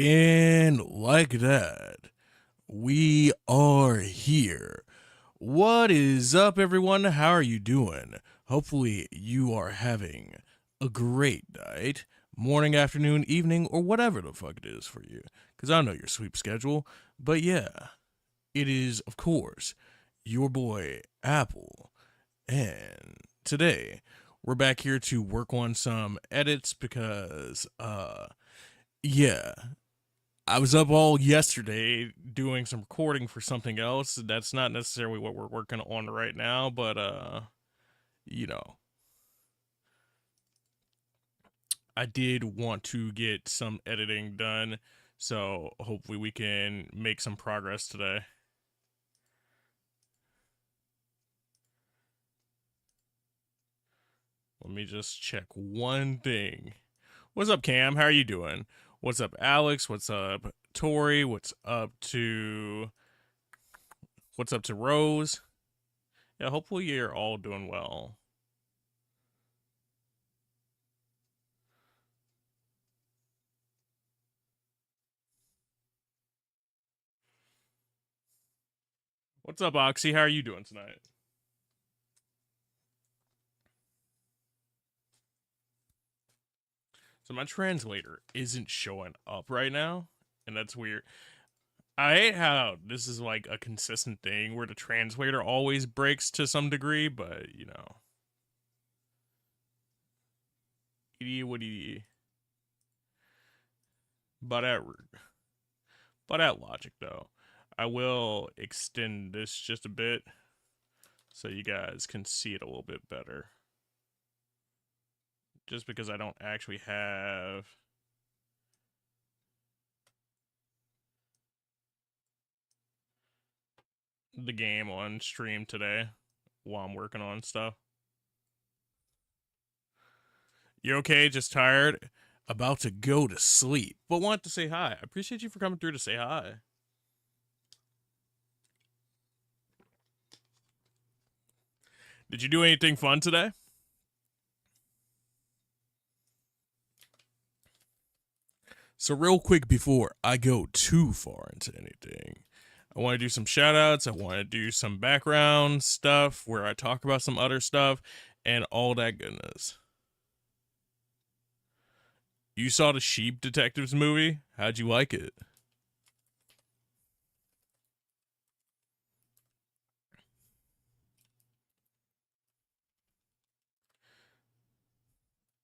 And like that, we are here. What is up, everyone? How are you doing? Hopefully, you are having a great night, morning, afternoon, evening, or whatever the fuck it is for you. Because I know your sleep schedule. But yeah, it is, of course, your boy, Apple. And today, we're back here to work on some edits because, yeah, I was up all yesterday doing some recording for something else. That's not necessarily what we're working on right now, but you know, I did want to get some editing done, so hopefully we can make some progress today. Let me just check one thing. What's up, Cam? How are you doing? What's up, Alex? What's up, Tori? What's up to Rose? Yeah, hopefully you're all doing well. What's up, Oxy? How are you doing tonight? So my translator isn't showing up right now, and that's weird. I hate how this is like a consistent thing where the translator always breaks to some degree, but you know. What but at but at logic though, I will extend this just a bit so you guys can see it a little bit better. Just because I don't actually have the game on stream today while I'm working on stuff. You okay? Just tired? About to go to sleep, but want to say hi. I appreciate you for coming through to say hi. Did you do anything fun today? So, real quick before I go too far into anything, I want to do some shout outs. I want to do some background stuff where I talk about some other stuff and all that goodness. You saw the Sheep Detectives movie? How'd you like it?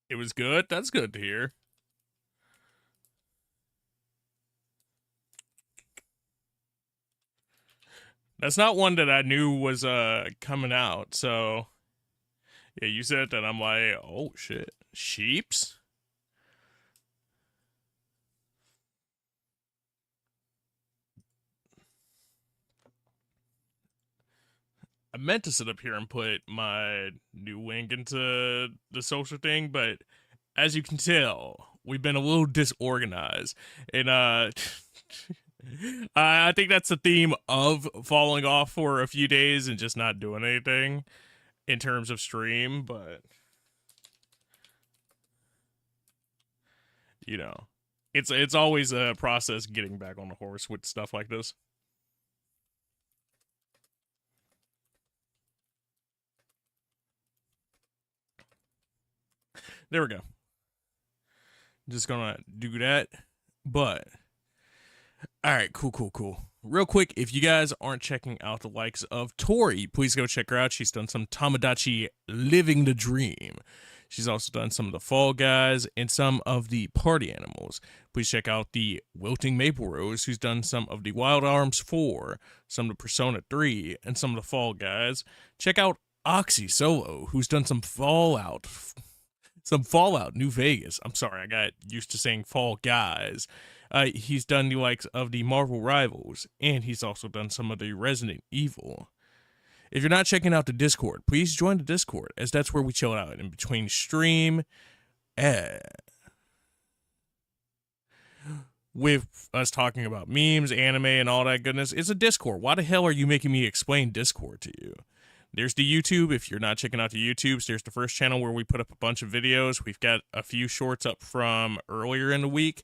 It was good? That's good to hear. That's not one that I knew was coming out, so yeah, you said that I'm like, oh shit. Sheeps? I meant to sit up here and put my new link into the social thing, but as you can tell, we've been a little disorganized. And I think that's the theme of falling off for a few days and just not doing anything in terms of stream, but you know, it's always a process getting back on the horse with stuff like this. There we go. Just gonna do that. But all right, cool. Real quick, if you guys aren't checking out the likes of Tori, please go check her out. She's done some Tamagotchi Living the Dream. She's also done some of the Fall Guys and some of the Party Animals. Please check out the Wilting Maple Rose, who's done some of the Wild Arms 4, some of the Persona 3, and some of the Fall Guys. Check out Oxy Solo, who's done some Fallout New Vegas. I'm sorry, I got used to saying Fall Guys. He's done the likes of the Marvel Rivals, and he's also done some of the Resident Evil. If you're not checking out the Discord, please join the Discord, as that's where we chill out in between stream with us talking about memes, anime, and all that goodness. It's a Discord. Why the hell are you making me explain Discord to you? There's the YouTube. If you're not checking out the YouTubes, there's the first channel where we put up a bunch of videos. We've got a few shorts up from earlier in the week.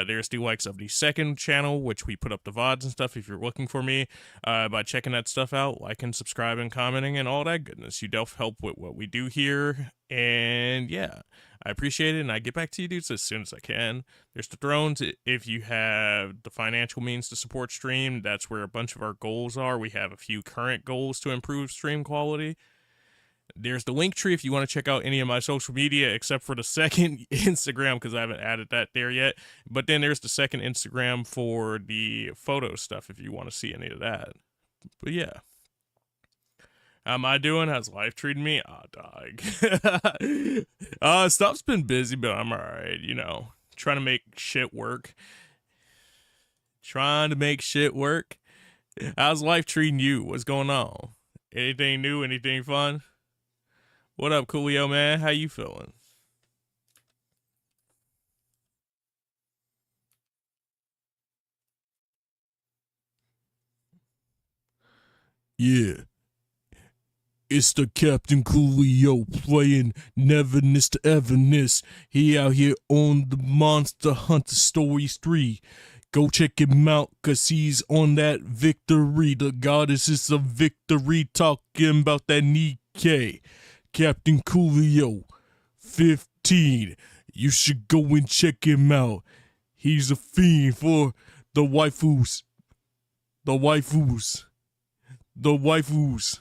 There's the likes of the second channel, which we put up the VODs and stuff if you're looking for me. By checking that stuff out, liking, subscribing, commenting, and all that goodness. You delf help with what we do here. And yeah, I appreciate it, and I get back to you dudes as soon as I can. There's the Thrones. If you have the financial means to support stream, that's where a bunch of our goals are. We have a few current goals to improve stream quality. There's the link tree if you want to check out any of my social media, except for the second Instagram, because I haven't added that there yet. But then there's the second Instagram for the photo stuff if you want to see any of that. But yeah. How am I doing? How's life treating me? Ah, dog. Stuff's been busy, but I'm alright, you know. Trying to make shit work. Trying to make shit work. How's life treating you? What's going on? Anything new? Anything fun? What up, Coolio, man? How you feeling? Yeah. It's the Captain Coolio playing Neverness to Everness. He out here on the Monster Hunter Stories 3. Go check him out, cause he's on that victory. The goddesses of victory talking about that Nikkei. Captain Coolio 15. You should go and check him out. He's a fiend for the waifus. The waifus. The waifus.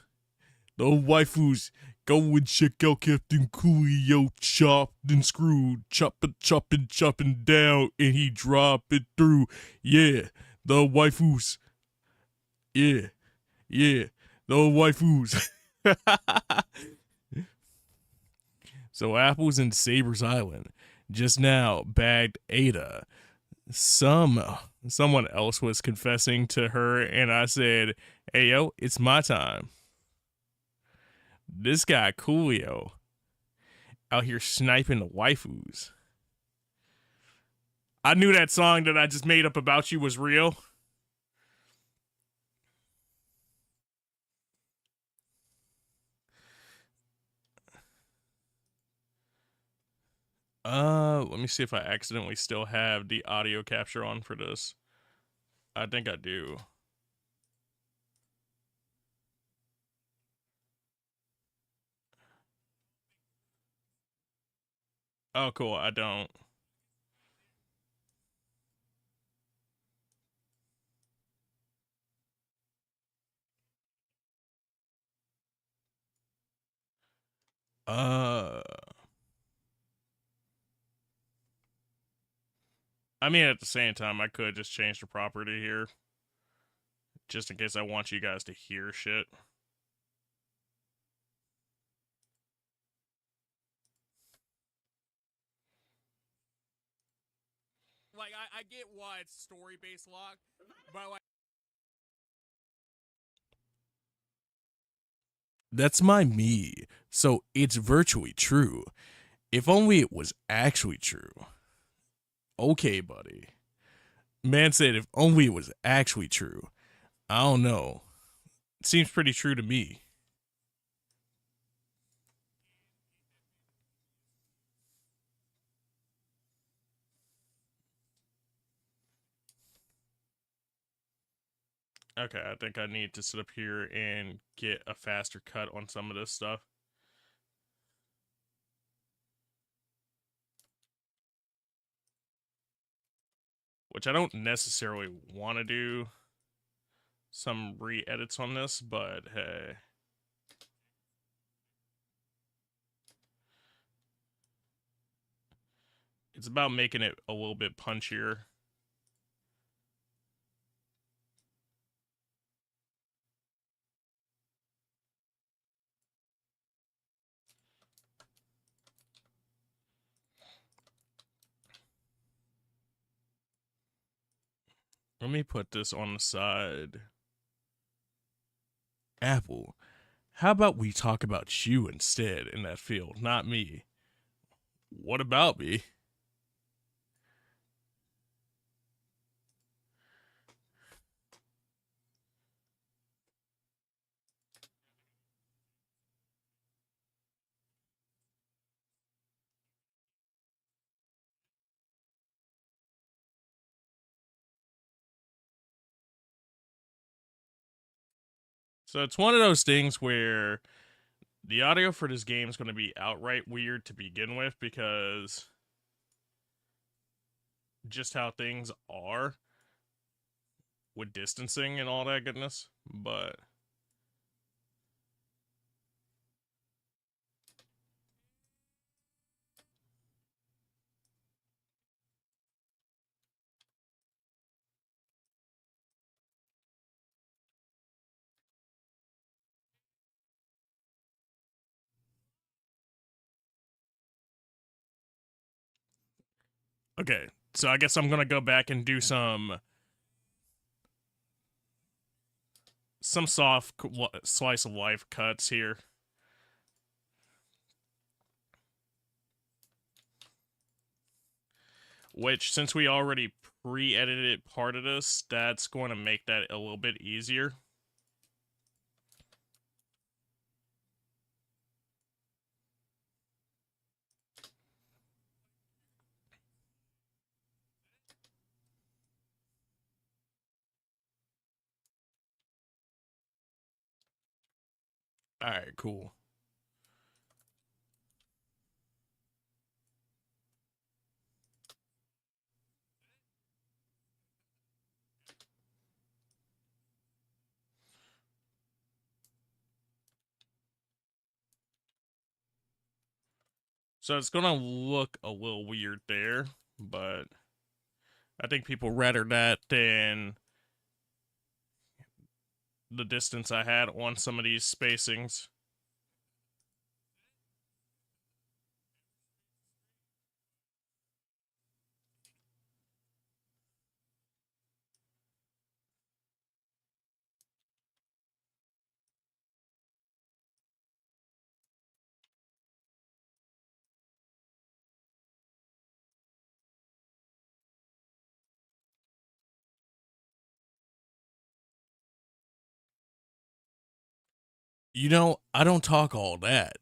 The waifus. Go and check out Captain Coolio, chopped and screwed, chopping down, and he drop it through. Yeah, the waifus. Yeah, the waifus. So Apple's in Saber's Island. Just now bagged Ada. Someone else was confessing to her, and I said, "Hey yo, it's my time." This guy Coolio out here sniping the waifus. I knew that song that I just made up about you was real. Let me see if I accidentally still have the audio capture on for this. I think I do. Oh, cool. I don't. Uh, I mean, at the same time, I could just change the property here, just in case I want you guys to hear shit. Like, I get why it's story-based lock, but like, that's my me, so it's virtually true. If only it was actually true. Okay, buddy. Man said if only it was actually true. I don't know. It seems pretty true to me. Okay, I think I need to sit up here and get a faster cut on some of this stuff. Which I don't necessarily want to do some re-edits on this, but hey. It's about making it a little bit punchier. Let me put this on the side. Apple, how about we talk about you instead in that field, not me? What about me? So it's one of those things where the audio for this game is going to be outright weird to begin with because just how things are with distancing and all that goodness. But okay, so I guess I'm going to go back and do some soft slice of life cuts here. Which, since we already pre-edited part of this, that's going to make that a little bit easier. Alright, cool. So it's gonna look a little weird there, but I think people rather that than the distance I had on some of these spacings. You know, I don't talk all that.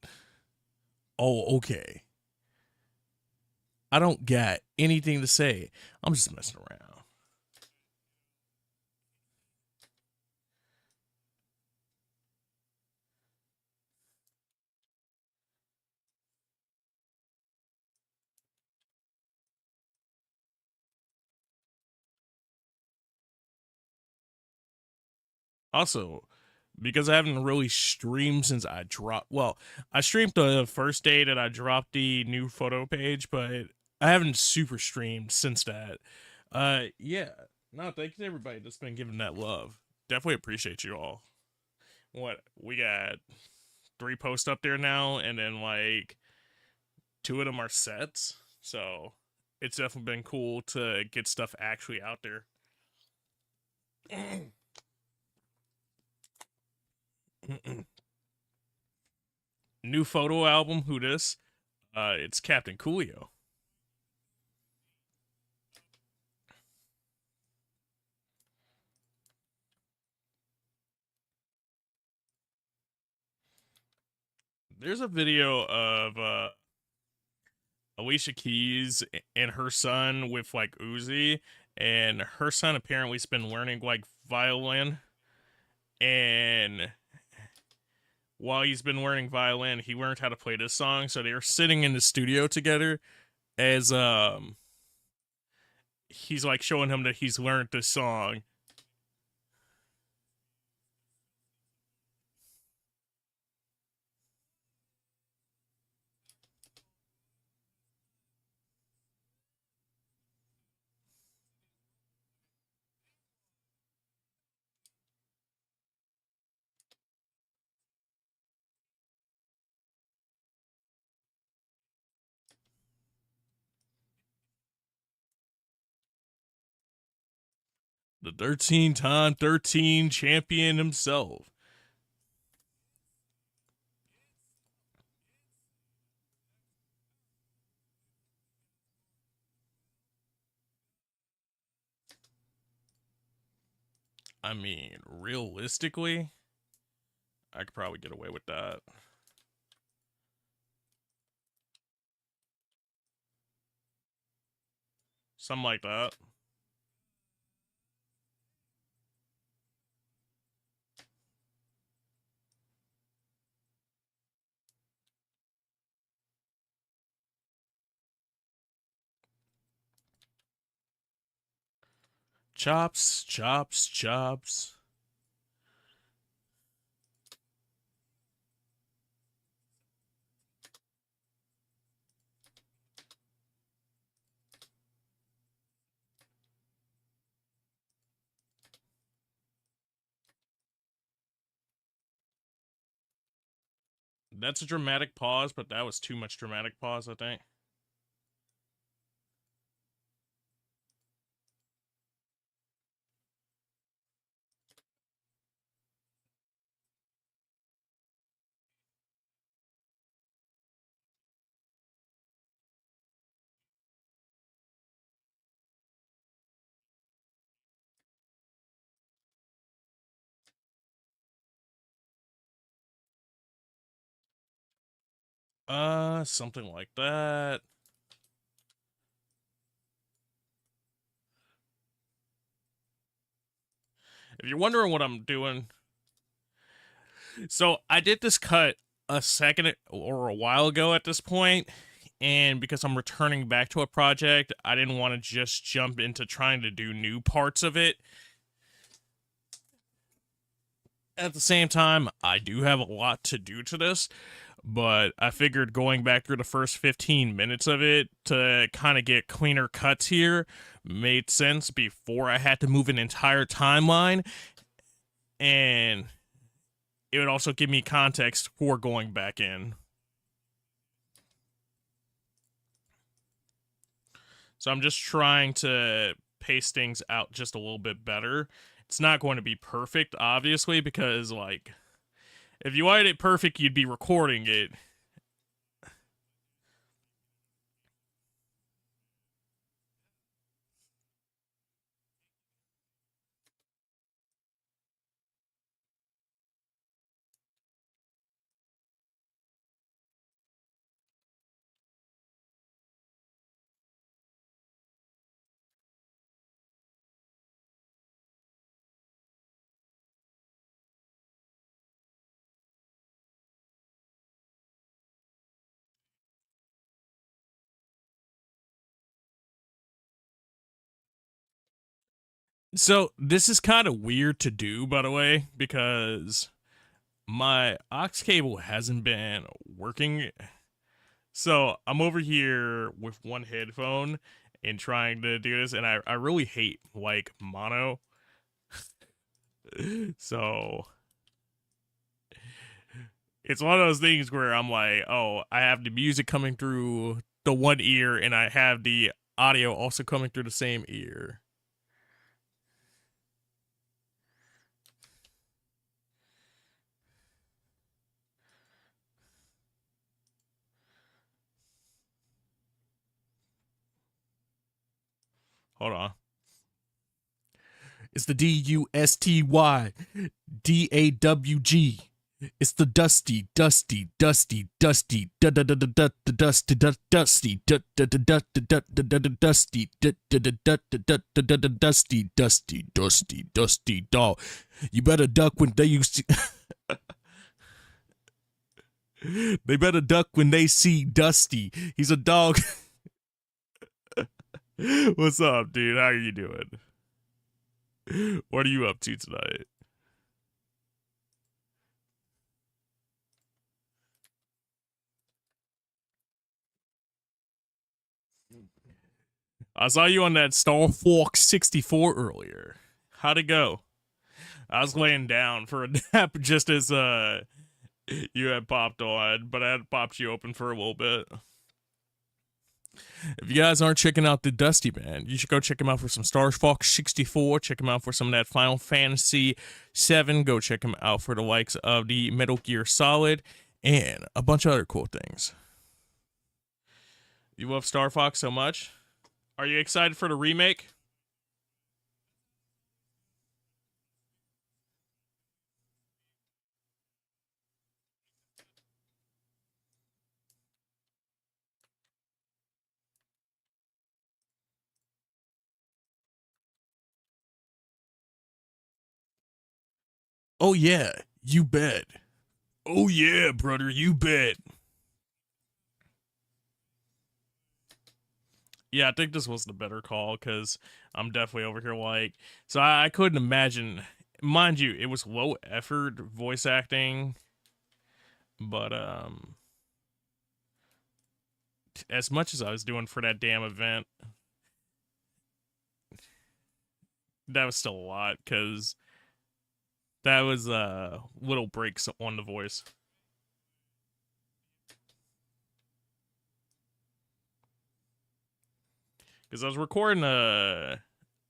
Oh, okay. I don't got anything to say. I'm just messing around. Also, because I haven't really streamed since I dropped. Well, I streamed the first day that I dropped the new photo page, but I haven't super streamed since that. Yeah. No, thank you to everybody that's been giving that love. Definitely appreciate you all. What we got 3 posts up there now, and then like 2 of them are sets. So it's definitely been cool to get stuff actually out there. New photo album. Who this? It's Captain Coolio. There's a video of Alicia Keys and her son with like Uzi, and her son apparently's been learning like violin, and while he's been learning violin, he learned how to play this song. So they were sitting in the studio together as he's like showing him that he's learned this song. The 13-time 13 champion himself. I mean, realistically, I could probably get away with that. Something like that. Chops, chops, chops. That's a dramatic pause, but that was too much dramatic pause, I think. Something like that. If you're wondering what I'm doing, so I did this cut a second or a while ago at this point, and because I'm returning back to a project, I didn't want to just jump into trying to do new parts of it. At the same time, I do have a lot to do to this, but I figured going back through the first 15 minutes of it to kind of get cleaner cuts here made sense before I had to move an entire timeline, and it would also give me context for going back in. So I'm just trying to pace things out just a little bit better. It's not going to be perfect, obviously, because, like, if you wanted it perfect, you'd be recording it. So this is kind of weird to do, by the way, because my aux cable hasn't been working. So I'm over here with one headphone and trying to do this, and I really hate like mono. So it's one of those things where I'm like, oh, I have the music coming through the one ear, and I have the audio also coming through the same ear. Hold on. It's the DUSTY DAWG. It's the dusty, dusty, dusty, dusty, dusty, dusty, dusty, dusty, dusty, dusty dog. You better duck when they see. They better duck when they see Dusty. He's a dog. What's up, dude? How are you doing? What are you up to tonight? I saw you on that Star Fox 64 earlier. How'd it go? I was laying down for a nap just as you had popped on, but I had popped you open for a little bit. If you guys aren't checking out the Dusty Man, you should go check him out for some Star Fox 64. Check him out for some of that Final Fantasy 7. Go check him out for the likes of the Metal Gear Solid and a bunch of other cool things. You love Star Fox so much? Are you excited for the remake? Oh yeah, you bet. Oh yeah, brother, you bet. Yeah, I think this was the better call because I'm definitely over here like, so I couldn't imagine. Mind you, it was low effort voice acting, but as much as I was doing for that damn event, that was still a lot because that was little breaks on the voice. Because I was recording a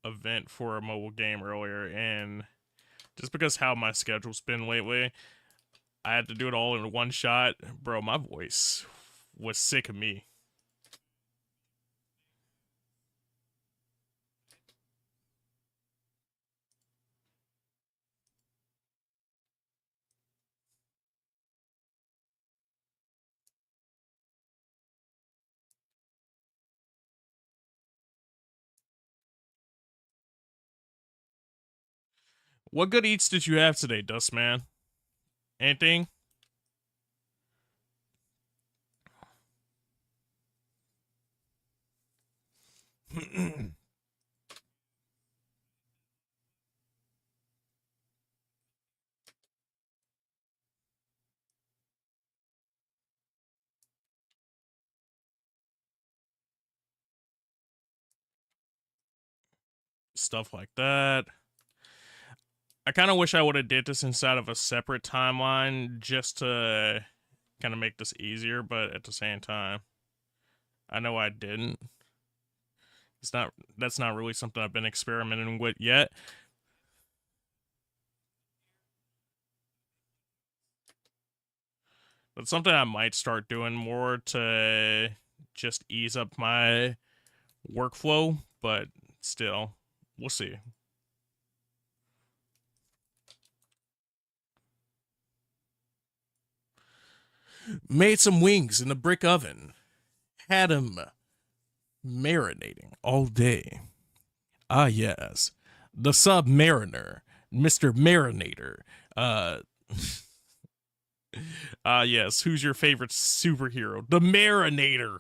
event for a mobile game earlier, and just because how my schedule's been lately, I had to do it all in one shot. Bro, my voice was sick of me. What good eats did you have today, Dustman? Anything? Stuff like that. I kind of wish I would have did this inside of a separate timeline just to kind of make this easier, but at the same time, I know I didn't. That's not really something I've been experimenting with yet. But something I might start doing more to just ease up my workflow, but still, we'll see. Made some wings in the brick oven. Had them marinating all day. Ah, yes. The Submariner, Mr. Marinator. Uh, yes. Who's your favorite superhero? The Marinator.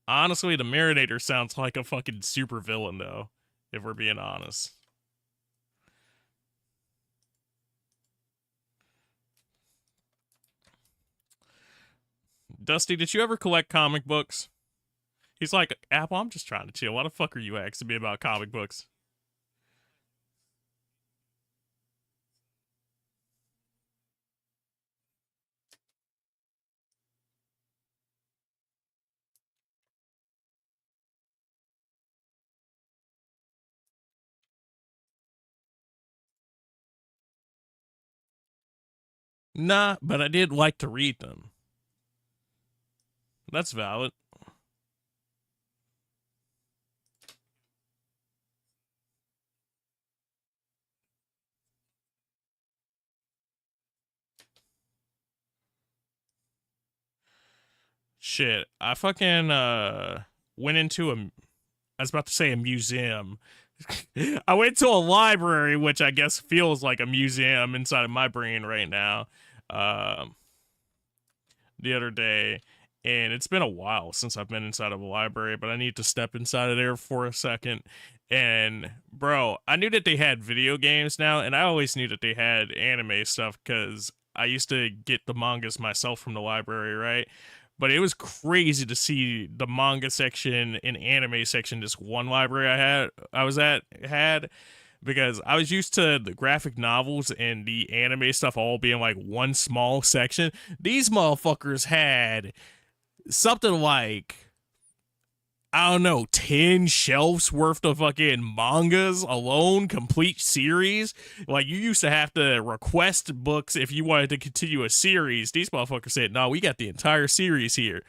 Honestly, the Marinator sounds like a fucking super villain, though, if we're being honest. Dusty, did you ever collect comic books? He's like, Apple, I'm just trying to chill. Why the fuck are you asking me about comic books? Nah, but I did like to read them. That's valid. Shit, I fucking went into a I was about to say a museum. I went to a library, which I guess feels like a museum inside of my brain right now. Um, the other day, and it's been a while since I've been inside of a library, but I need to step inside of there for a second. And bro, I knew that they had video games now, and I always knew that they had anime stuff because I used to get the mangas myself from the library, right? But it was crazy to see the manga section and anime section. This one library I was at had, because I was used to the graphic novels and the anime stuff all being like one small section. These motherfuckers had something like, I don't know, 10 shelves worth of fucking mangas alone, complete series. Like, you used to have to request books if you wanted to continue a series. These motherfuckers said, no, we got the entire series here.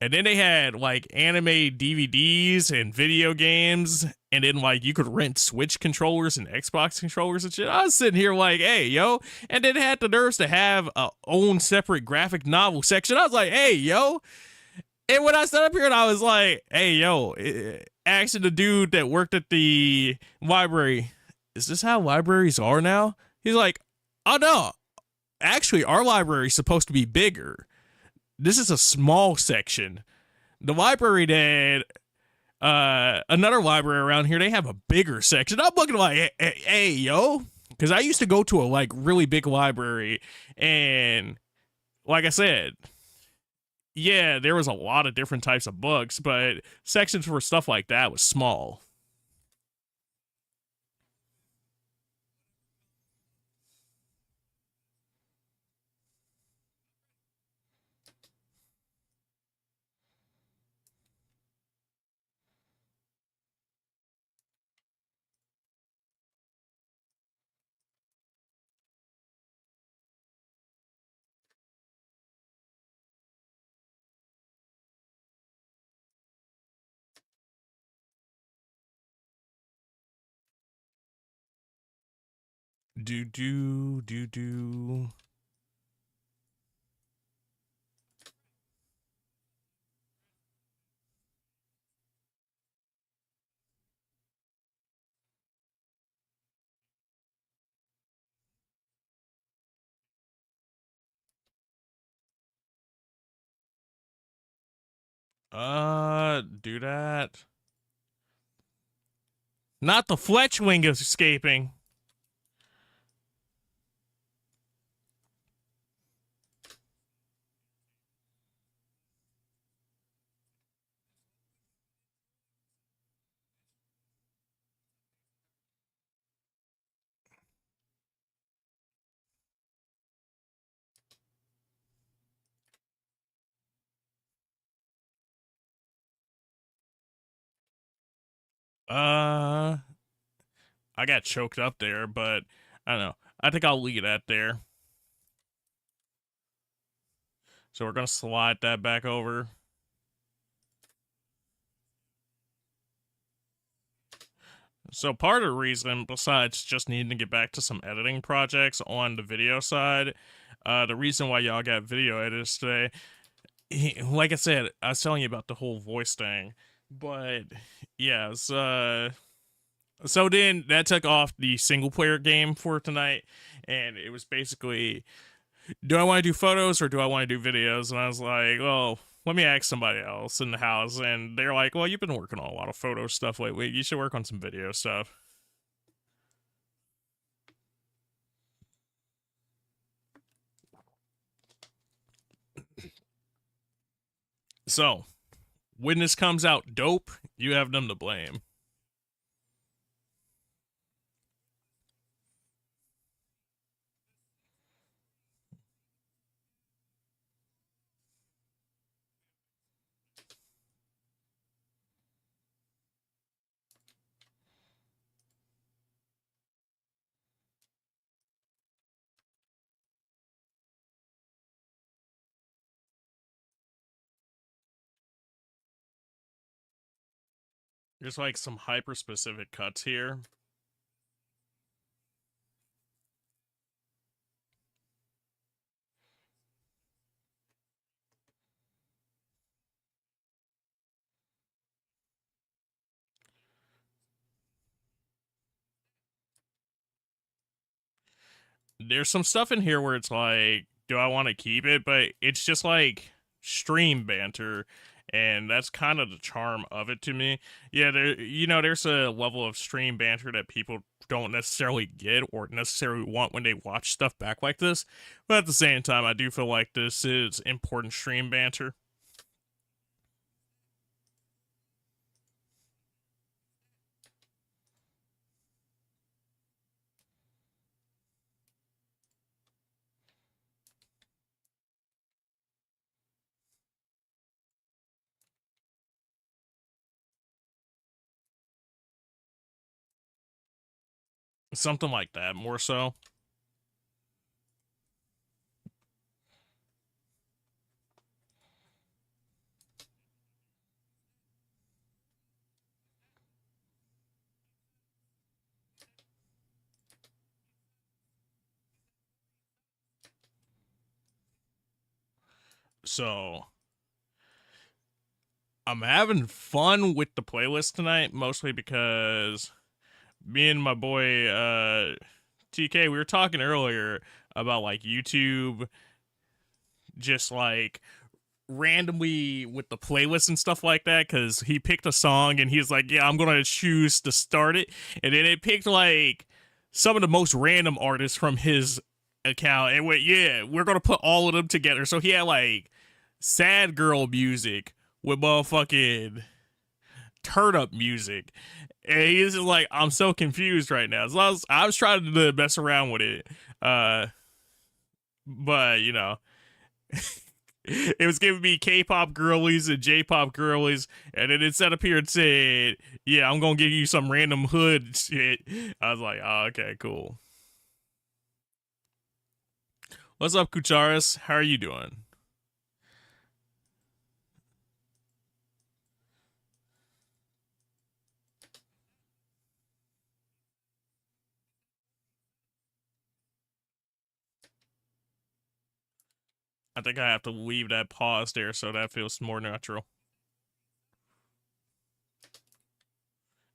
And then they had like anime DVDs and video games, and then like you could rent Switch controllers and Xbox controllers and shit. I was sitting here like, hey, yo, and then had the nerves to have a own separate graphic novel section. I was like, hey, yo. And when I stood up here and I was like, hey, yo, asking the dude that worked at the library, is this how libraries are now? He's like, oh no, Actually, our library is supposed to be bigger. This is a small section. The library that another library around here, they have a bigger section. I'm looking like, hey yo, because I used to go to a like really big library, and like I said, yeah, there was a lot of different types of books, but sections for stuff like that was small. Do do do do. Do that. Not the Fletchwing escaping. Uh, I got choked up there, but I don't know. I think I'll leave that there. So we're gonna slide that back over. So part of the reason, besides just needing to get back to some editing projects on the video side, the reason why y'all got video editors today, like I said, I was telling you about the whole voice thing, but yeah, so then that took off the single player game for tonight, and it was basically, do I want to do photos or do I want to do videos? And I was like, well, let me ask somebody else in the house, and they're like, well, you've been working on a lot of photo stuff lately, you should work on some video stuff. So when this comes out dope, you have them to blame. There's like some hyper specific cuts here. There's some stuff in here where it's like, do I want to keep it? But it's just like stream banter, and that's kind of the charm of it to me. Yeah, there's a level of stream banter that people don't necessarily get or necessarily want when they watch stuff back like this. But at the same time, I do feel like this is important stream banter. Something like that, more so. So I'm having fun with the playlist tonight, mostly because me and my boy TK, we were talking earlier about like YouTube, just like randomly with the playlist and stuff like that, because he picked a song and he's like, yeah, I'm gonna choose to start it, and then it picked like some of the most random artists from his account and went, yeah, we're gonna put all of them together. So he had like sad girl music with motherfucking turn up music, and he's just like, I'm so confused right now. So I was trying to mess around with it, uh but you know, it was giving me K-pop girlies and J-pop girlies, and then it set up here and said, "Yeah, I'm gonna give you some random hood shit." I was like, "Oh, okay, cool." What's up, Kucharis? How are you doing? I think I have to leave that pause there so that feels more natural.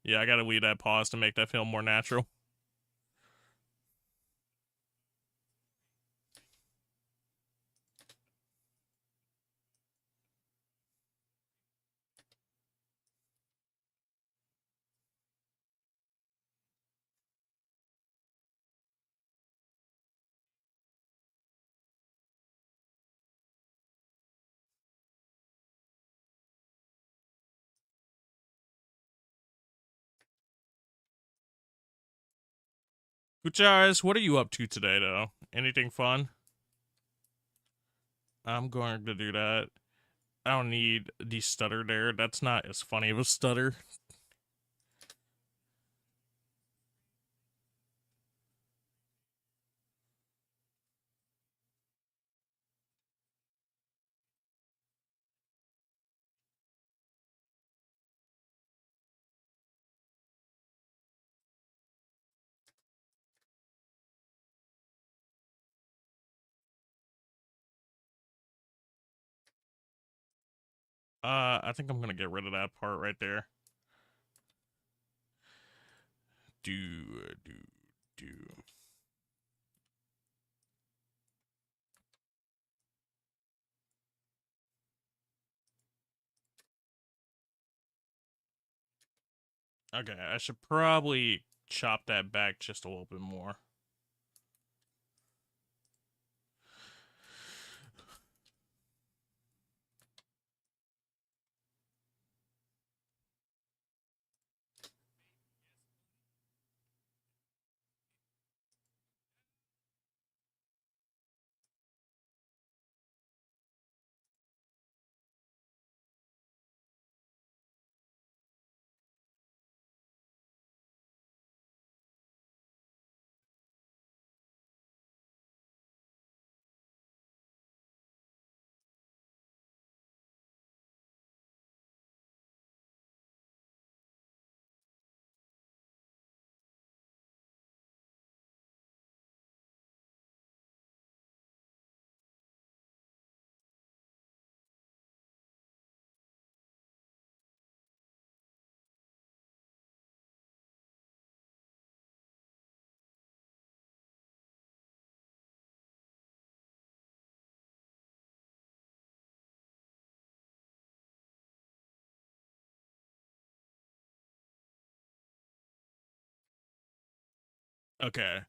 Yeah, I gotta leave that pause to make that feel more natural. Kucharis, what are you up to today, though? Anything fun? I'm going to do that. I don't need the stutter there. That's not as funny of a stutter. I think I'm gonna get rid of that part right there. Do do. Okay, I should probably chop that back just a little bit more. Okay,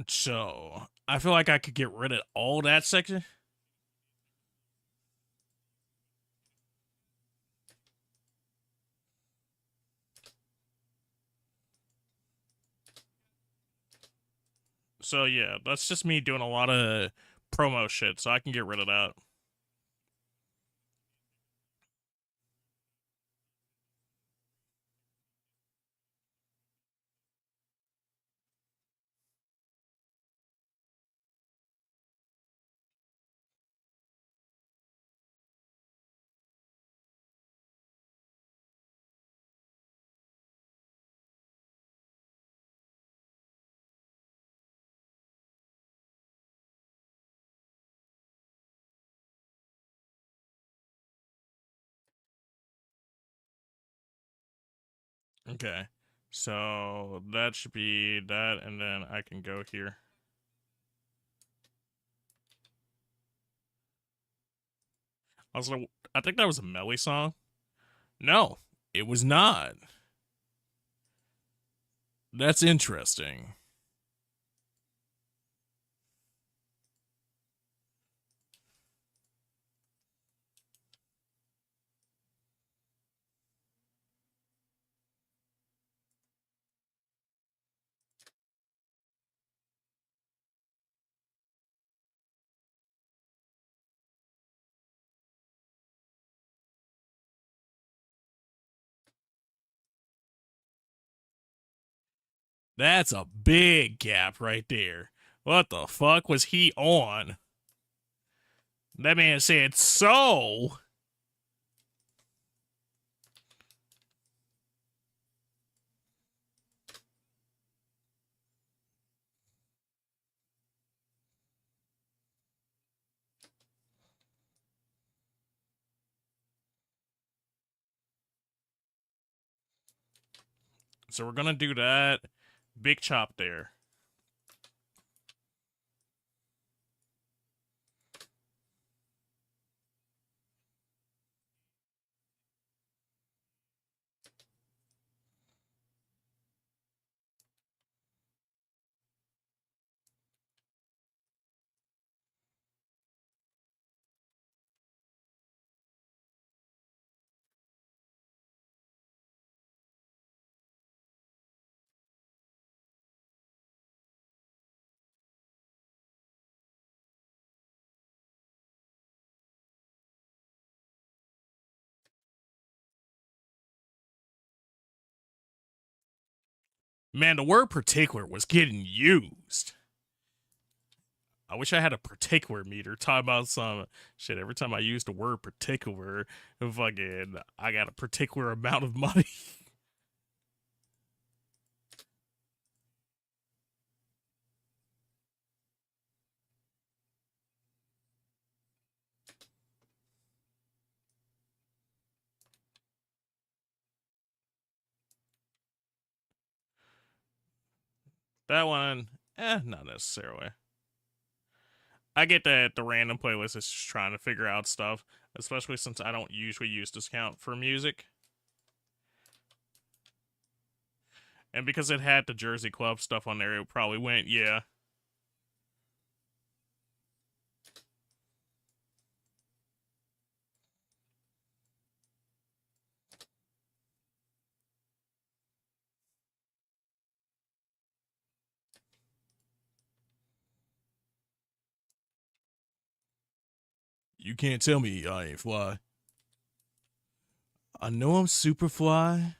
so I feel like I could get rid of all that section. So yeah, that's just me doing a lot of promo shit, so I can get rid of that. Okay, so that should be that, and then I can go here. I was like, I think that was a Melly song. No, it was not. That's interesting. That's a big gap right there. What the fuck was he on? That man said so. So we're gonna do that. Big chop there. Man, the word particular was getting used. I wish I had a particular meter. Talk about some shit. Every time I use the word particular, fucking, I got a particular amount of money. That one, not necessarily. I get that the random playlist is just trying to figure out stuff, especially since I don't usually use discount for music. And because it had the Jersey Club stuff on there, it probably went, yeah. You can't tell me I ain't fly. I know I'm super fly.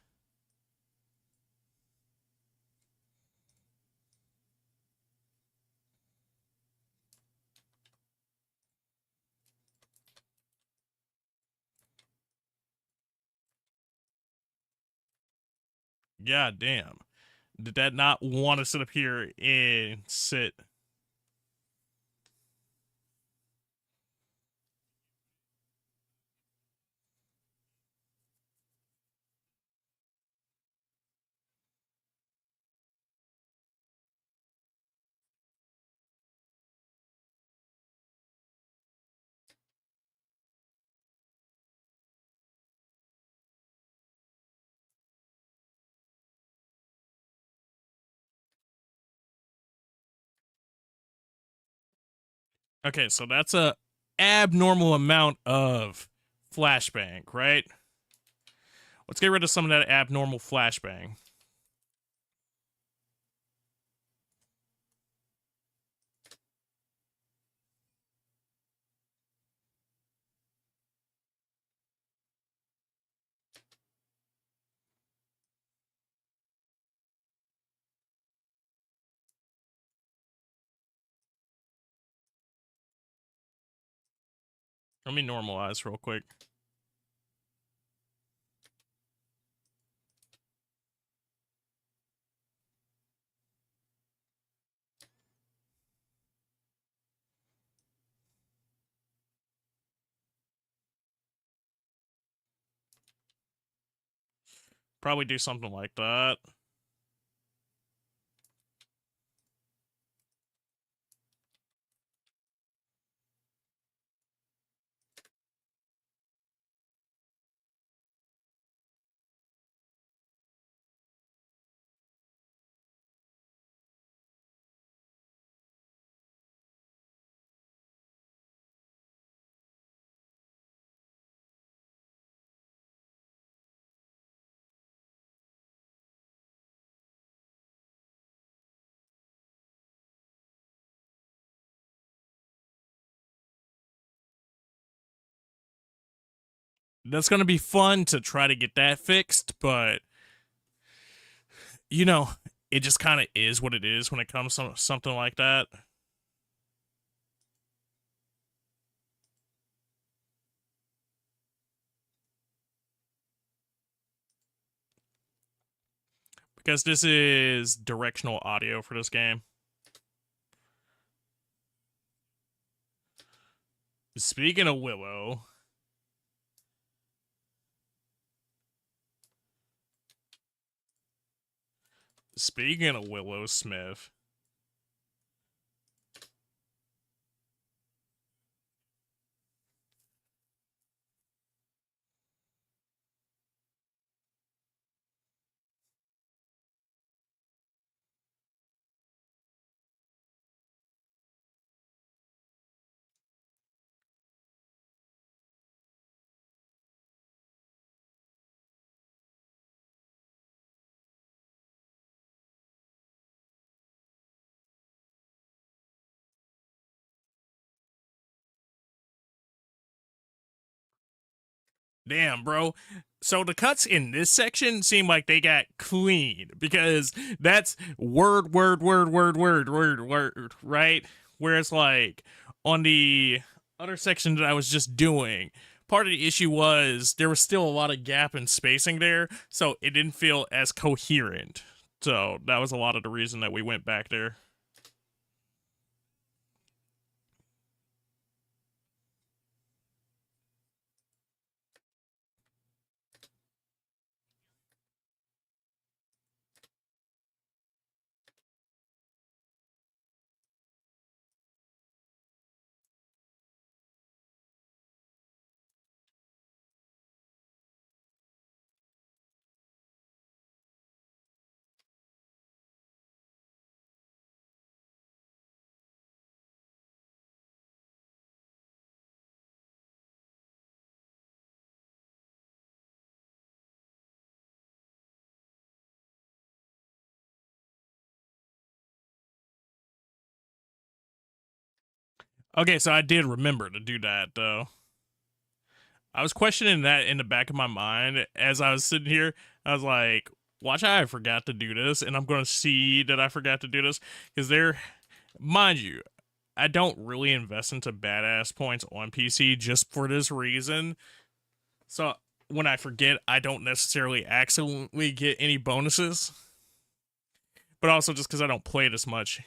God damn. Did that not want to sit up here and sit? Okay, so that's a abnormal amount of flashbang, right? Let's get rid of some of that abnormal flashbang. Let me normalize real quick. Probably do something like that. that's gonna be fun to try to get that fixed, but you know, it just kind of is what it is when it comes to something like that. Because this is directional audio for this game. Speaking of Willow, speaking of Willow Smith, damn, bro. So the cuts in this section seem like they got clean because that's word, word, word, word, word, word, word, right? Whereas like on the other section that I was just doing, part of the issue was there was still a lot of gap and spacing there, so it didn't feel as coherent. So that was a lot of the reason that we went back there. Okay, so I did remember to do that though. I was questioning that in the back of my mind as I was sitting here. I was like, watch how I forgot to do this, and I'm going to see that I forgot to do this. Because mind you, I don't really invest into badass points on PC just for this reason. So when I forget, I don't necessarily accidentally get any bonuses, but also just because I don't play it as much.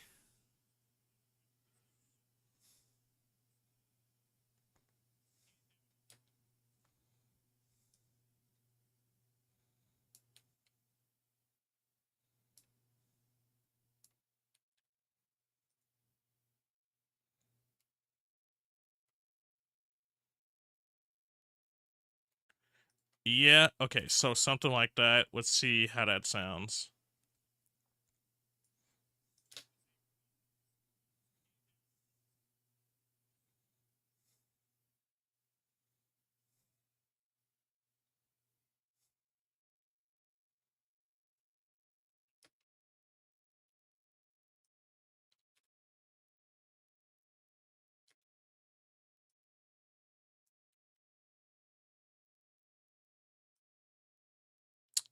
Yeah, okay, so something like that. Let's see how that sounds.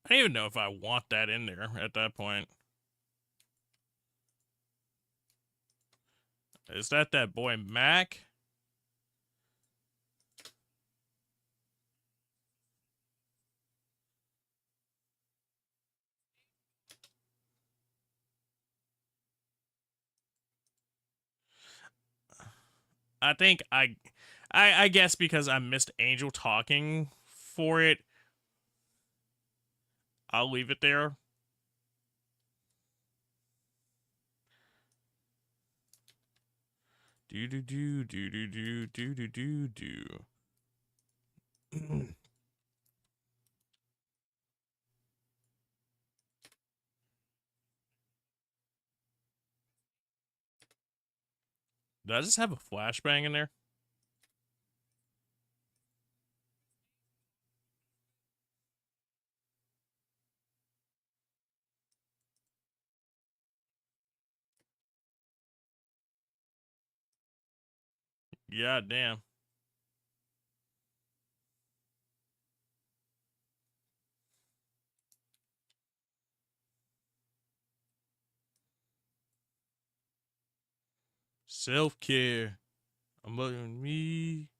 I don't even know if I want that in there at that point. Is that boy Mac? I think I guess because I missed Angel talking for it, I'll leave it there. Do do do do do do do do do do. Did I just have a flashbang in there? Yeah, damn. Self-care. I'm loving me.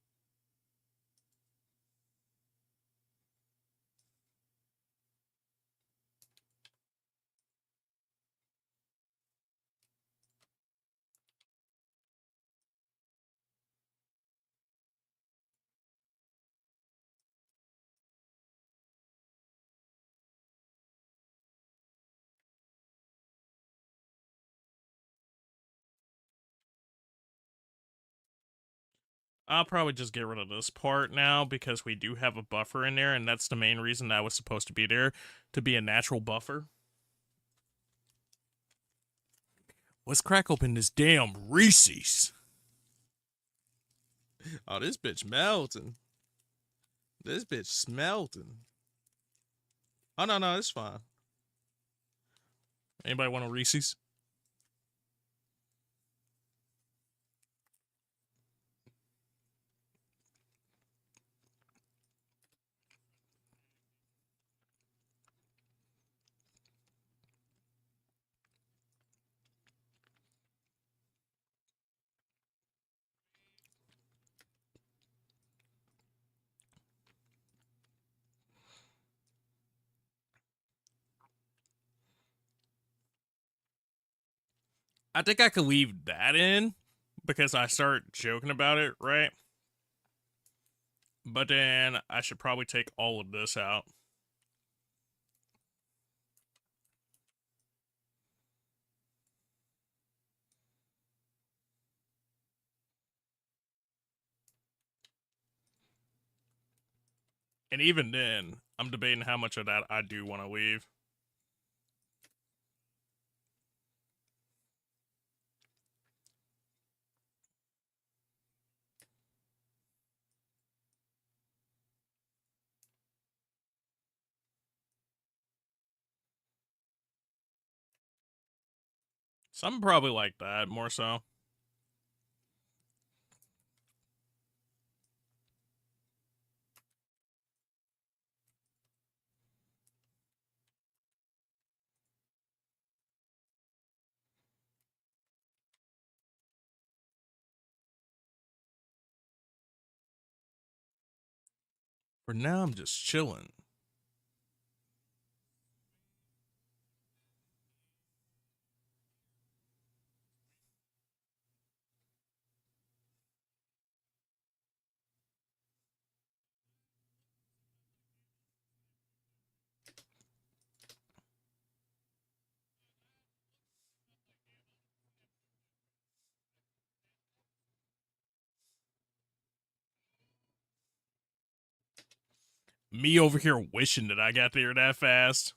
I'll probably just get rid of this part now because we do have a buffer in there, and that's the main reason that was supposed to be there, to be a natural buffer. Let's crack open this damn Reese's. Oh, this bitch melting. This bitch smelting. Oh, no, it's fine. Anybody want a Reese's? I think I could leave that in because I start joking about it, right? But then I should probably take all of this out. And even then, I'm debating how much of that I do want to leave. Some probably like that more so. For now, I'm just chilling. Me over here wishing that I got there that fast.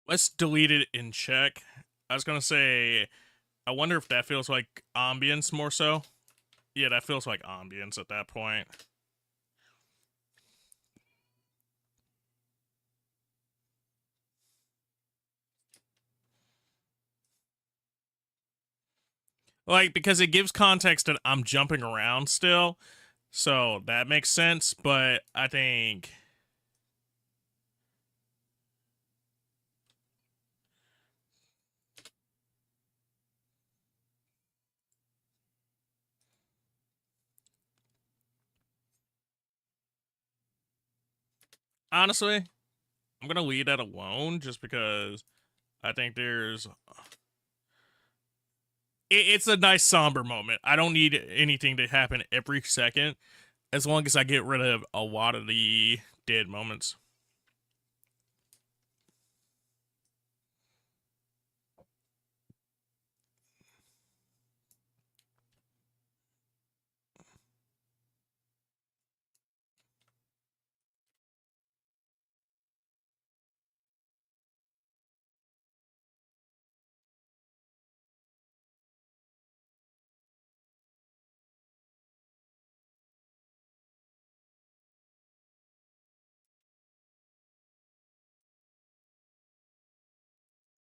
Let's delete it in check. I was gonna say, I wonder if that feels like ambience more so. Yeah, that feels like ambience at that point. Like, because it gives context that I'm jumping around still. So that makes sense, but I think honestly, I'm gonna leave that alone just because I think it's a nice somber moment. I don't need anything to happen every second as long as I get rid of a lot of the dead moments.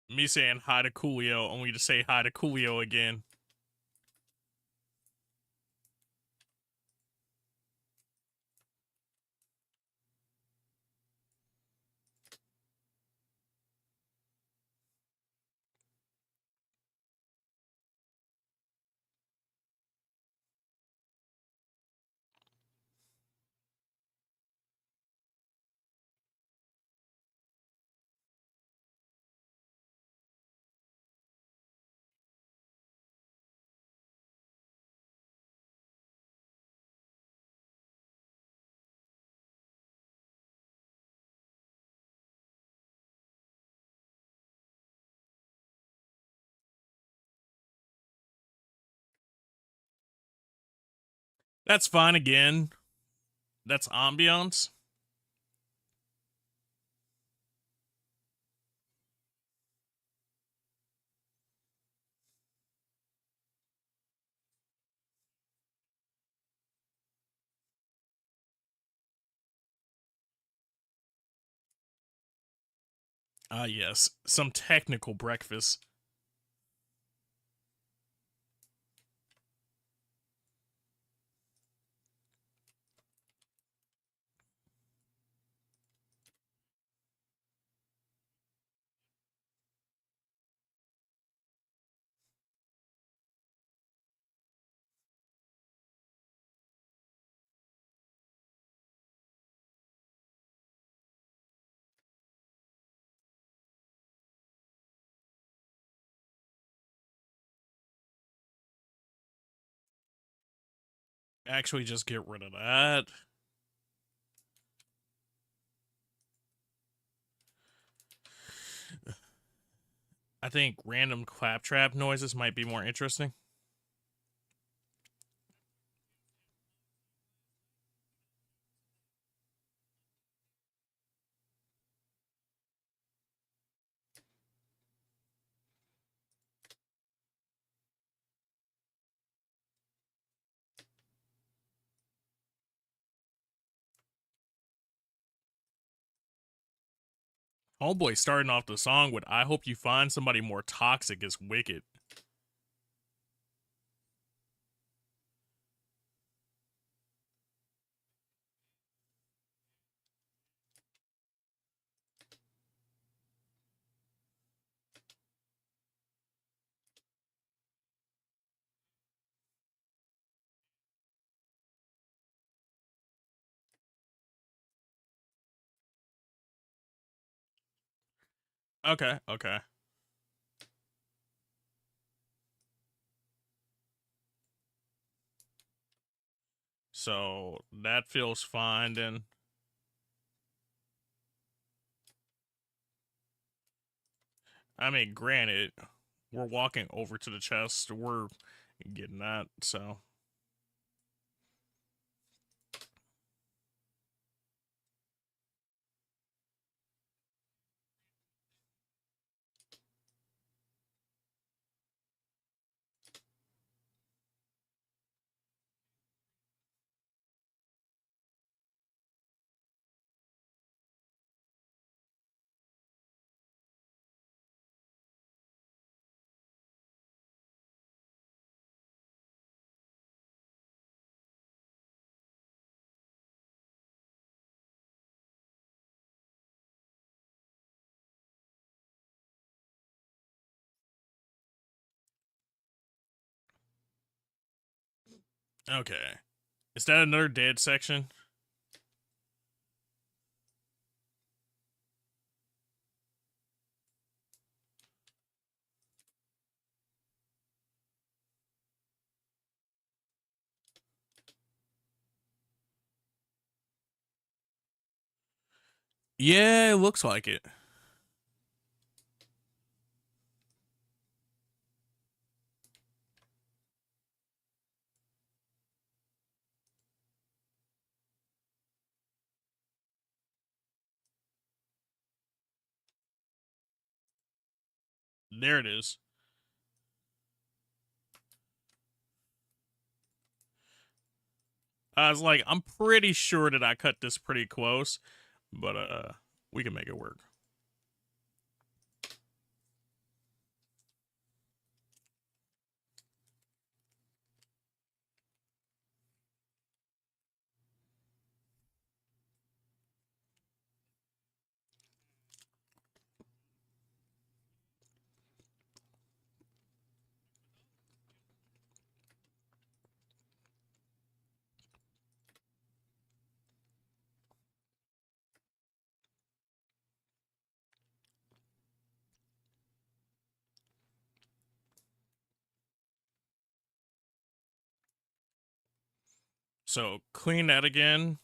Me saying hi to Coolio only to say hi to Coolio again. That's fine again. That's ambiance. Ah, yes. Some technical breakfast. Actually, just get rid of that. I think random claptrap noises might be more interesting. Homeboy starting off the song with "I hope you find somebody more toxic" is wicked. Okay, okay. So that feels fine then. I mean, granted, we're walking over to the chest. We're getting that, so. Okay. Is that another dead section? Yeah, it looks like it. There it is. I was like, I'm pretty sure that I cut this pretty close, but we can make it work. So clean that again.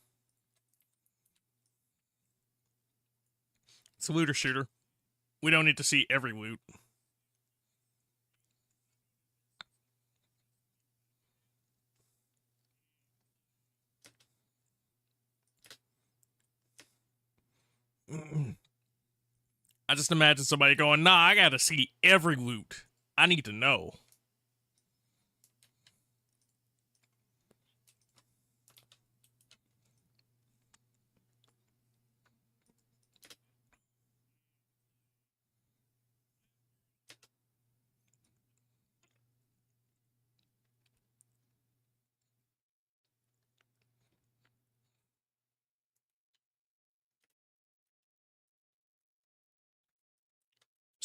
It's a looter shooter. We don't need to see every loot. I just imagine somebody going, nah, I gotta see every loot. I need to know.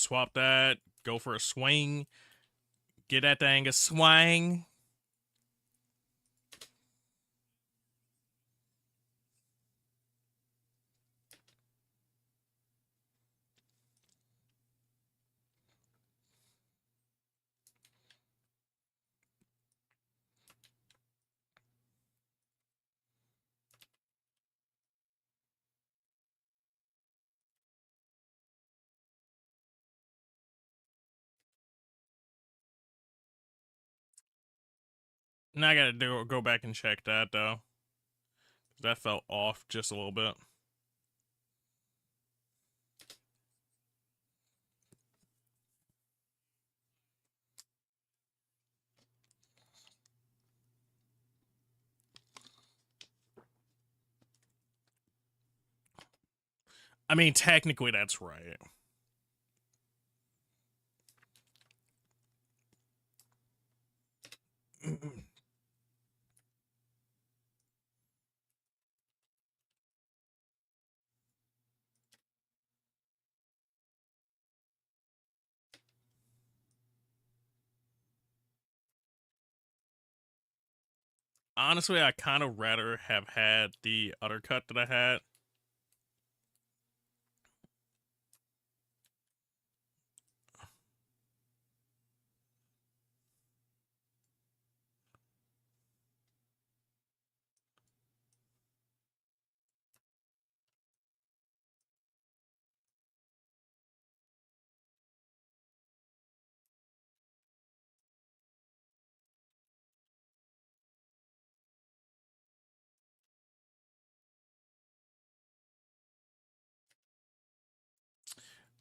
Swap that. Go for a swing. Get that thing a swing. Now I gotta go back and check that though. That felt off just a little bit. I mean, technically that's right. Honestly, I kind of rather have had the other cut that I had.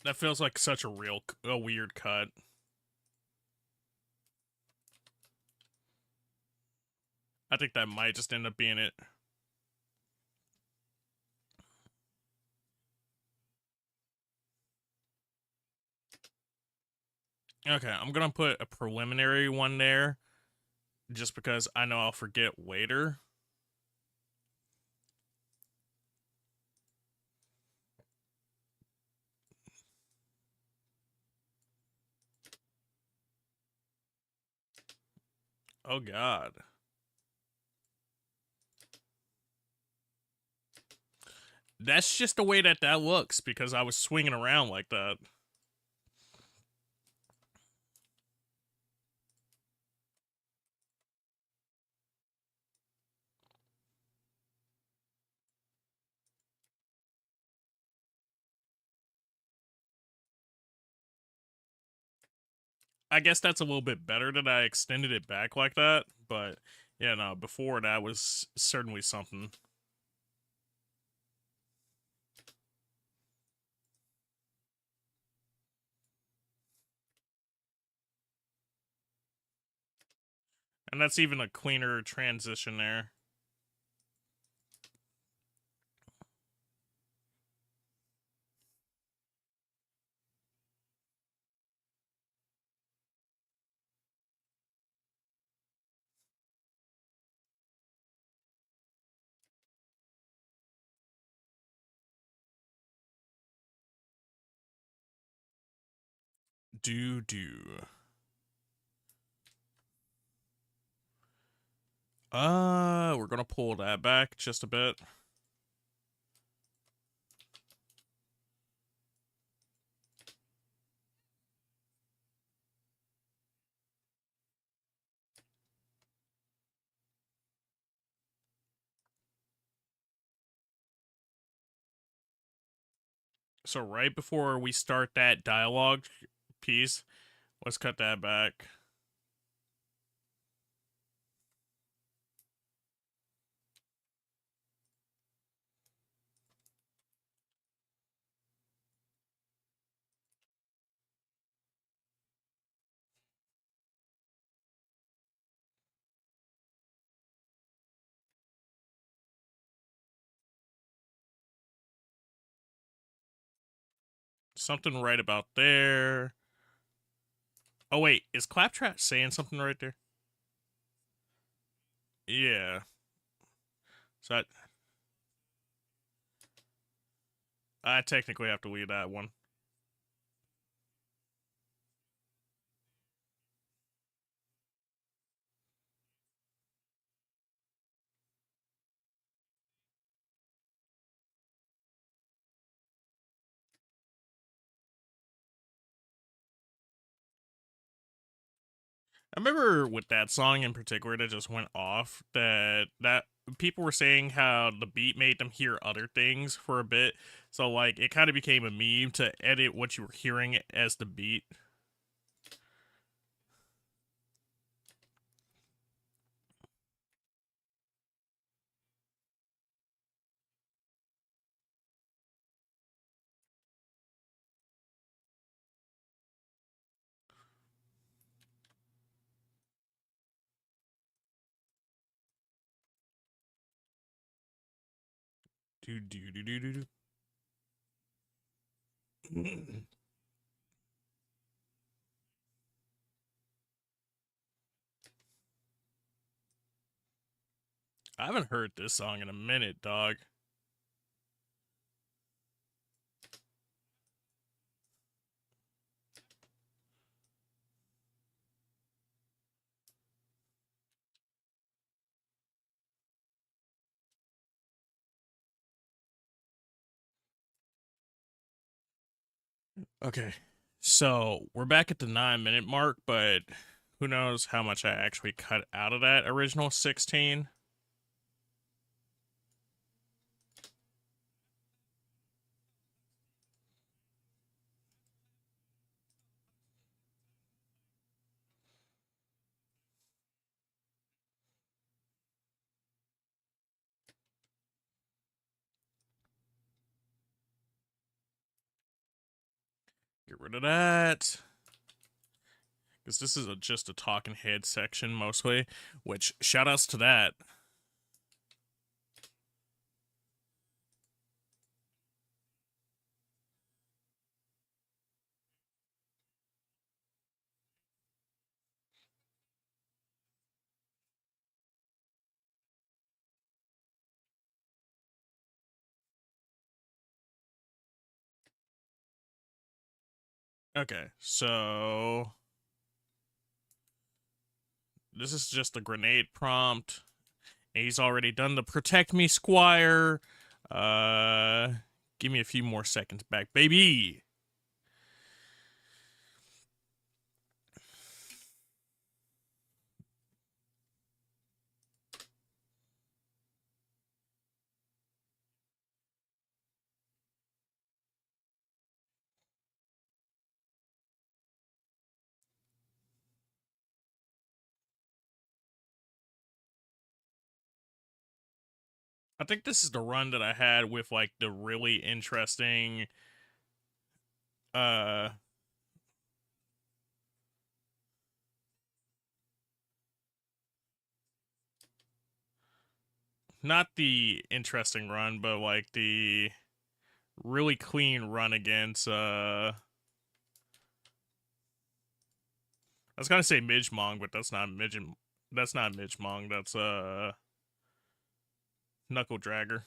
That feels like such a weird cut. I think that might just end up being it. Okay, I'm gonna put a preliminary one there, just because I know I'll forget later. Oh God. That's just the way that looks because I was swinging around like that. I guess that's a little bit better that I extended it back like that, but yeah, no, before that was certainly something. And that's even a cleaner transition there. Do. We're gonna pull that back just a bit. So right before we start that dialogue piece, let's cut that back. Something right about there. Oh wait, is Claptrap saying something right there? Yeah. So I technically have to leave that one. I remember with that song in particular that just went off that people were saying how the beat made them hear other things for a bit. So like it kind of became a meme to edit what you were hearing as the beat. Do do do do do do. I haven't heard this song in a minute, dog. Okay. So we're back at the 9 minute mark, but who knows how much I actually cut out of that original 16. Get rid of that. Because this is just a talking head section mostly, which shout outs to that. Okay, so this is just a grenade prompt. He's already done the protect me, Squire. Give me a few more seconds back, baby. I think this is the run that I had with like the really interesting uh not the interesting run, but like the really clean run against I was gonna say Midgemong, but that's not Midgemong, that's Knuckle Dragger.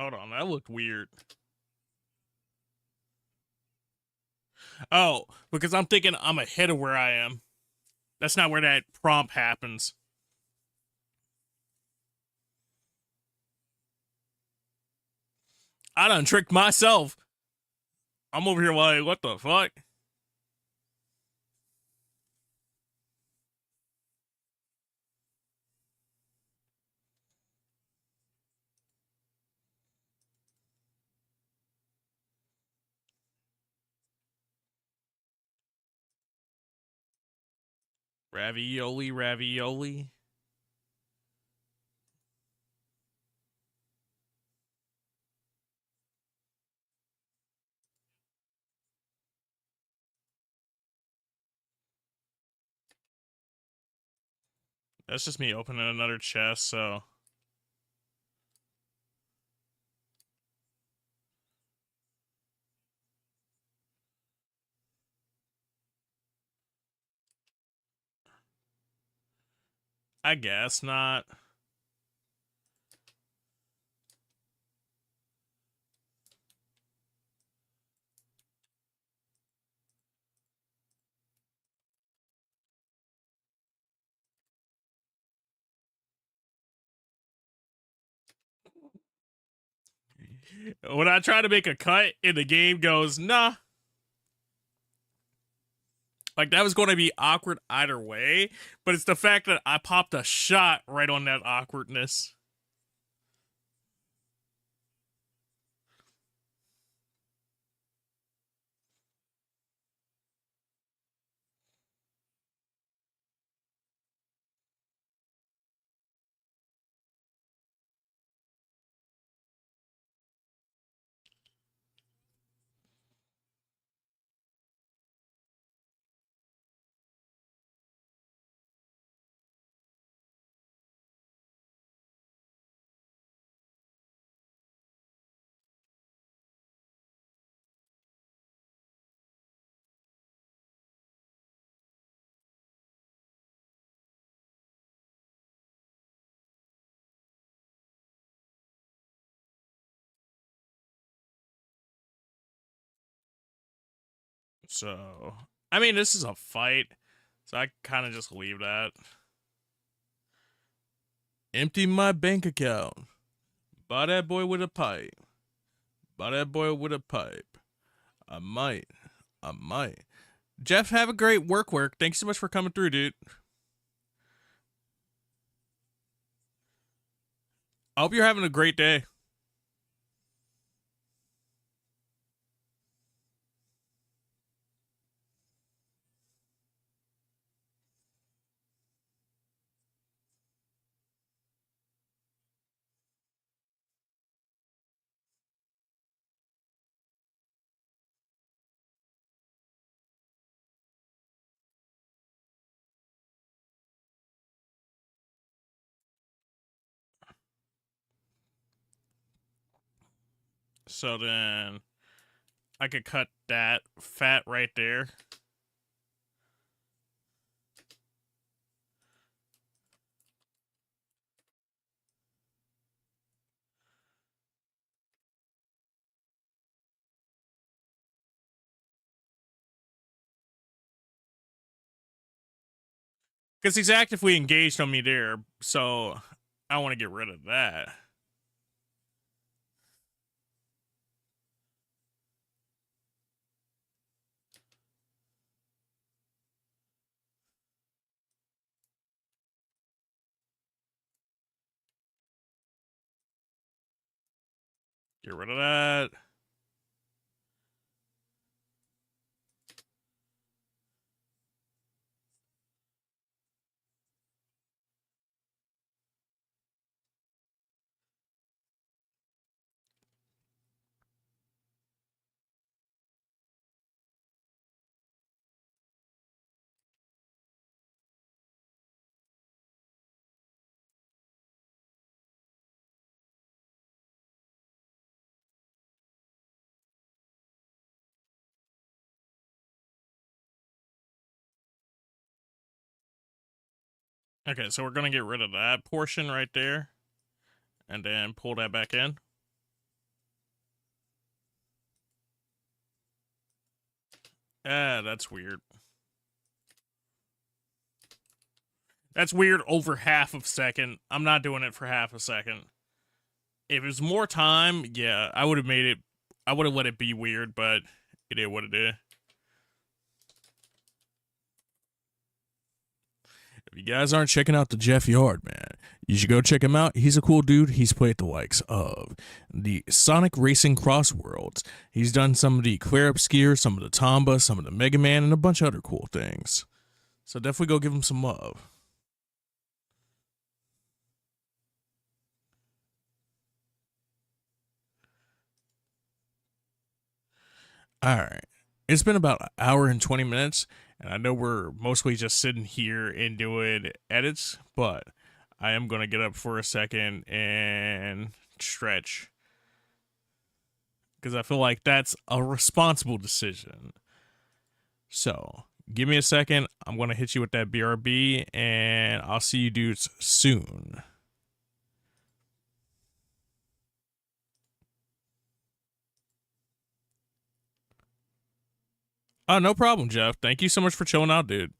Hold on, that looked weird. Oh, because I'm thinking I'm ahead of where I am. That's not where that prompt happens. I done tricked myself. I'm over here like, what the fuck? Ravioli, ravioli. That's just me opening another chest, so. I guess not. When I try to make a cut and the game goes, nah. Like, that was going to be awkward either way, but it's the fact that I popped a shot right on that awkwardness. So, I mean, this is a fight, so I kind of just leave that. Empty my bank account. Buy that boy with a pipe. Buy that boy with a pipe. I might. I might. Jeff, have a great work. Thanks so much for coming through, dude. I hope you're having a great day. So then I could cut that fat right there. Because he's actively engaged on me there, so I want to get rid of that. Get rid of that. Okay, so we're going to get rid of that portion right there. And then pull that back in. Ah, that's weird. That's weird over half a second. I'm not doing it for half a second. If it was more time, yeah, I would have made it. I would have let it be weird, but it is what it is. If you guys aren't checking out the Jeff Yard, man, you should go check him out. He's a cool dude. He's played the likes of the Sonic Racing Cross Worlds. He's done some of the Clear Up Skier, some of the Tomba, some of the Mega Man, and a bunch of other cool things. So definitely go give him some love. All right. It's been about an hour and 20 minutes, and I know we're mostly just sitting here and doing edits, but I am going to get up for a second and stretch because I feel like that's a responsible decision. So give me a second. I'm going to hit you with that BRB, and I'll see you dudes soon. No problem, Jeff. Thank you so much for chilling out, dude.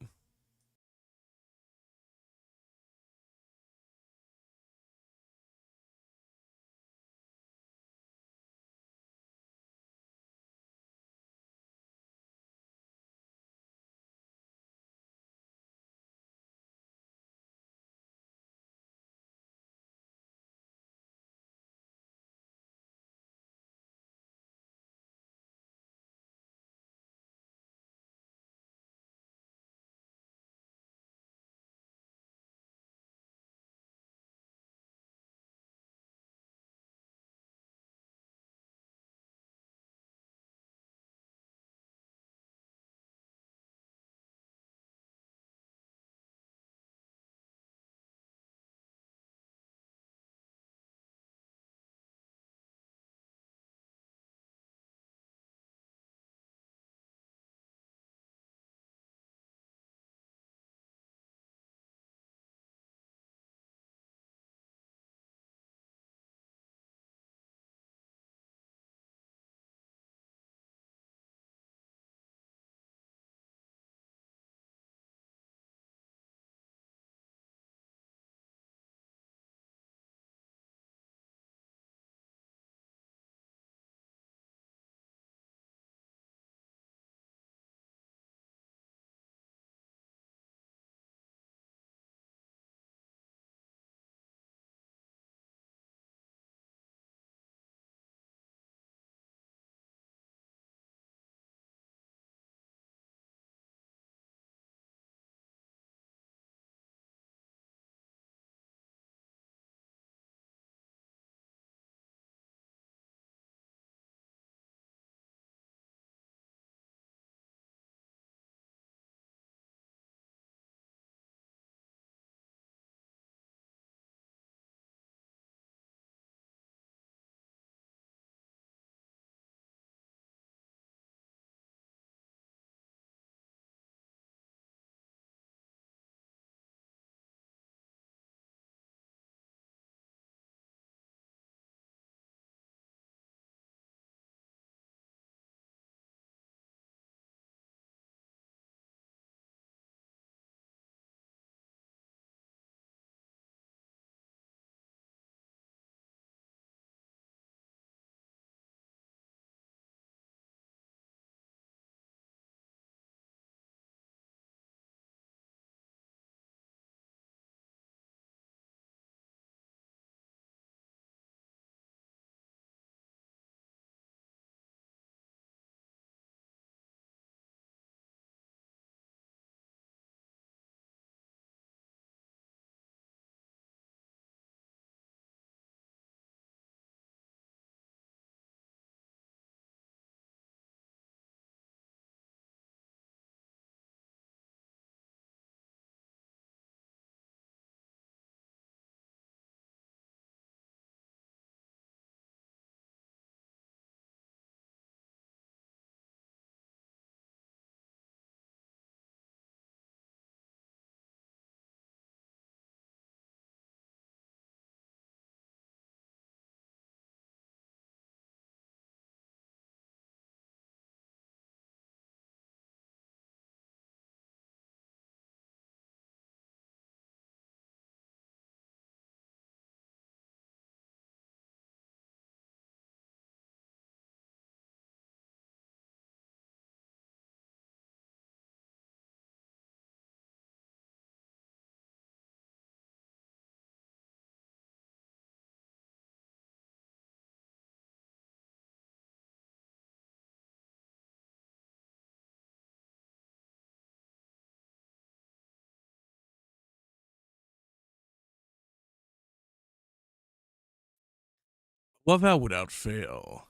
Love how without fail,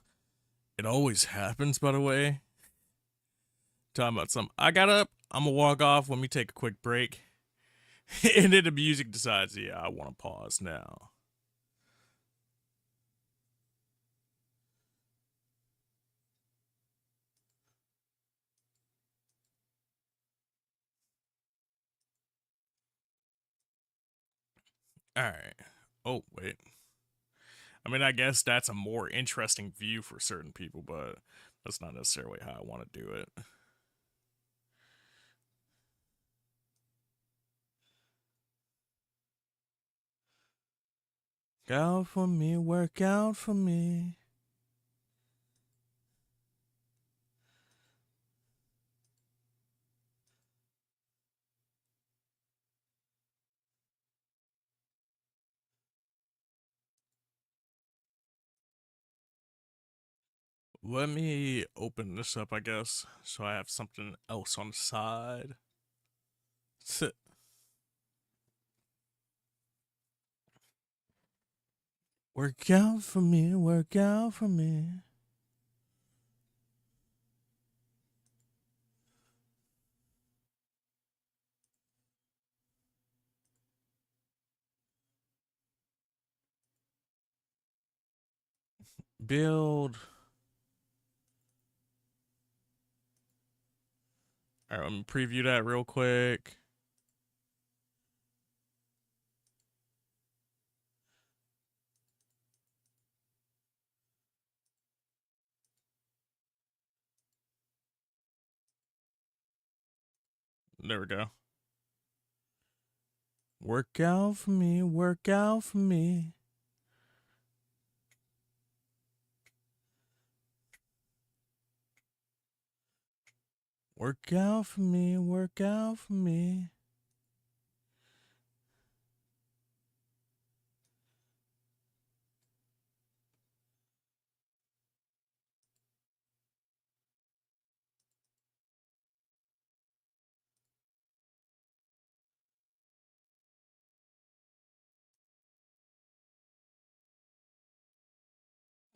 it always happens, by the way. Talking about something. I got up, I'm gonna walk off, let me take a quick break. And then the music decides, yeah, I wanna pause now. Alright. Oh, wait. I mean, I guess that's a more interesting view for certain people, but that's not necessarily how I want to do it. Work out for me, work out for me. Let me open this up, I guess, so I have something else on the side. Work out for me, work out for me. Build. Alright, let me preview that real quick. There we go. Work out for me, work out for me. Work out for me, work out for me.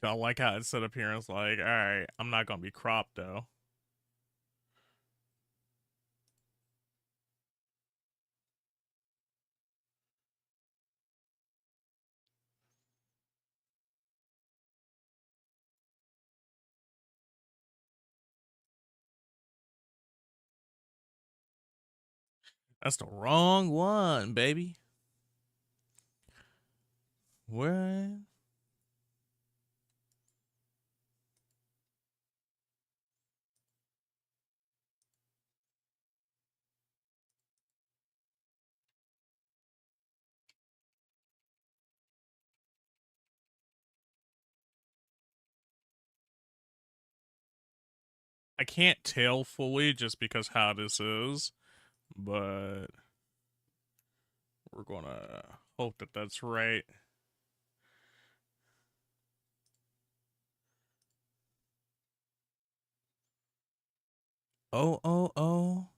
I like how it's set up here. It's like, all right, I'm not gonna be cropped though. That's the wrong one, baby. Where? I can't tell fully just because how this is, but we're gonna hope that that's right. Oh, oh, oh.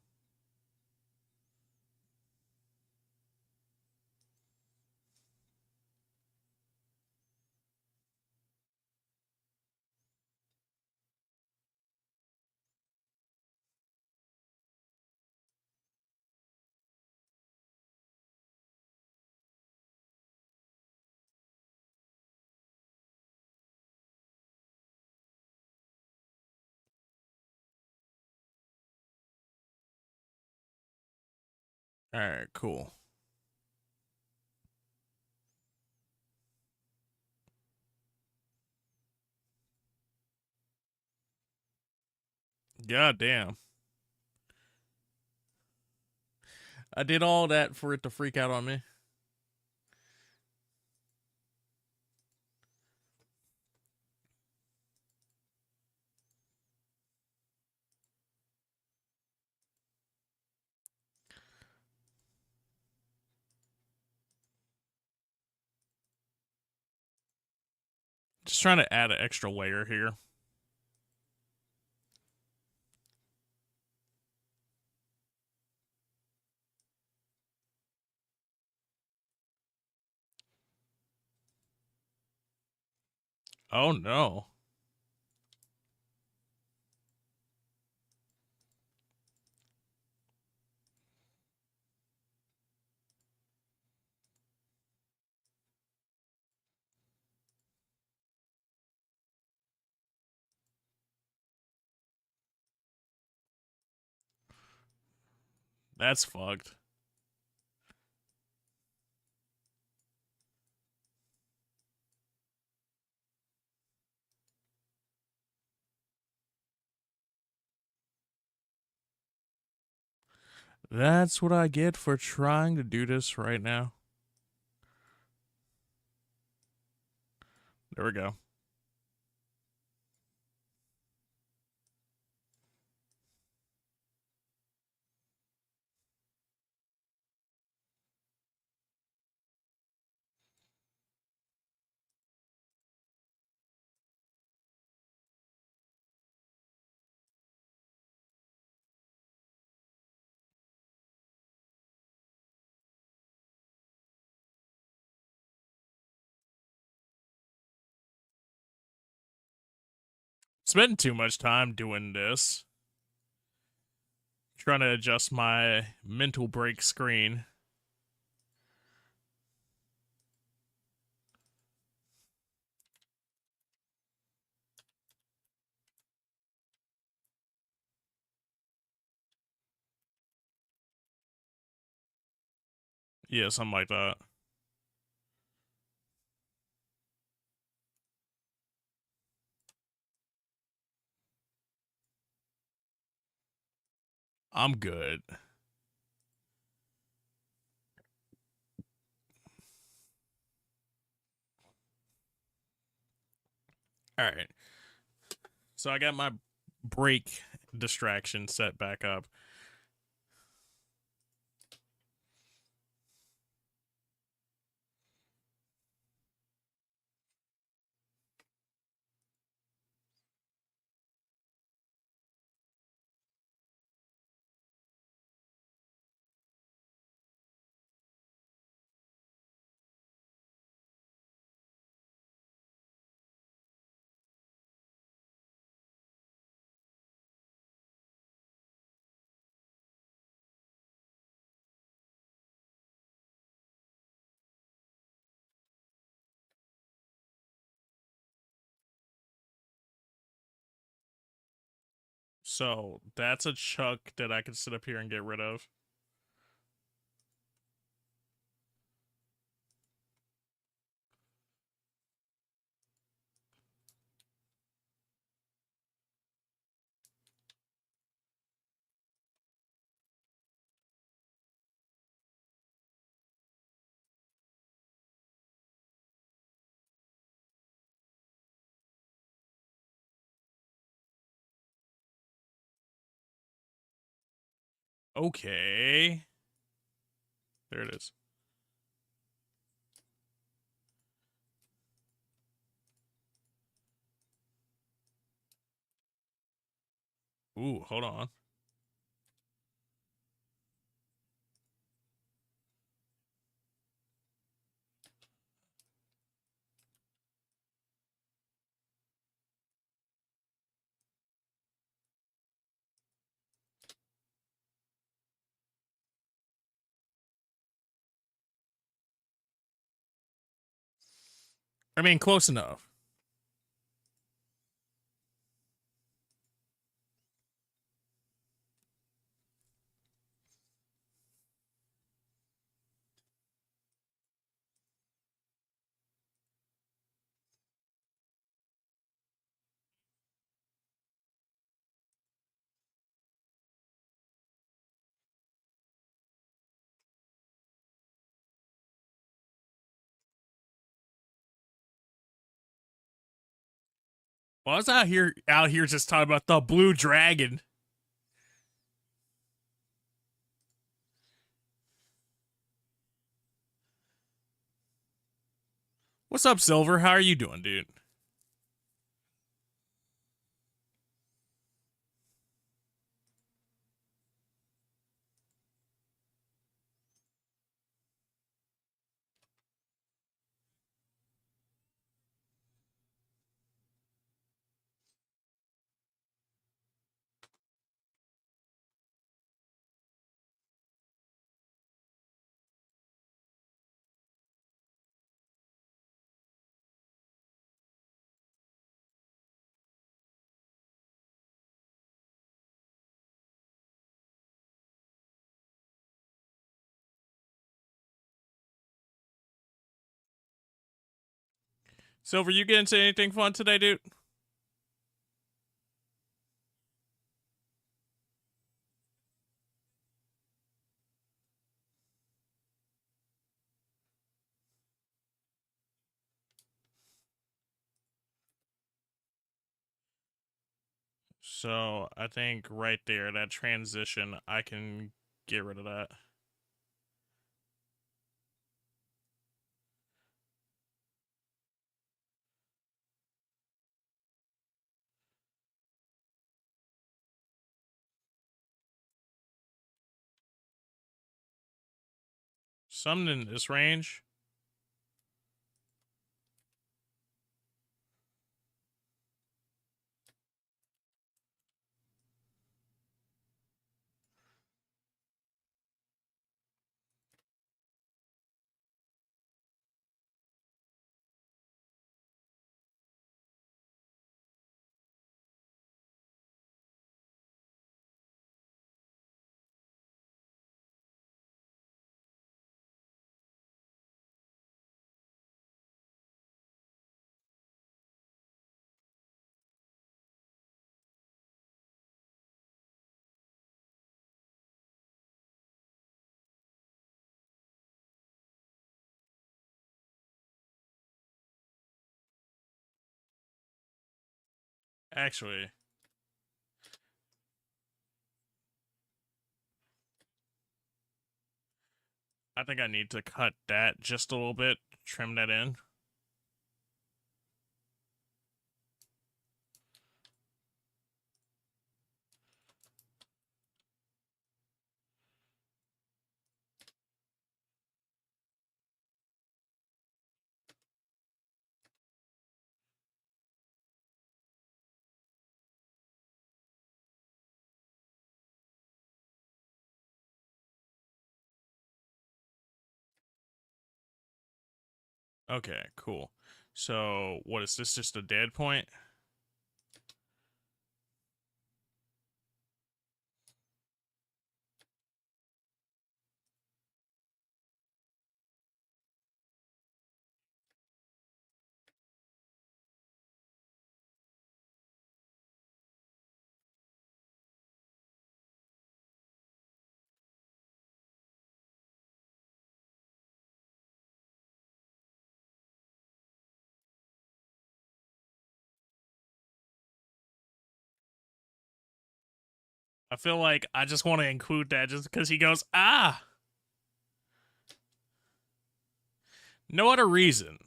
All right, cool. God damn. I did all that for it to freak out on me. Just trying to add an extra layer here. Oh no. That's fucked. That's what I get for trying to do this right now. There we go. Spending too much time doing this. Trying to adjust my mental break screen. Yeah, something like that. I'm good. All right. So I got my break distraction set back up. So that's a chuck that I can sit up here and get rid of. Okay. There it is. Ooh, hold on. I mean, close enough. Well, I was out here just talking about the blue dragon. What's up, Silver? How are you doing, dude? Silver, you get into anything fun today, dude? So I think right there, that transition, I can get rid of that. Something in this range. Actually, I think I need to cut that just a little bit, trim that in. Okay, cool. So, what is this, just a dead point? I feel like I just want to include that just because he goes, ah! No other reason.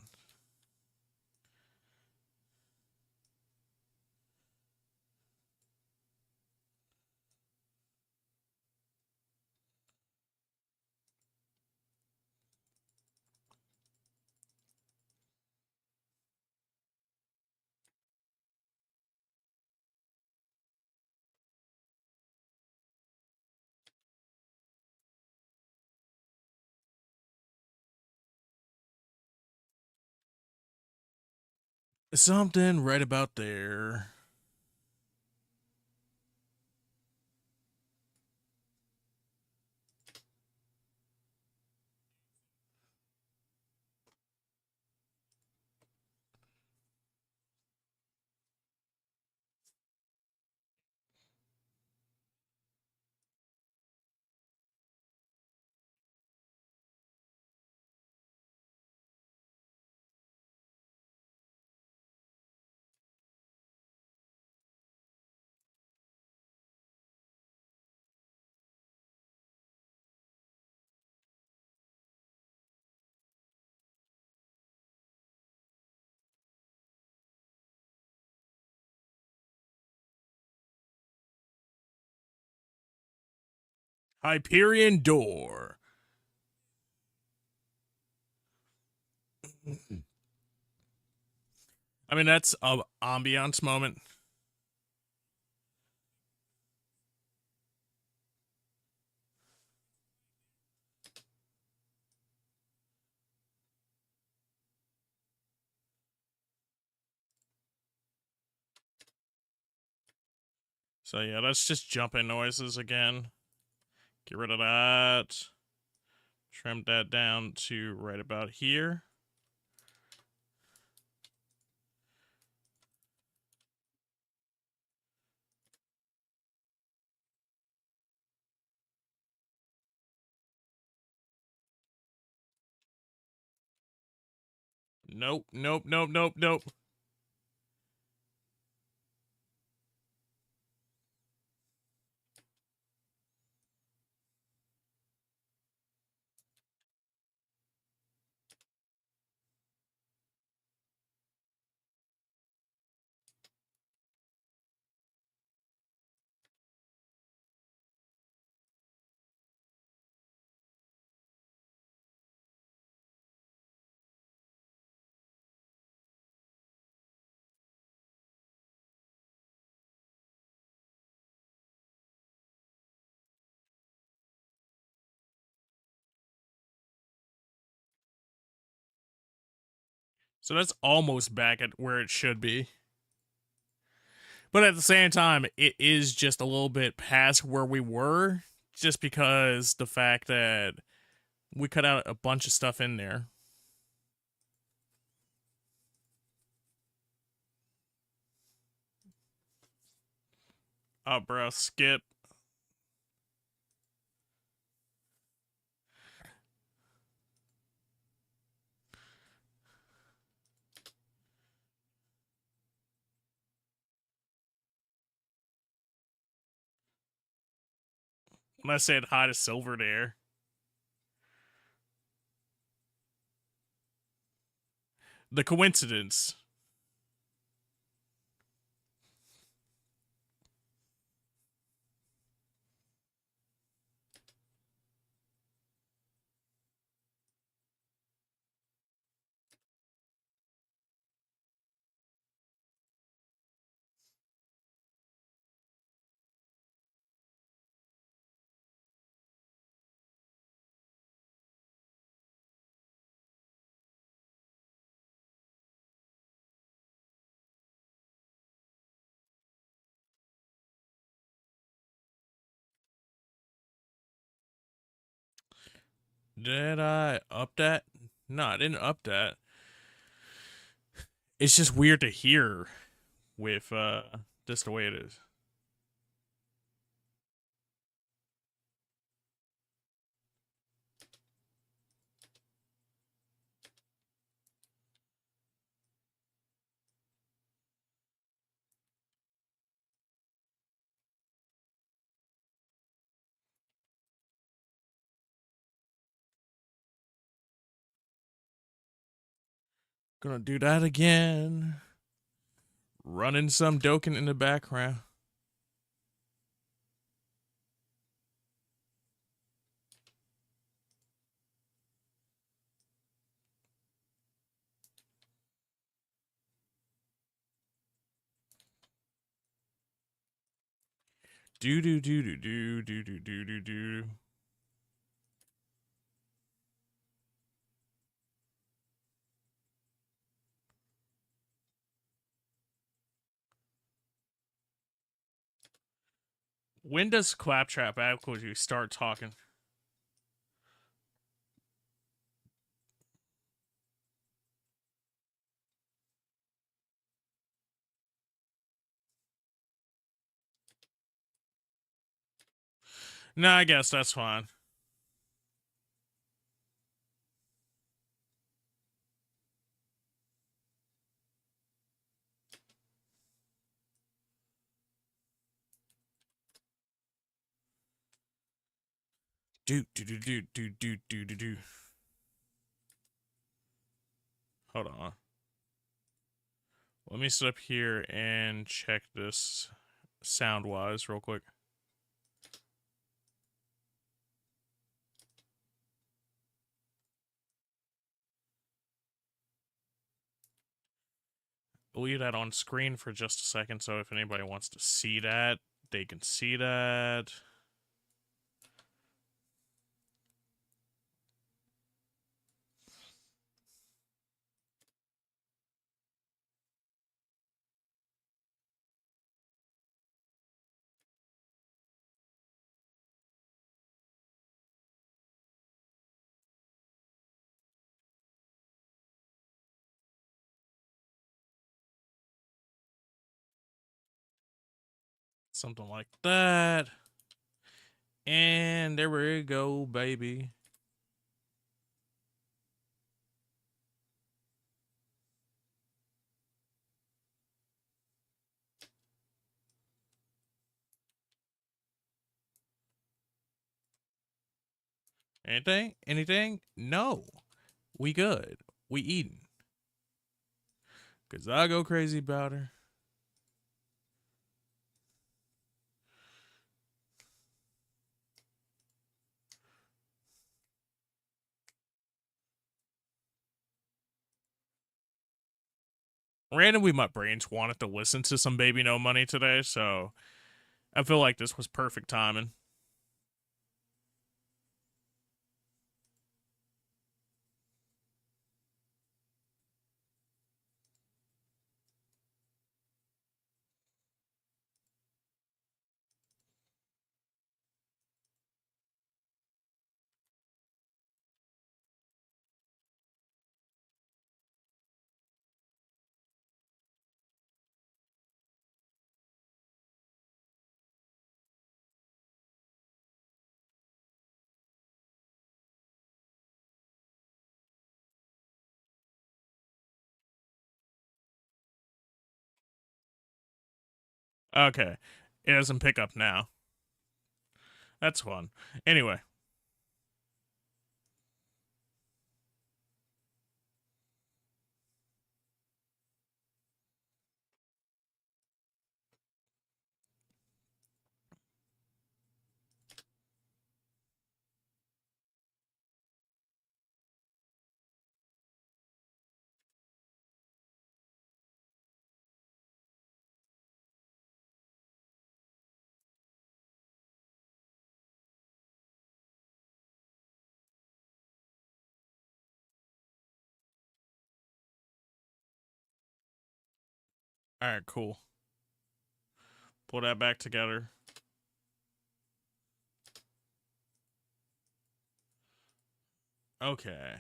Something right about there. Hyperion Door. I mean, that's a ambiance moment. So yeah, let's just jump in noises again. Get rid of that. Trim that down to right about here. Nope, nope, nope, nope, nope. So that's almost back at where it should be. But at the same time, it is just a little bit past where we were, just because the fact that we cut out a bunch of stuff in there. Oh, bro, skip. When I said hi to Silver there. The coincidence. Did I up that? No, I didn't up that. It's just weird to hear with just the way it is. Gonna do that again. Running some Doken in the background. Do do do do do do do do do do. When does Claptrap actually start talking? No, I guess that's fine. Do do do do do do do do do. Hold on. Let me sit up here and check this sound wise real quick. I'll leave that on screen for just a second, so if anybody wants to see that, they can see that. Something like that. And there we go, baby. Anything? Anything? No. We good. We eating. Cause I go crazy about her. Randomly, my brains wanted to listen to some Baby No Money today, so I feel like this was perfect timing. Okay. It doesn't pick up now. That's fun. Anyway. Alright, cool. Pull that back together. Okay.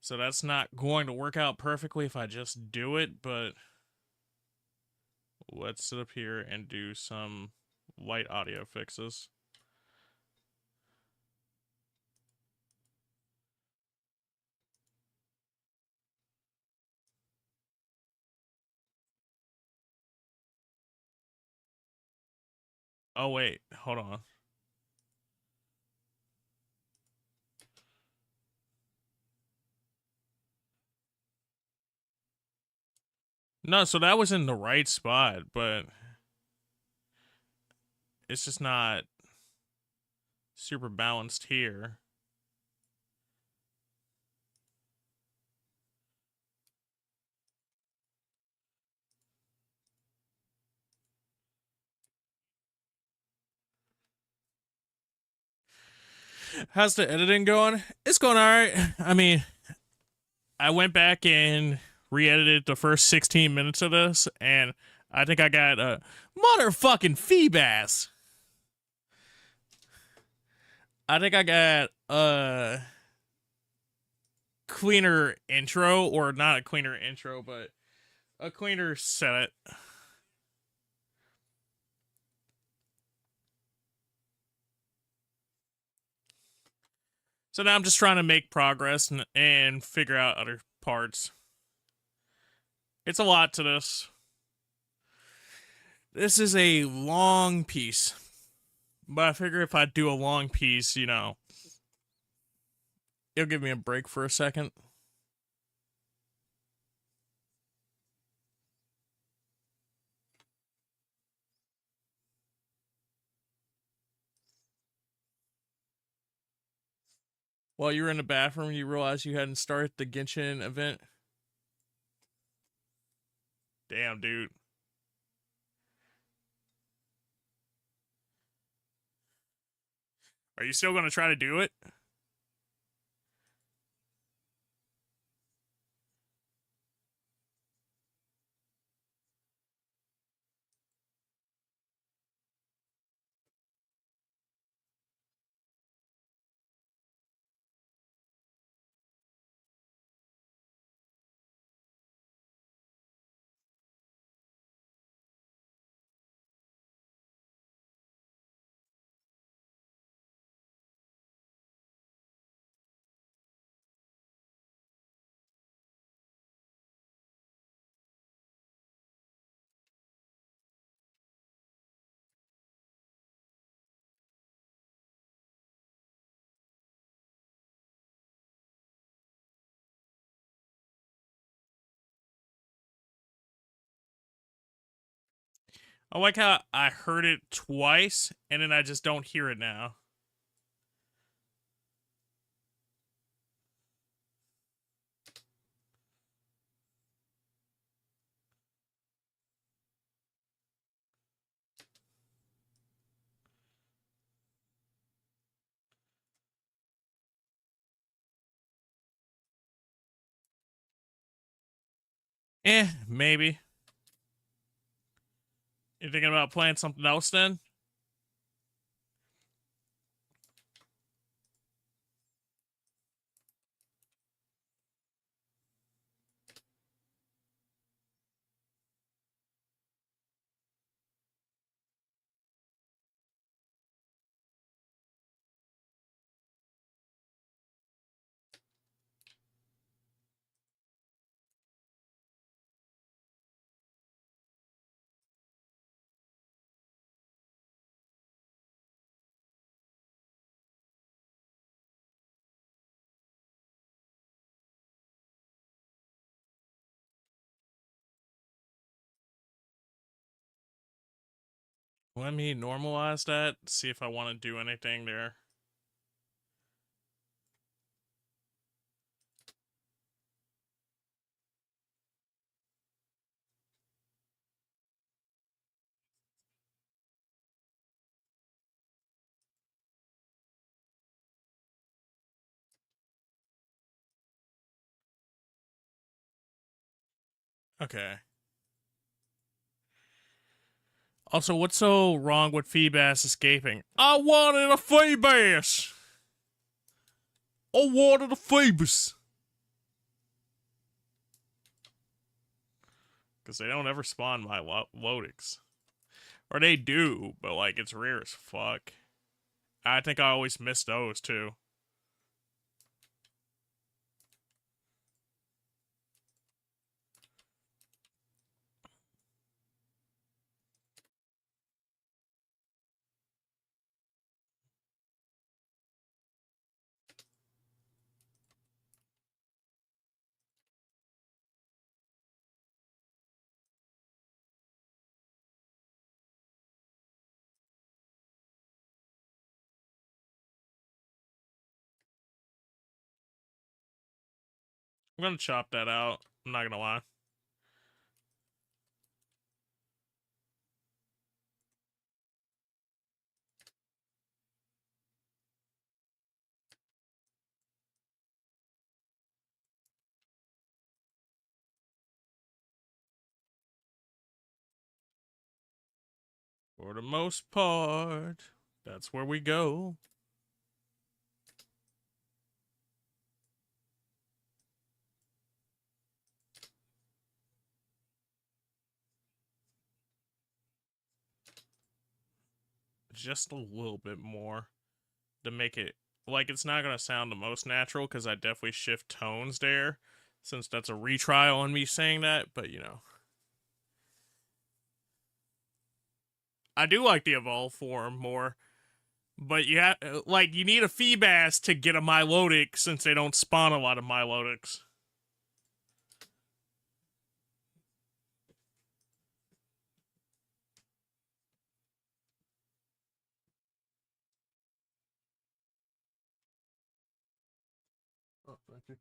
So that's not going to work out perfectly if I just do it, but let's sit up here and do some light audio fixes. Oh, wait. Hold on. No, so that was in the right spot, but it's just not super balanced here. How's the editing going? It's going alright. I mean, I went back and re-edited the first 16 minutes of this, and I think I got a motherfucking Feebass. I think I got a cleaner intro, or not a cleaner intro, but a cleaner set. So now I'm just trying to make progress and figure out other parts. It's a lot to this. This is a long piece. But I figure if I do a long piece, you know, it'll give me a break for a second. While you were in the bathroom, you realized you hadn't started the Genshin event. Damn, dude. Are you still going to try to do it? I like how I heard it twice and then I just don't hear it now. Maybe. You thinking about playing something else then? Let me normalize that, see if I want to do anything there. Okay. Also, what's so wrong with Feebass escaping? I wanted a Feebass! I wanted a Feebass! Because they don't ever spawn my Lodix. Or they do, but like it's rare as fuck. I think I always miss those too. I'm gonna chop that out. I'm not gonna lie. For the most part, that's where we go. Just a little bit more to make it like it's not gonna sound the most natural because I definitely shift tones there since that's a retrial on me saying that, but you know. I do like the evolve form more, but you have like you need a Feebass to get a Milotic since they don't spawn a lot of Milotics. Oh, thank you.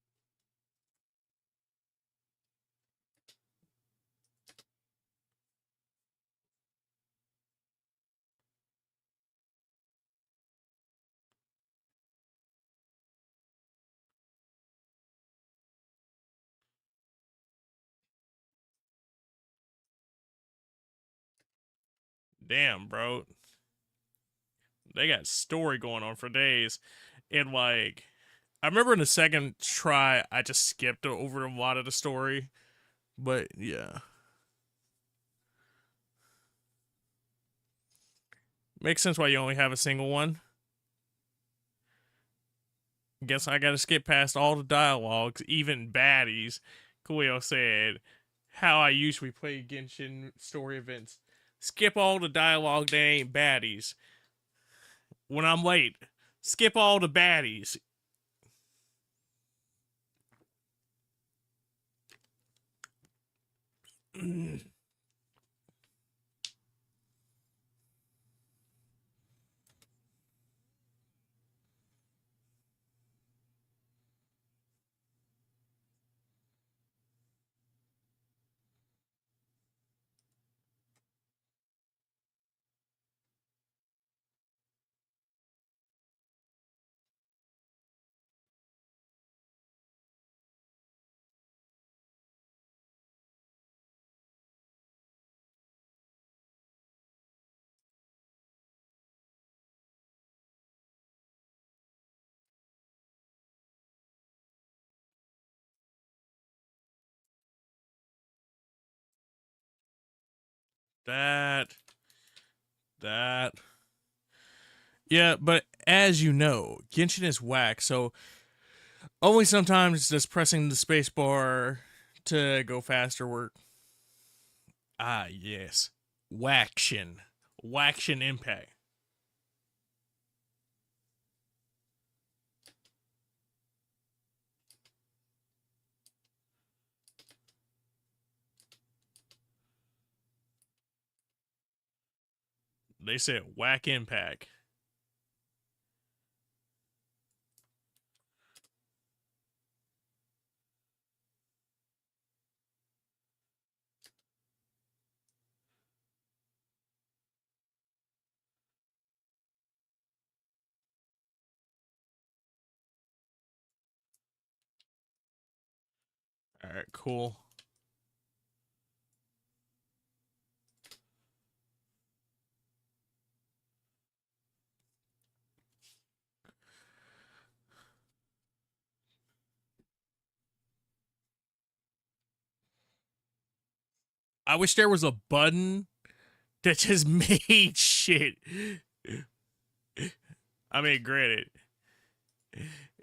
Damn, bro. They got story going on for days. And like I remember in the second try I just skipped over a lot of the story. But yeah. Makes sense why you only have a single one. Guess I gotta skip past all the dialogues, even baddies. Kuyo said, how I usually play Genshin story events. Skip all the dialogue that ain't baddies. When I'm late, skip all the baddies. That. Yeah, but as you know, Genshin is whack, so only sometimes does pressing the spacebar to go faster work. Ah, yes. Waction. Waction impact. They said whack impact. Alright, cool. I wish there was a button that just made shit. I mean, granted,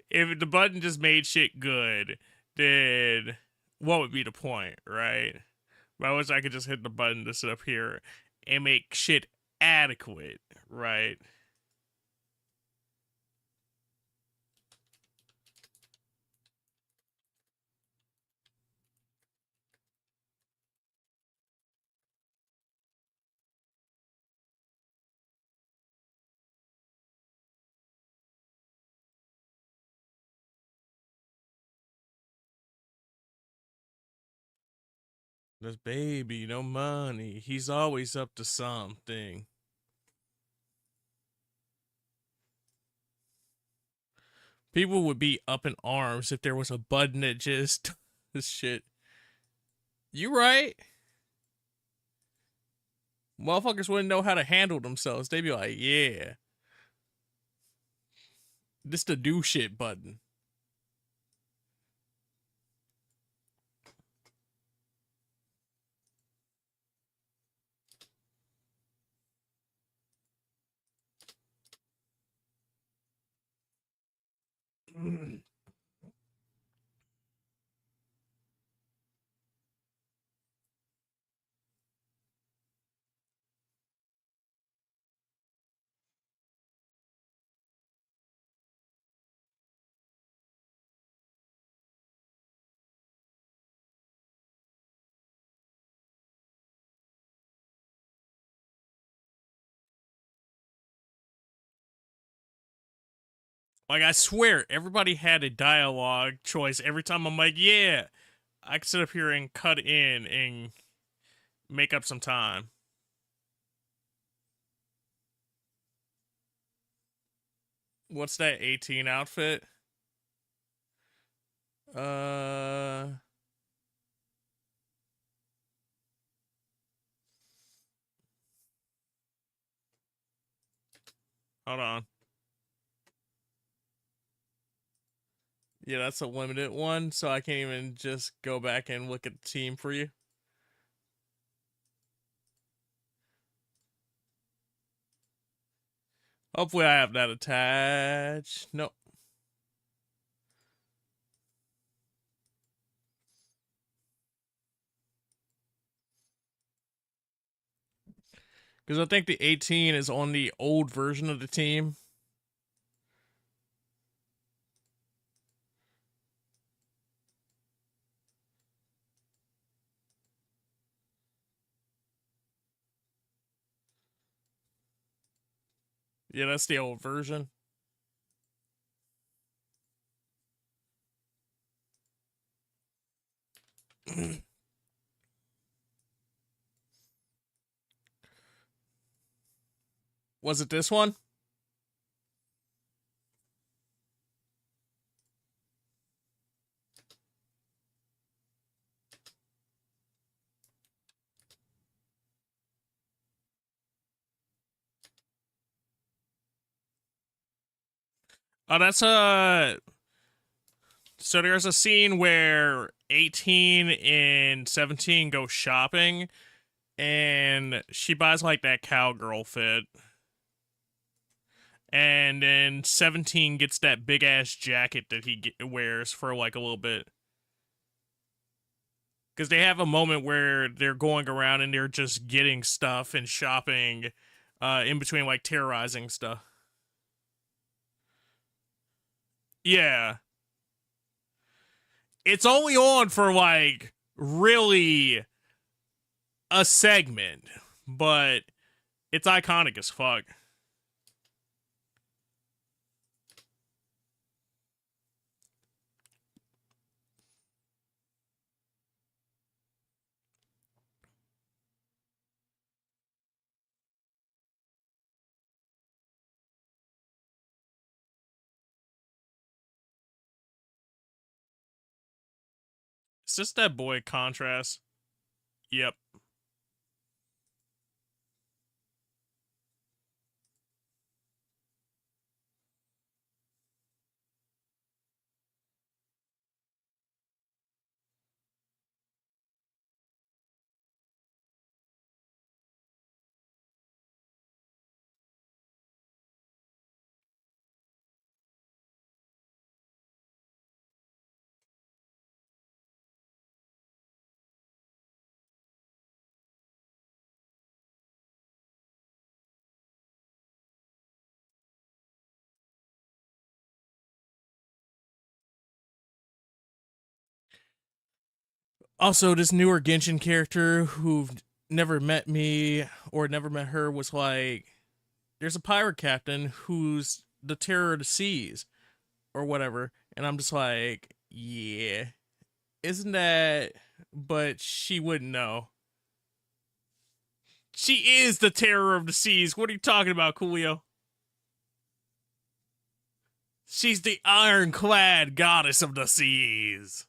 if the button just made shit good, then what would be the point, right? But I wish I could just hit the button to sit up here and make shit adequate, right? This baby, no money. He's always up to something. People would be up in arms if there was a button that just this shit. You right? Motherfuckers wouldn't know how to handle themselves. They'd be like, yeah, this the do shit button. Like, I swear, everybody had a dialogue choice every time. I'm like, yeah, I can sit up here and cut in and make up some time. What's that 18 outfit? Uh, Hold on. Yeah, that's a limited one, so I can't even just go back and look at the team for you. Hopefully I have that attached. Nope. Because I think the 18 is on the old version of the team. Yeah, that's the old version. Was it this one? Oh, that's so there's a scene where 18 and 17 go shopping, and she buys like that cowgirl fit. And then 17 gets that big ass jacket that he wears for like a little bit. Because they have a moment where they're going around and they're just getting stuff and shopping in between, like terrorizing stuff. Yeah. It's only on for like really a segment, but it's iconic as fuck. It's just that boy contrast. Yep. Also, this newer Genshin character who never met me or never met her was like, there's a pirate captain who's the terror of the seas or whatever. And I'm just like, yeah, isn't that? But she wouldn't know. She is the terror of the seas. What are you talking about, Coolio? She's the ironclad goddess of the seas.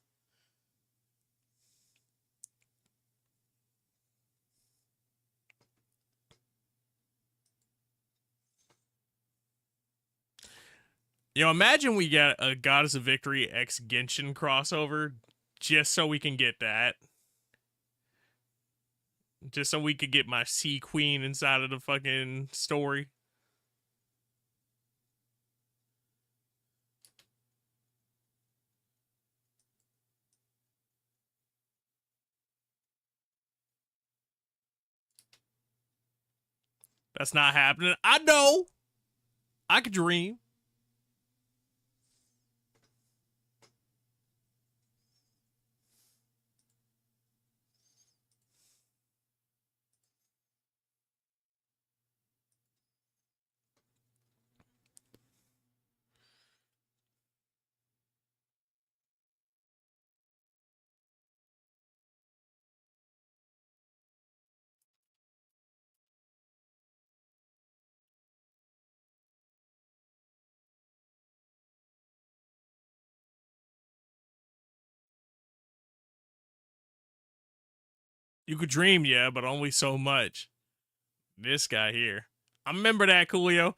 You know, imagine we get a Goddess of Victory X Genshin crossover just so we can get that. Just so we could get my Sea Queen inside of the fucking story. That's not happening. I know. I could dream. You could dream, yeah, but only so much. This guy here. I remember that, Coolio.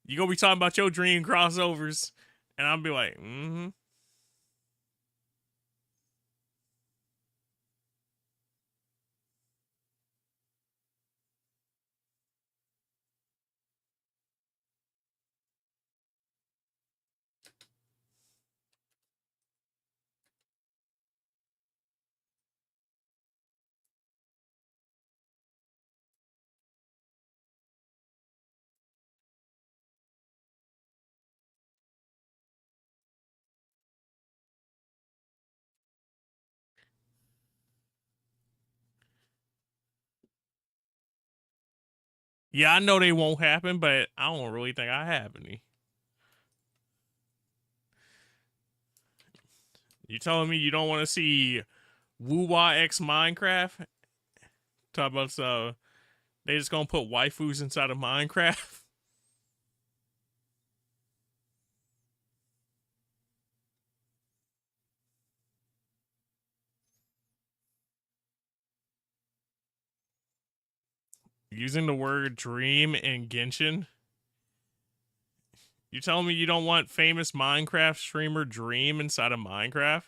You gonna be talking about your dream crossovers, and I'll be like, mm-hmm. Yeah, I know they won't happen, but I don't really think I have any. You telling me you don't want to see Woo-Wah X Minecraft? Talk about they just gonna put waifus inside of Minecraft? Using the word dream in Genshin? You telling me you don't want famous Minecraft streamer Dream inside of Minecraft?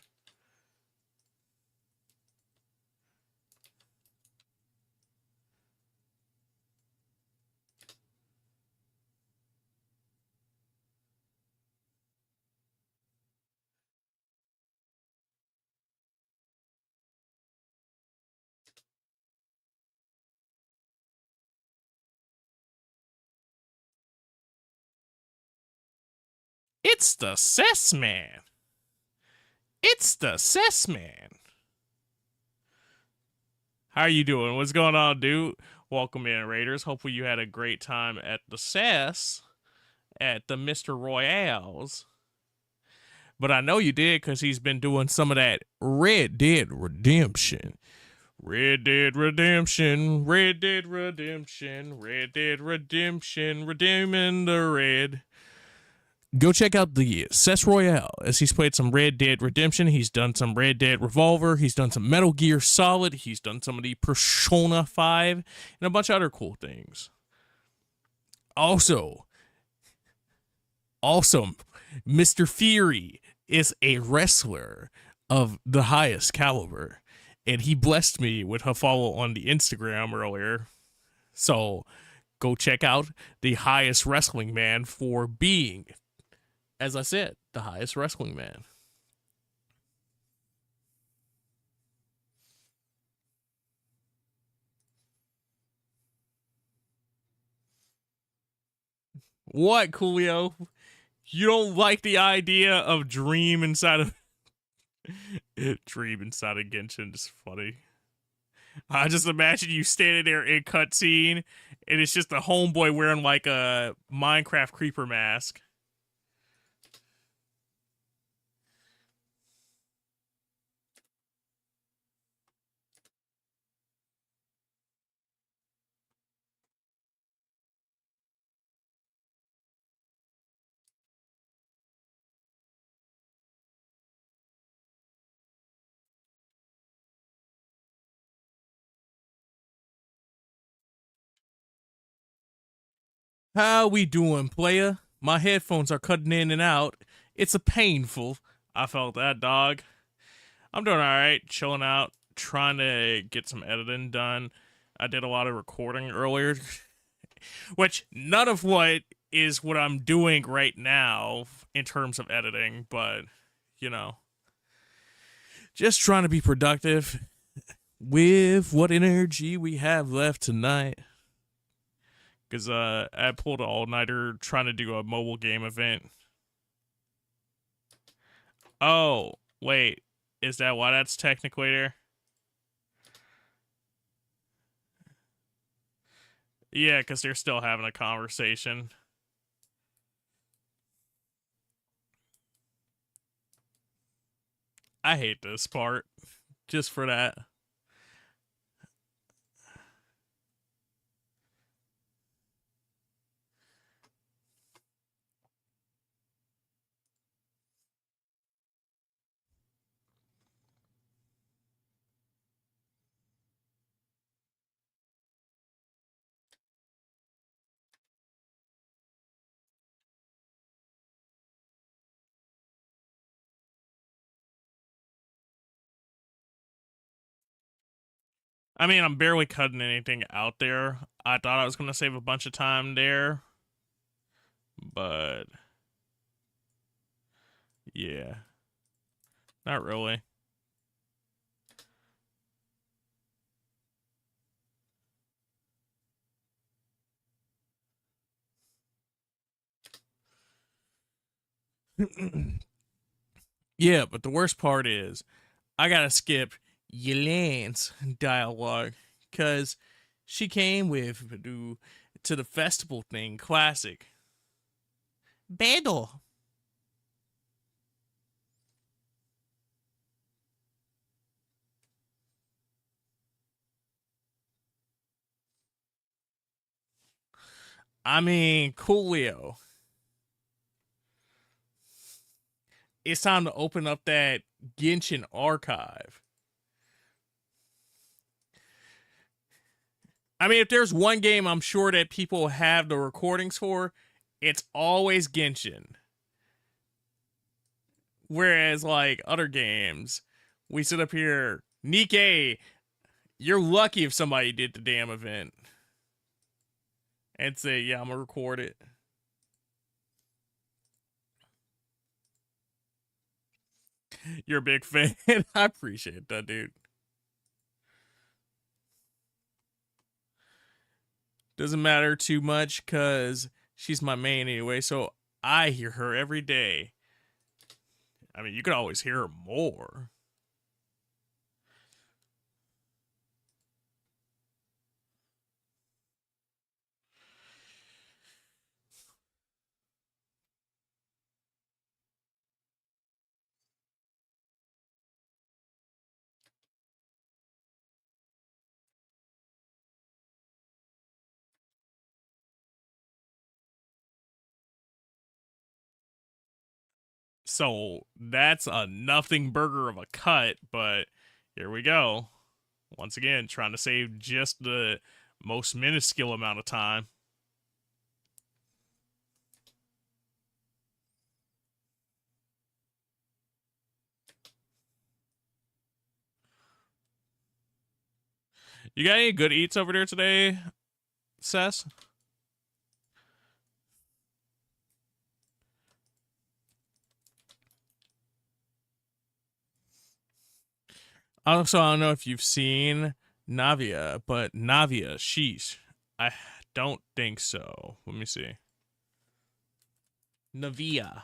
It's the Cess Man. It's the Cess Man. How are you doing? What's going on, dude? Welcome in, Raiders. Hopefully you had a great time at the Cess, at the Mr. Royales. But I know you did because he's been doing some of that Red Dead Redemption. Red Dead Redemption, Red Dead Redemption, Red Dead Redemption, redeeming the red. Go check out the Cess Royale as he's played some Red Dead Redemption. He's done some Red Dead Revolver. He's done some Metal Gear Solid. He's done some of the Persona 5 and a bunch of other cool things. Also, Mr. Fury is a wrestler of the highest caliber, and he blessed me with a follow on the Instagram earlier. So go check out the highest wrestling man for being, as I said, the highest wrestling man. What, Coolio? You don't like the idea of Dream inside of Dream inside of Genshin? Is funny. I just imagine you standing there in cutscene, and it's just a homeboy wearing like a Minecraft creeper mask. How we doing, player? My headphones are cutting in and out. It's a painful. I felt that, dog. I'm doing alright, chilling out, trying to get some editing done. I did a lot of recording earlier, which none of what is what I'm doing right now in terms of editing, but, you know, just trying to be productive with what energy we have left tonight. Because I pulled an all-nighter trying to do a mobile game event. Oh, wait. Is that why that's technically there? Yeah, because they're still having a conversation. I hate this part. Just for that. I mean, I'm barely cutting anything out there. I thought I was going to save a bunch of time there. But, yeah. Not really. Yeah, but the worst part is I gotta skip Yelene's dialogue because she came with to the festival thing, classic. Bedo. I mean, Coolio. It's time to open up that Genshin archive. I mean, if there's one game I'm sure that people have the recordings for, it's always Genshin. Whereas, like, other games, we sit up here, Nikkei, you're lucky if somebody did the damn event. And say, yeah, I'm gonna record it. You're a big fan. I appreciate that, dude. Doesn't matter too much because she's my main anyway. So I hear her every day. I mean, you could always hear her more. So that's a nothing burger of a cut, but here we go. Once again, trying to save just the most minuscule amount of time. You got any good eats over there today, Sess? Also, I don't know if you've seen Navia, but Navia, sheesh. I don't think so. Let me see. Navia.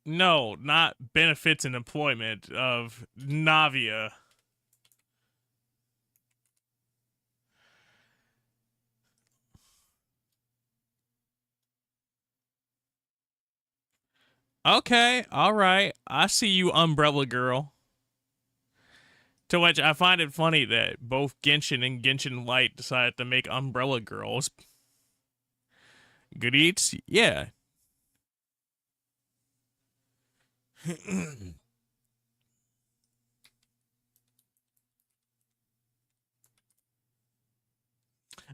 No, not benefits and employment of Navia. Okay, all right. I see you, Umbrella Girl. To which I find it funny that both Genshin and Genshin Light decided to make Umbrella Girls. Good eats? Yeah.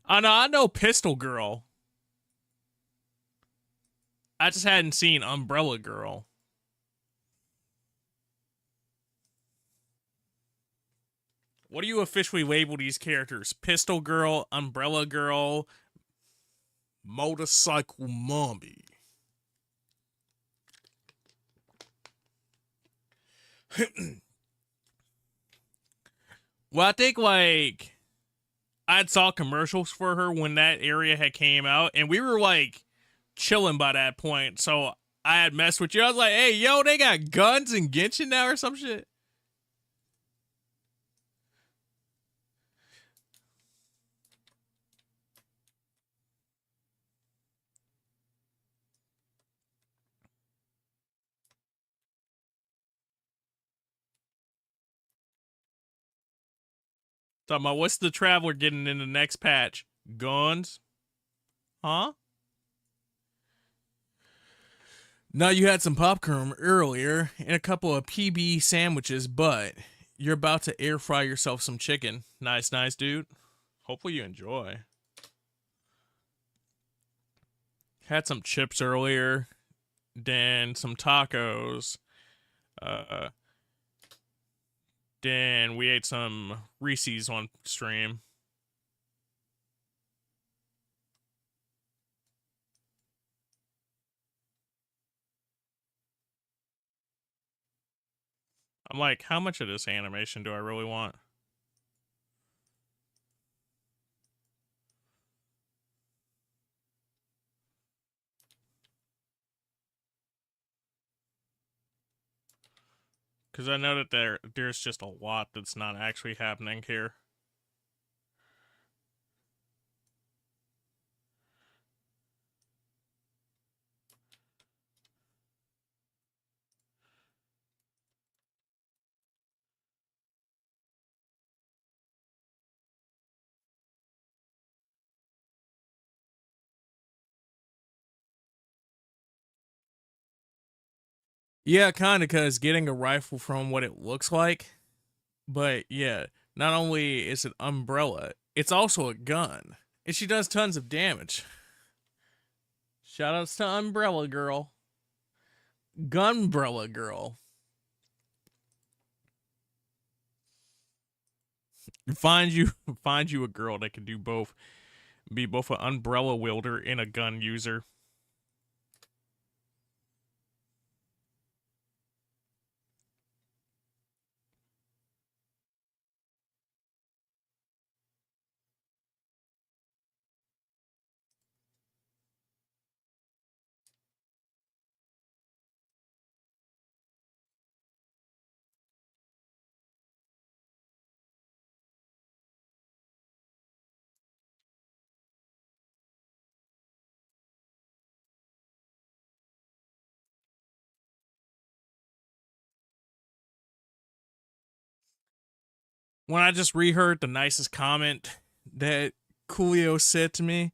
I know Pistol Girl. I just hadn't seen Umbrella Girl. What do you officially label these characters? Pistol Girl, Umbrella Girl, Motorcycle Mommy. Well, I think like I saw commercials for her when that area had came out, and we were like chilling by that point. So I had messed with you. I was like, "Hey, yo, they got guns in Genshin now or some shit." Talking about what's the Traveler getting in the next patch? Guns? Huh? No, you had some popcorn earlier and a couple of PB sandwiches, but you're about to air fry yourself some chicken. Nice, nice, dude. Hopefully you enjoy. Had some chips earlier, then some tacos. Uh, then we ate some Reese's on stream. I'm like, how much of this animation do I really want? Because I know that there's just a lot that's not actually happening here. Yeah, kind of, because getting a rifle from what it looks like. But yeah, not only is it umbrella, it's also a gun. And she does tons of damage. Shoutouts to Umbrella Girl. Gunbrella Girl. Find you find you a girl that can do both. Be both an umbrella wielder and a gun user. when I just reheard the nicest comment that Coolio said to me,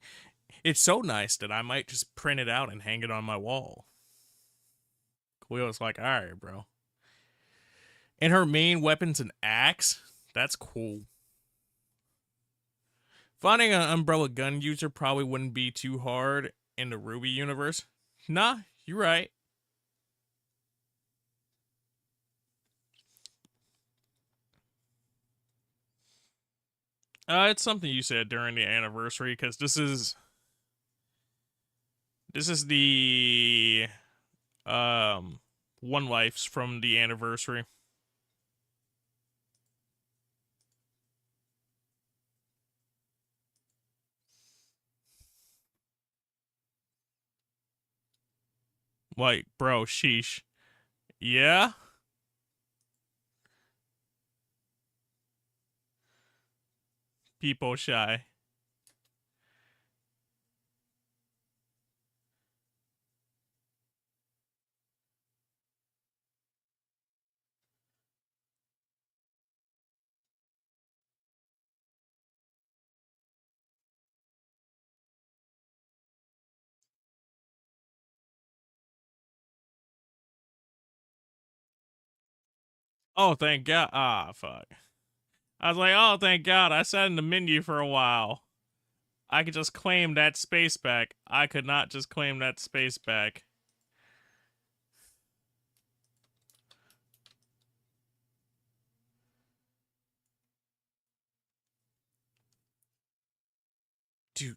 it's so nice that I might just print it out and hang it on my wall. Coolio's like, all right, bro. And her main weapon's an axe? That's cool. Finding an umbrella gun user probably wouldn't be too hard in the Ruby universe. Nah, you're right. It's something you said during the anniversary because this is the one lifes from the anniversary. Like, bro, sheesh. Yeah? People shy. Oh, thank God. Ah, fuck. I was like, oh, thank God. I sat in the menu for a while. I could just claim that space back. I could not just claim that space back. Do.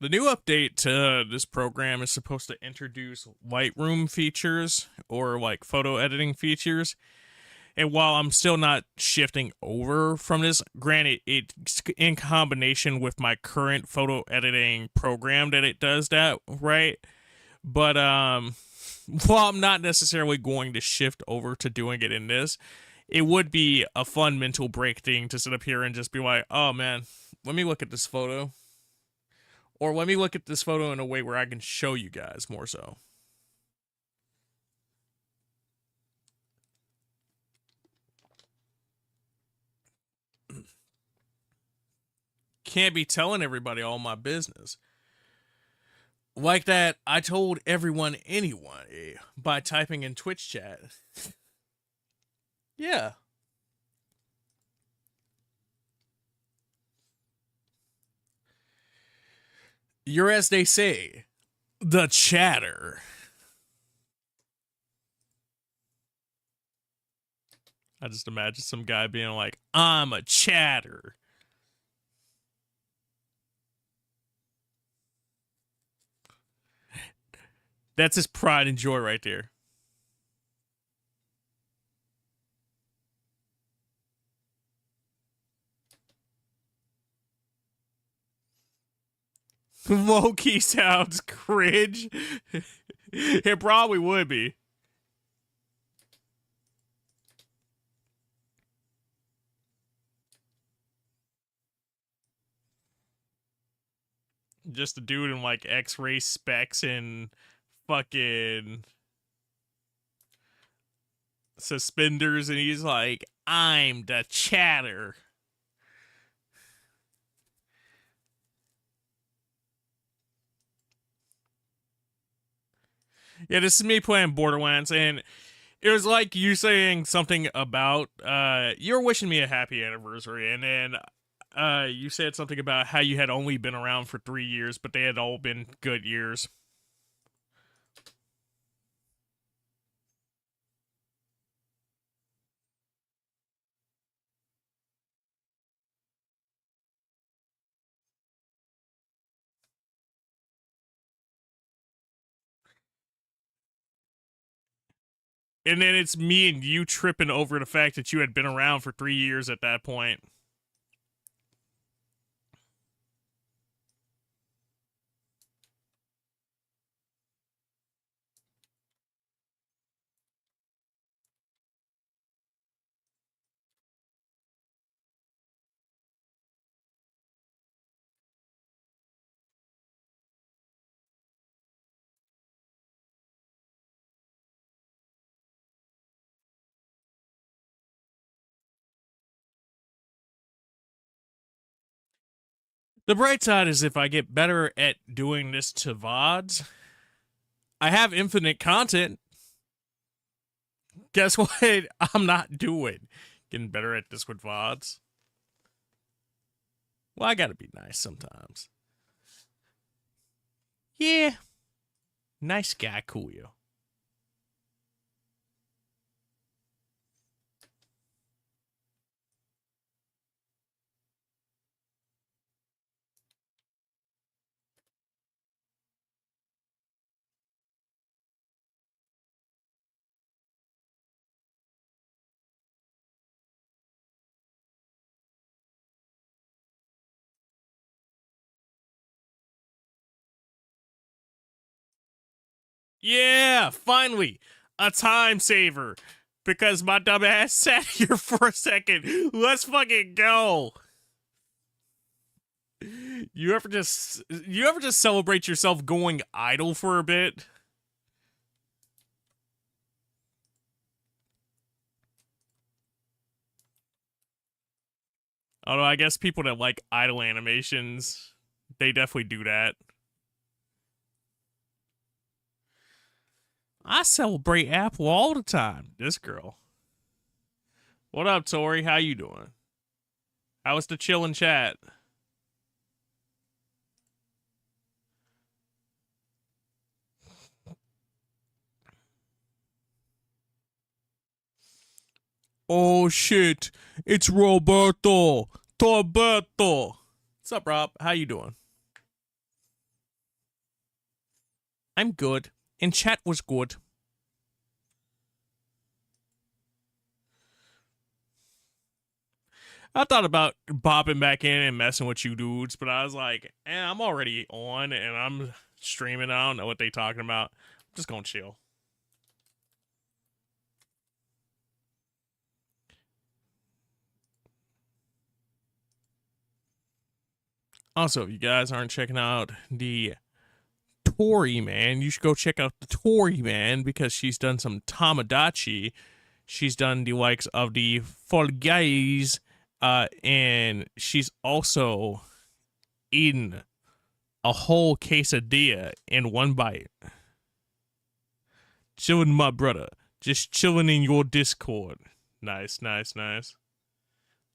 The new update to this program is supposed to introduce Lightroom features or like photo editing features. And while I'm still not shifting over from this, granted, it's in combination with my current photo editing program that it does that, right? But while I'm not necessarily going to shift over to doing it in this, it would be a fun mental break thing to sit up here and just be like, oh man, let me look at this photo. Or let me look at this photo in a way where I can show you guys more so. Can't be telling everybody all my business. Like that, I told everyone anyway by typing in Twitch chat. Yeah. You're, as they say, the chatter. I just imagine some guy being like, I'm a chatter. That's his pride and joy right there. Low-key sounds cringe. It probably would be. Just a dude in like X-ray specs and fucking suspenders, and he's like, I'm the chatter. Yeah, this is me playing Borderlands, and it was like you saying something about you're wishing me a happy anniversary, and then you said something about how you had only been around for 3 years, but they had all been good years. And then it's me and you tripping over the fact that you had been around for 3 years at that point. The bright side is if I get better at doing this to VODs, I have infinite content. Guess what? I'm not doing. Getting better at this with VODs. Well, I gotta be nice sometimes. Yeah. Nice guy, Coolio. Yeah, finally, a time saver. Because my dumb ass sat here for a second. Let's fucking go. You ever just celebrate yourself going idle for a bit? Although I guess people that like idle animations, they definitely do that. I celebrate Apple all the time. This girl. What up, Tori? How you doing? How was the chillin' chat? Oh shit! It's Roberto. Torberto. What's up, Rob? How you doing? I'm good. And chat was good. I thought about bopping back in and messing with you dudes, but I was like, I'm already on and I'm streaming. I don't know what they talking about. I'm just gonna chill. Also, if you guys aren't checking out the Tori Man, you should go check out the Tori Man because she's done some Tamagotchi. She's done the likes of the Fall Guys, and she's also eaten a whole quesadilla in one bite. Chilling, my brother. Just chilling in your Discord. Nice, nice, nice.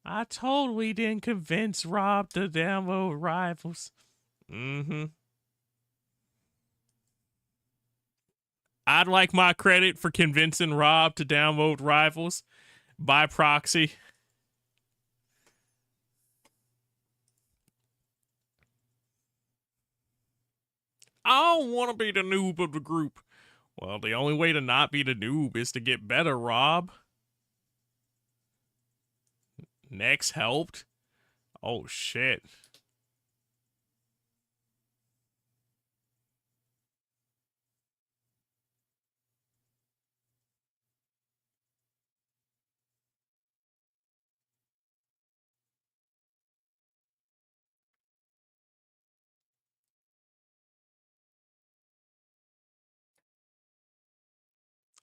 I totally didn't convince Rob to download Rivals. Mm-hmm. I'd like my credit for convincing Rob to download Rivals by proxy. I don't want to be the noob of the group. Well, the only way to not be the noob is to get better, Rob. Next helped? Oh, shit.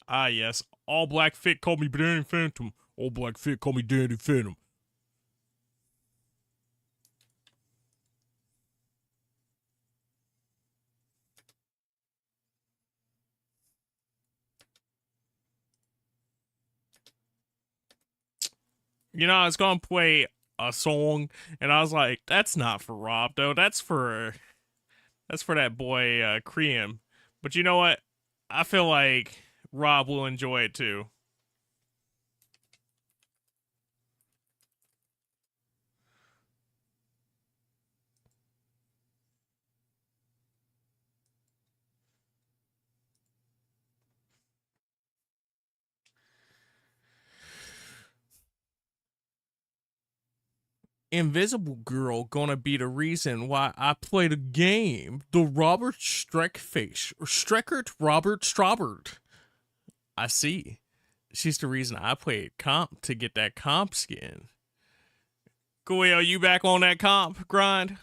Ah, yes. All Black Fit call me Danny Phantom. All Black Fit call me Danny Phantom. You know, I was gonna play a song, and I was like, "That's not for Rob, though. That's for that boy Cream." But you know what? I feel like Rob will enjoy it too. Invisible Girl gonna be the reason why I play the game. The Robert Streckface or Streckert Robert Straubert. I see. She's the reason I played comp to get that comp skin. Cool, are you back on that comp grind?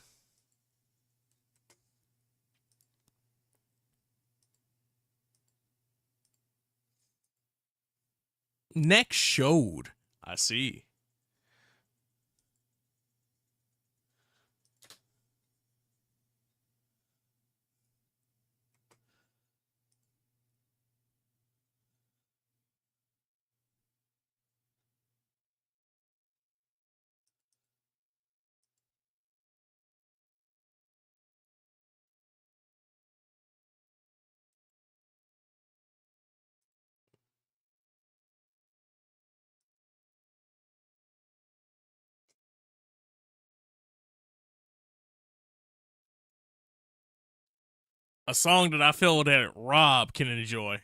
Next showed. I see. A song that I feel that Rob can enjoy.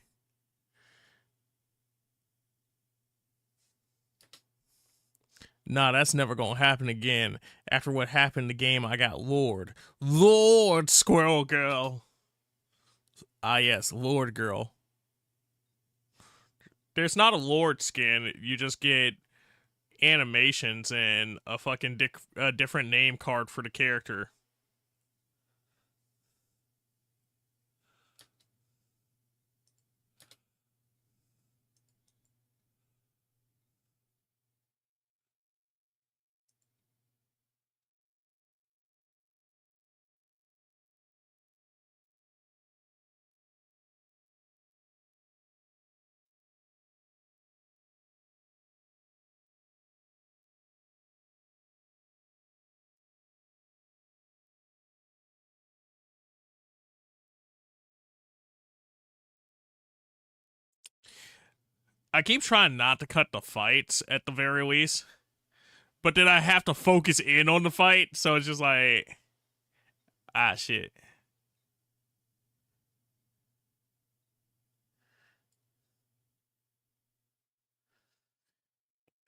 Nah, that's never gonna happen again. After what happened in the game, I got Lord. Lord Squirrel Girl. Ah, yes, Lord Girl. There's not a Lord skin. You just get animations and a fucking different name card for the character. I keep trying not to cut the fights at the very least, but then I have to focus in on the fight, so it's just like, ah, shit.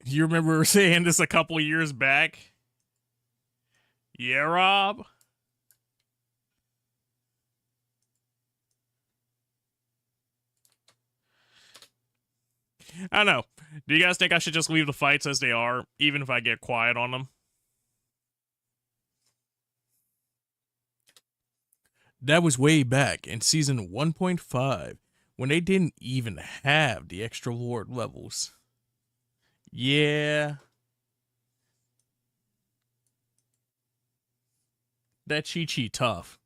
You remember saying this a couple years back? Yeah, Rob? I don't know. Do you guys think I should just leave the fights as they are, even if I get quiet on them? That was way back in season 1.5 when they didn't even have the extra lord levels. Yeah, that Chi Chi tough.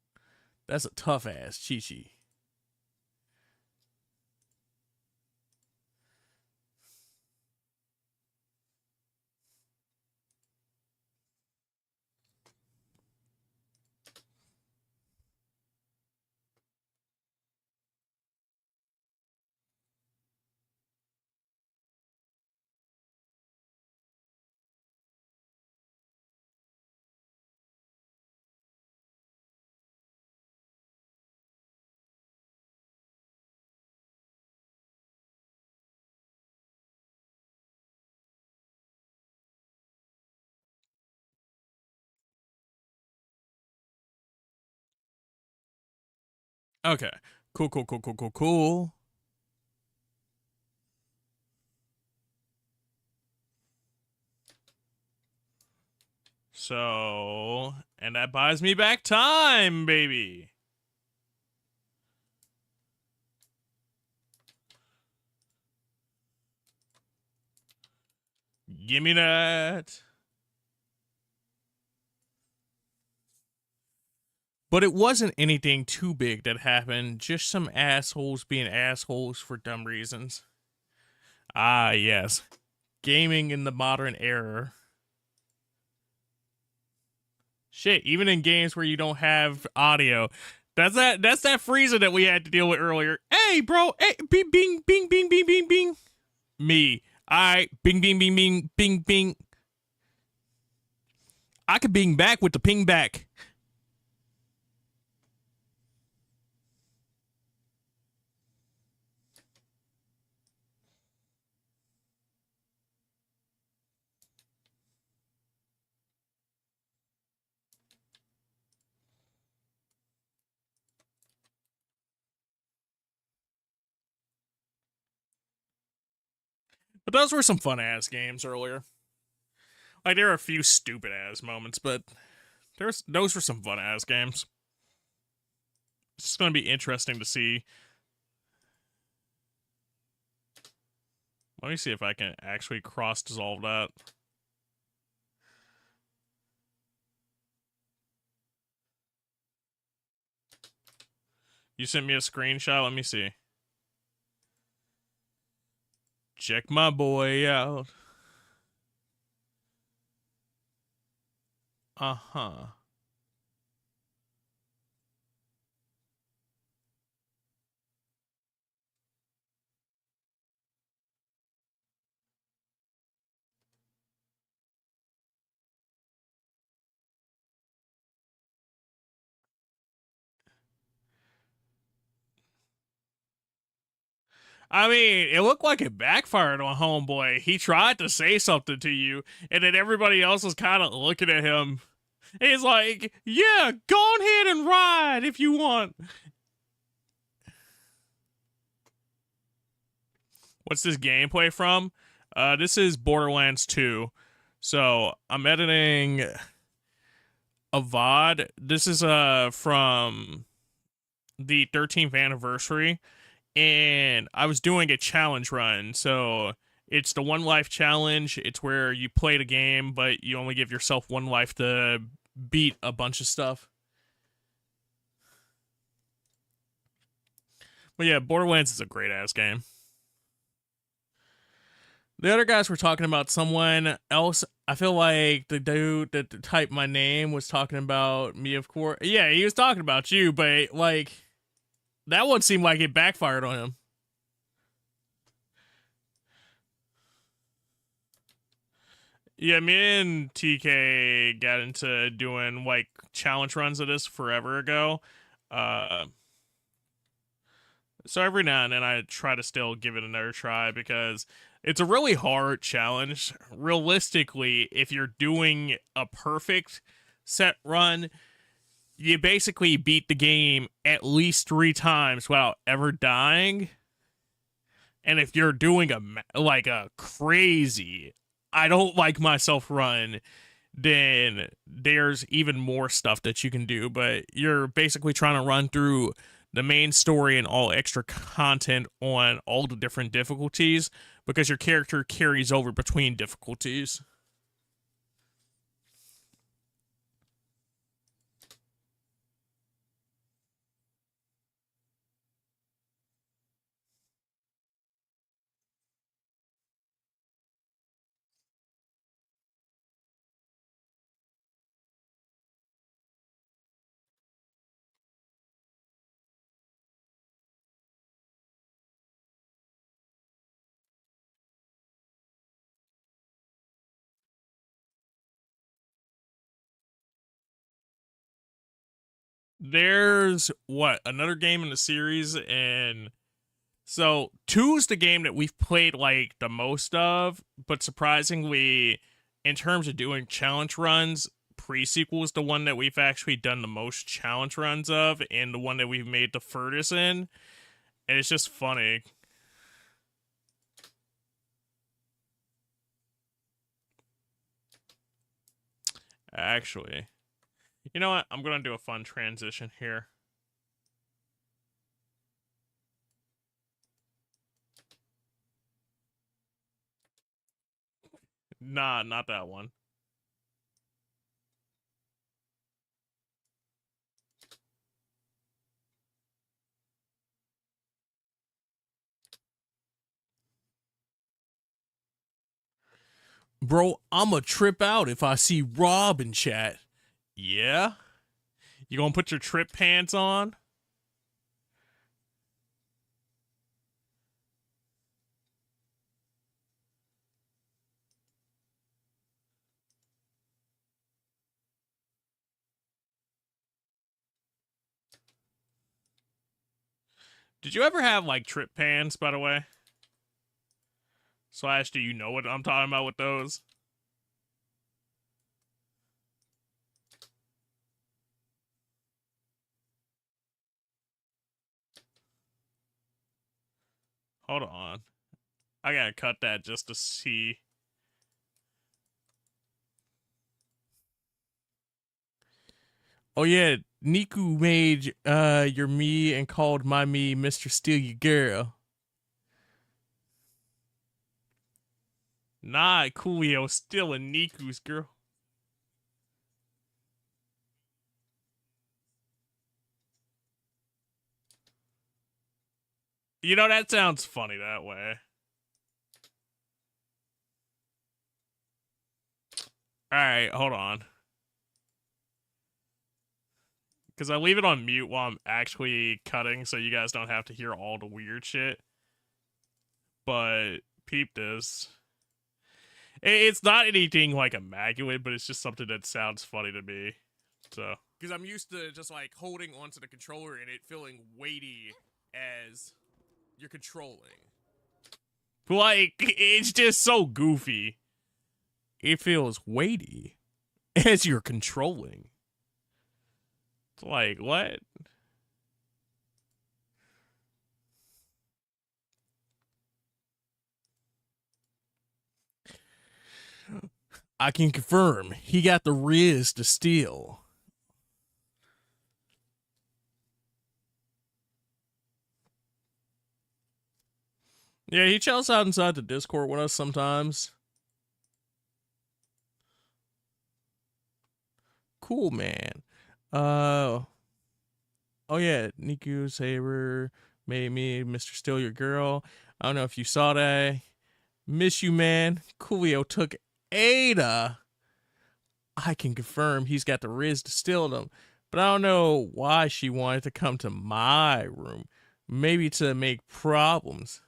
That's a tough ass Chi Chi. Okay, cool, cool, cool, cool, cool, cool. So, and that buys me back time, baby. Give me that. But it wasn't anything too big that happened, just some assholes being assholes for dumb reasons. Ah, yes. Gaming in the modern era. Shit, even in games where you don't have audio. That's that Frieza that we had to deal with earlier. Hey, bro. Hey, bing, bing, bing, bing, bing, bing, bing. Me. I bing, bing, bing, bing, bing, bing. I could bing back with the ping back. But those were some fun ass games earlier. Like there are a few stupid ass moments, but those were some fun ass games. It's just gonna be interesting to see. Let me see if I can actually cross dissolve that. You sent me a screenshot. Let me see. Check my boy out. Uh-huh. I mean, it looked like it backfired on Homeboy. He tried to say something to you, and then everybody else was kind of looking at him. He's like, yeah, go ahead and ride if you want. What's this gameplay from? This is Borderlands 2. So I'm editing a VOD. This is from the 13th anniversary, and I was doing a challenge run. So it's the one life challenge. It's where you play the game, but you only give yourself one life to beat a bunch of stuff. But yeah, Borderlands is a great ass game. The other guys were talking about someone else. I feel like the dude that typed my name was talking about me, of course. Yeah, he was talking about you, but like that one seemed like it backfired on him. Yeah, me and TK got into doing like challenge runs of this forever ago. Uh, so every now and then I try to still give it another try because it's a really hard challenge. Realistically, if you're doing a perfect set run, you basically beat the game at least 3 times without ever dying. And if you're doing a crazy, I don't like myself run, then there's even more stuff that you can do. But you're basically trying to run through the main story and all extra content on all the different difficulties because your character carries over between difficulties. There's another game in the series, and so 2's the game that we've played like the most of, but surprisingly, in terms of doing challenge runs, pre-sequel is the one that we've actually done the most challenge runs of, and the one that we've made the furthest in. And it's just funny. Actually, you know what? I'm gonna do a fun transition here. Nah, not that one. Bro, I'ma trip out if I see Rob in chat. Yeah? You gonna put your trip pants on? Did you ever have like trip pants, by the way? Slash, do you know what I'm talking about with those? Hold on. I gotta cut that just to see. Oh yeah, Niku made your me and called my me Mr. Steal Your Girl. Nah, Coolio stealing Niku's girl. You know, that sounds funny that way. Alright, hold on. Because I leave it on mute while I'm actually cutting so you guys don't have to hear all the weird shit. But peep this. It's not anything like immaculate, but it's just something that sounds funny to me. So, because I'm used to just like holding onto the controller and it feeling weighty as you're controlling. Like, it's just so goofy. It feels weighty as you're controlling. It's like, what? I can confirm he got the riz to steal. Yeah, he chills out inside the Discord with us sometimes. Cool, man. Oh yeah, Niku Saber made me Mr. Steal Your Girl. I don't know if you saw that. Miss you, man. Coolio took Ada. I can confirm he's got the riz to steal them, but I don't know why she wanted to come to my room. Maybe to make problems.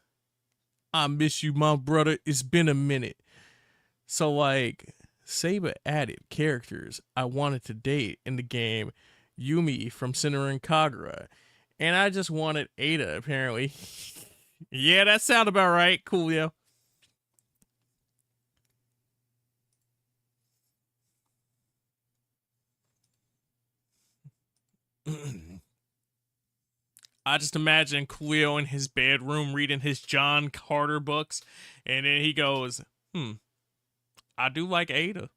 I miss you, my brother. It's been a minute. So, like, Saber added characters I wanted to date in the game. Yumi from Senran Kagura. And I just wanted Ada, apparently. Yeah, that sounds about right. Coolio. I just imagine Coolio in his bedroom reading his John Carter books, and then he goes, I do like Ada.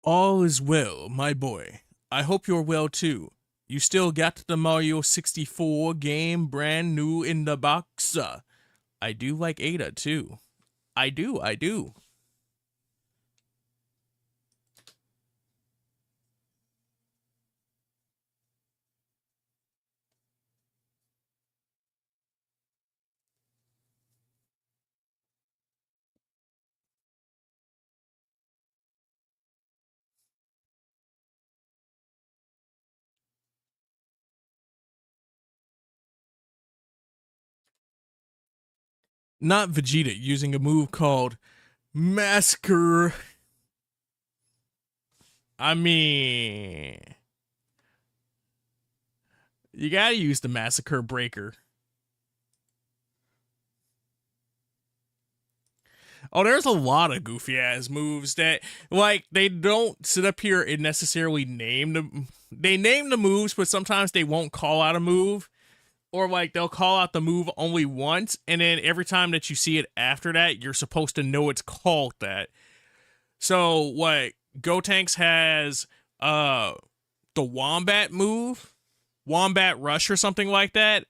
All is well, my boy. I hope you're well too. You still got the Mario 64 game brand new in the box. I do like Ada too. I do. Not Vegeta using a move called Massacre. I mean, you gotta use the Massacre Breaker. Oh, there's a lot of goofy ass moves that, like, they don't sit up here and necessarily name them. They name the moves, but sometimes they won't call out a move, or like they'll call out the move only once, and then every time that you see it after that, you're supposed to know it's called that. So, what Gotenks has the Wombat move, Wombat Rush, or something like that,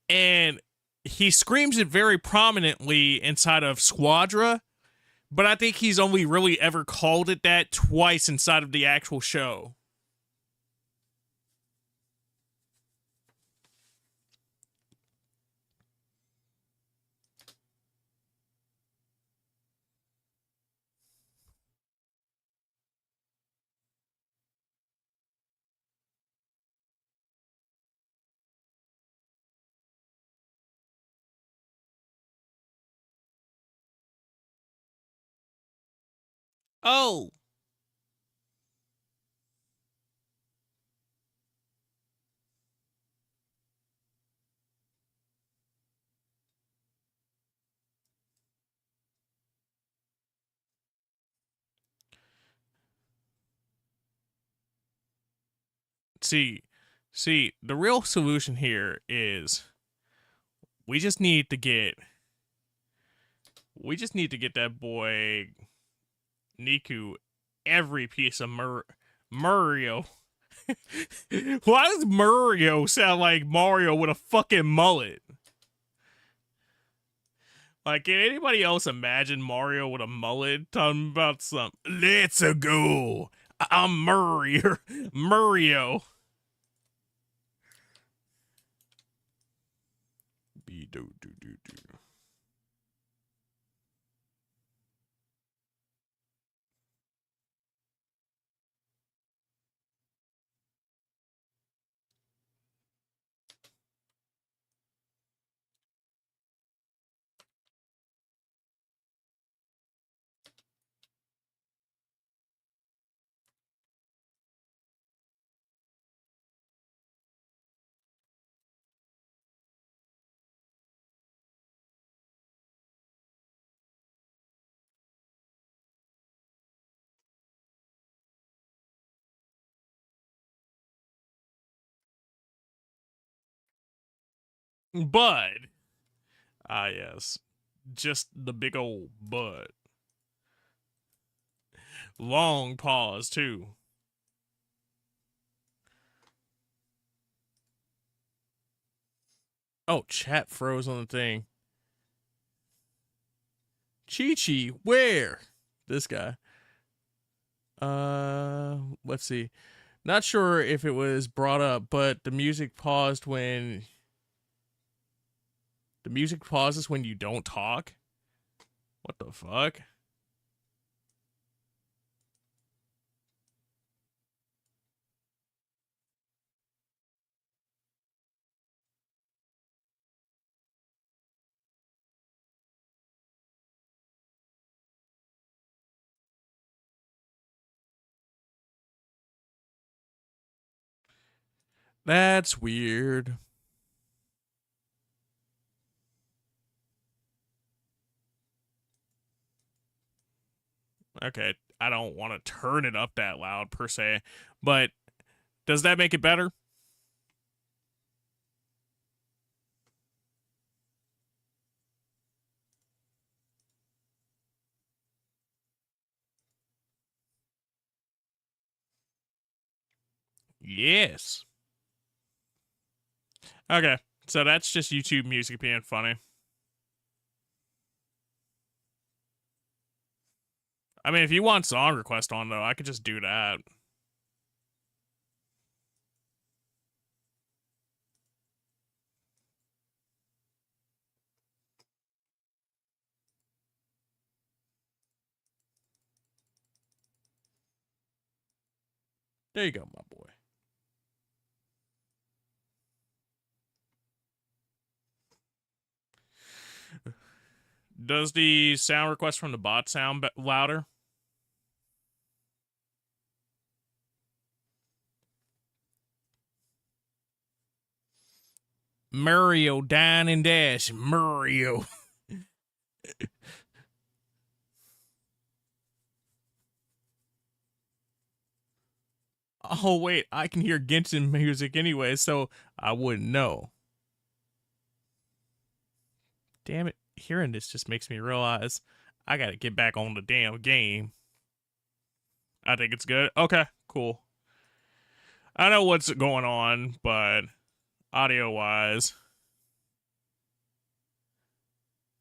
and he screams it very prominently inside of Squadra, but I think he's only really ever called it that twice inside of the actual show. Oh, see, the real solution here is we just need to get that boy Niku every piece of Mario. Why does Mario sound like Mario with a fucking mullet? Like, can anybody else imagine Mario with a mullet talking about some let's go? I'm Mario. Mario. Be do do do do. Bud. Ah, yes. Just the big old bud. Long pause, too. Oh, chat froze on the thing. Chi-Chi, where? This guy. Let's see. Not sure if it was brought up, but the music paused when the music pauses when you don't talk. What the fuck? That's weird. Okay, I don't want to turn it up that loud per se, but does that make it better? Yes. Okay, so that's just YouTube music being funny. I mean, if you want song request on though, I could just do that. There you go, my boy. Does the sound request from the bot sound louder? Mario dine and dash. Mario. Oh wait, I can hear Genshin music anyway, so I wouldn't know. Damn it, hearing this just makes me realize I gotta get back on the damn game. I think it's good. Okay, cool. I know what's going on, but audio wise,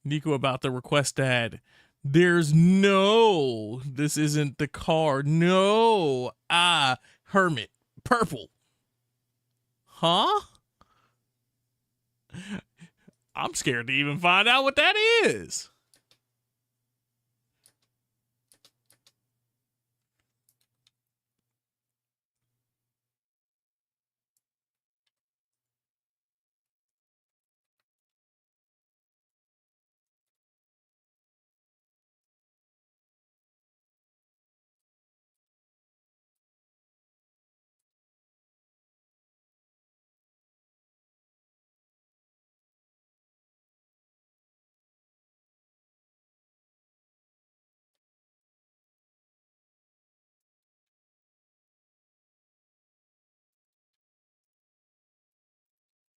Nico about the request ad. There's no, this isn't the car. No, Hermit, purple. Huh? I'm scared to even find out what that is.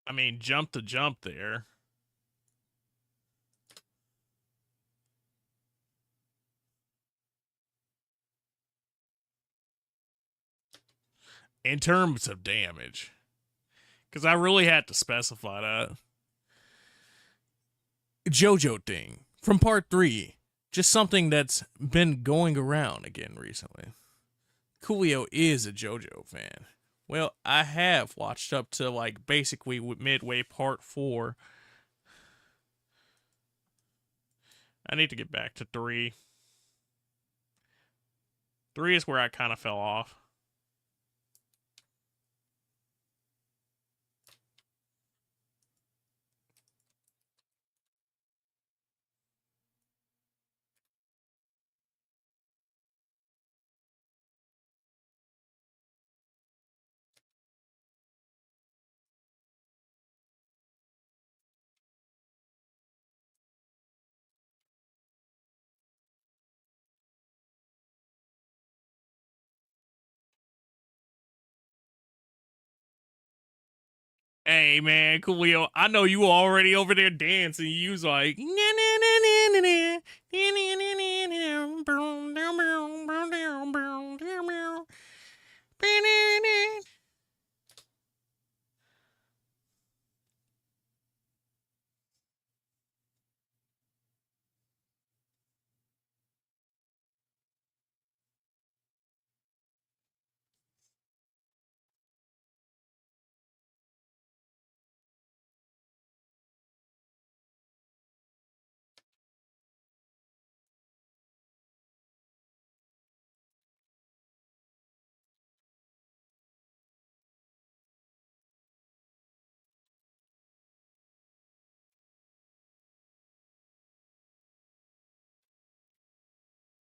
I mean, jump to jump there. In terms of damage, because I really had to specify that. JoJo thing from part 3. Just something that's been going around again recently. Coolio is a JoJo fan. Well, I have watched up to like basically midway part 4. I need to get back to 3. 3 is where I kind of fell off. Hey man, Coolio, I know you already over there dancing. You was like,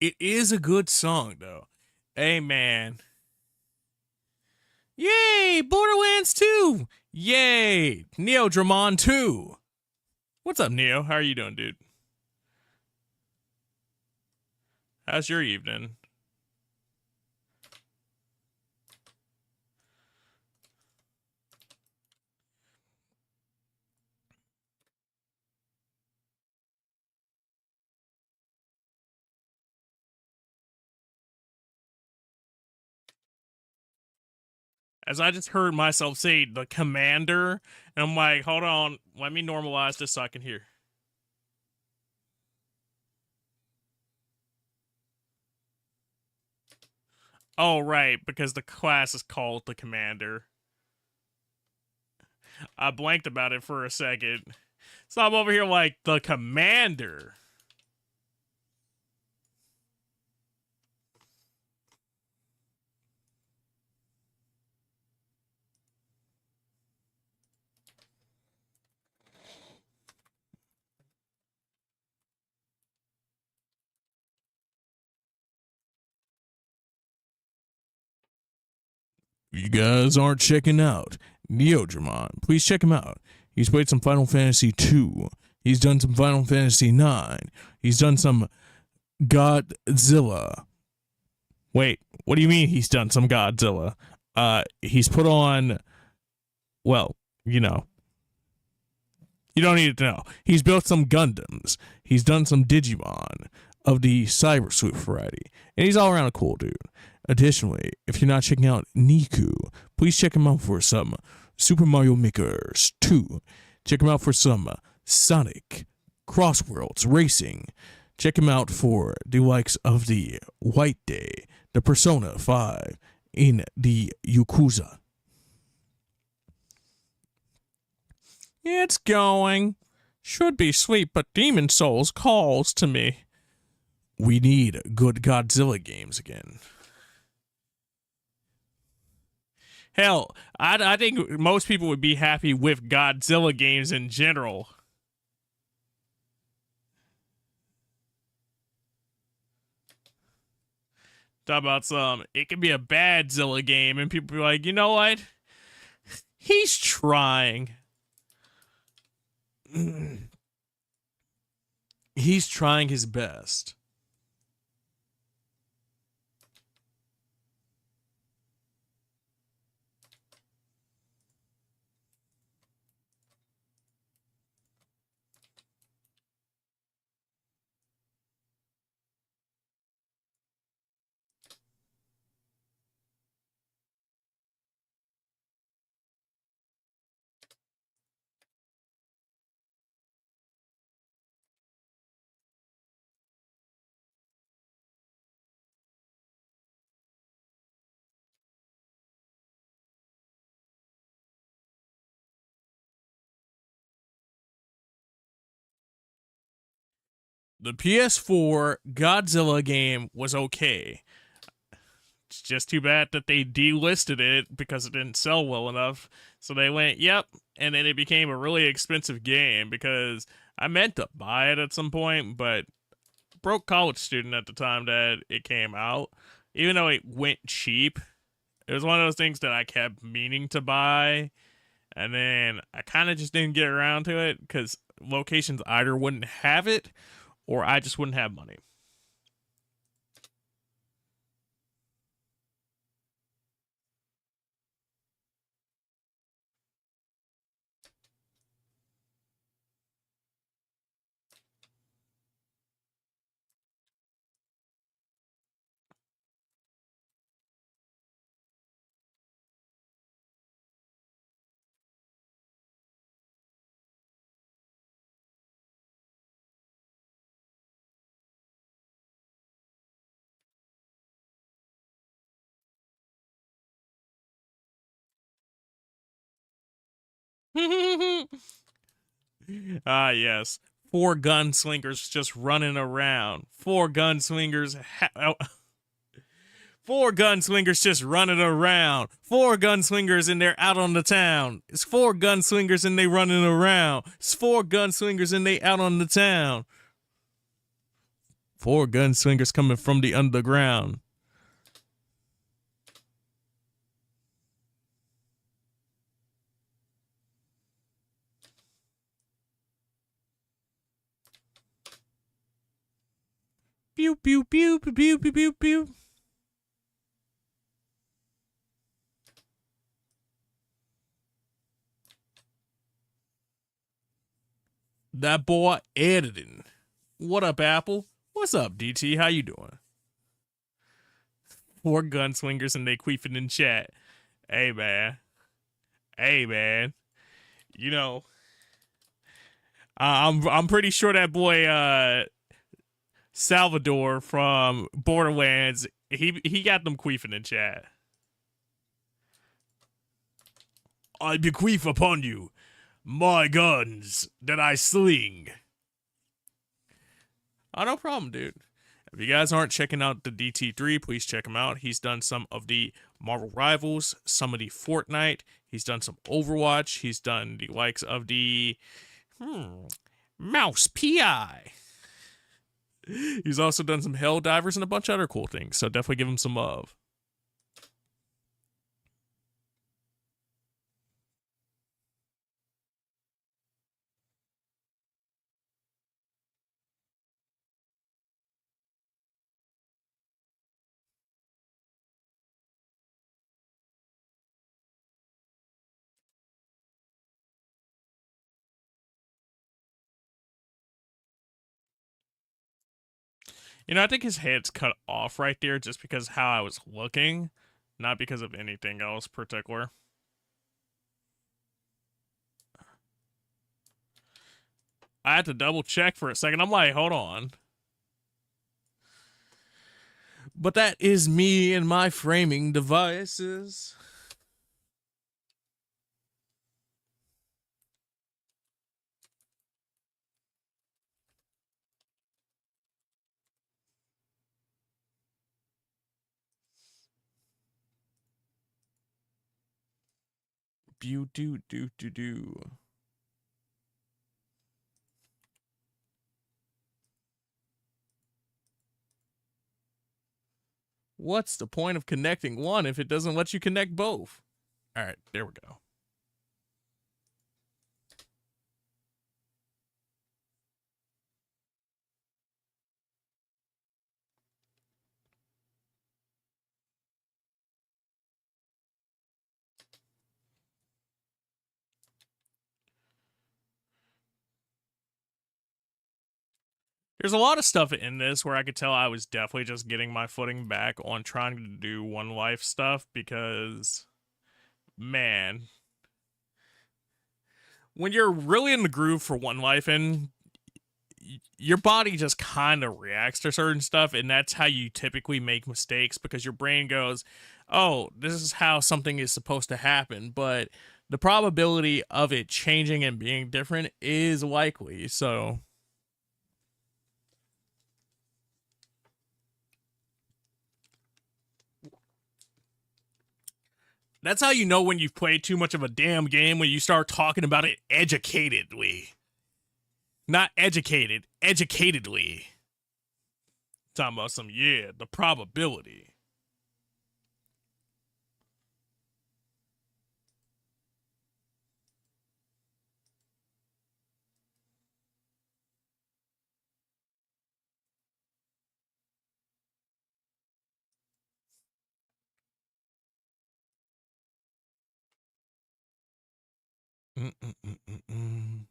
it is a good song though. Hey man. Yay! Borderlands 2! Yay! Neo Dramon 2! What's up, Neo? How are you doing, dude? How's your evening? As I just heard myself say the commander, and I'm like, hold on, let me normalize this so I can hear. Oh, right, because the class is called the commander. I blanked about it for a second. So I'm over here like, the commander. You guys aren't checking out Neodramon. Please check him out. He's played some Final Fantasy 2. He's done some Final Fantasy 9. He's done some Godzilla. Wait, what do you mean he's done some Godzilla? He's put on, well, you know, you don't need to know. He's built some Gundams. He's done some Digimon of the Cyber Sleuth variety. And he's all around a cool dude. Additionally, if you're not checking out Niku, please check him out for some Super Mario Makers 2. Check him out for some Sonic Crossworlds Racing. Check him out for the likes of the White Day, the Persona 5, in the Yakuza. It's going. Should be sweet, but Demon Souls calls to me. We need good Godzilla games again. Hell, I think most people would be happy with Godzilla games in general. Talk about some, it could be a bad Zilla game, and people be like, you know what? He's trying. He's trying his best. The PS4 Godzilla game was okay. It's just too bad that they delisted it because it didn't sell well enough. So they went, yep. And then it became a really expensive game because I meant to buy it at some point, but broke college student at the time that it came out. Even though it went cheap, it was one of those things that I kept meaning to buy. And then I kind of just didn't get around to it because locations either wouldn't have it or I just wouldn't have money. Ah, yes. Four gunslingers just running around. Four gunslingers just running around. Four gunslingers and they're out on the town. It's four gunslingers and they running around. It's four gunslingers and they out on the town. Four gunslingers coming from the underground. Pew pew pew pew pew pew pew pew. That boy editing. What up, Apple? What's up, DT? How you doing? Four gunslingers and they queefing in chat. Hey man. Hey man. You know, I'm pretty sure that boy Salvador from Borderlands, he got them queefing in chat. I bequeath upon you my guns that I sling. Oh, no problem, dude. If you guys aren't checking out the DT3, please check him out. He's done some of the Marvel Rivals, some of the Fortnite. He's done some Overwatch. He's done the likes of the Mouse PI. He's also done some Helldivers and a bunch of other cool things. So definitely give him some love. You know, I think his head's cut off right there just because how I was looking, not because of anything else particular. I had to double check for a second. I'm like, hold on. But that is me and my framing devices. Bew do do do do. What's the point of connecting one if it doesn't let you connect both? All right, there we go. There's a lot of stuff in this where I could tell I was definitely just getting my footing back on trying to do one life stuff because, man, when you're really in the groove for one life and your body just kind of reacts to certain stuff, and that's how you typically make mistakes because your brain goes, oh, this is how something is supposed to happen, but the probability of it changing and being different is likely. So that's how you know when you've played too much of a damn game, when you start talking about it educatedly. Not educated, educatedly. Talking about some, yeah, the probability. Mm-mm-mm-mm-mm.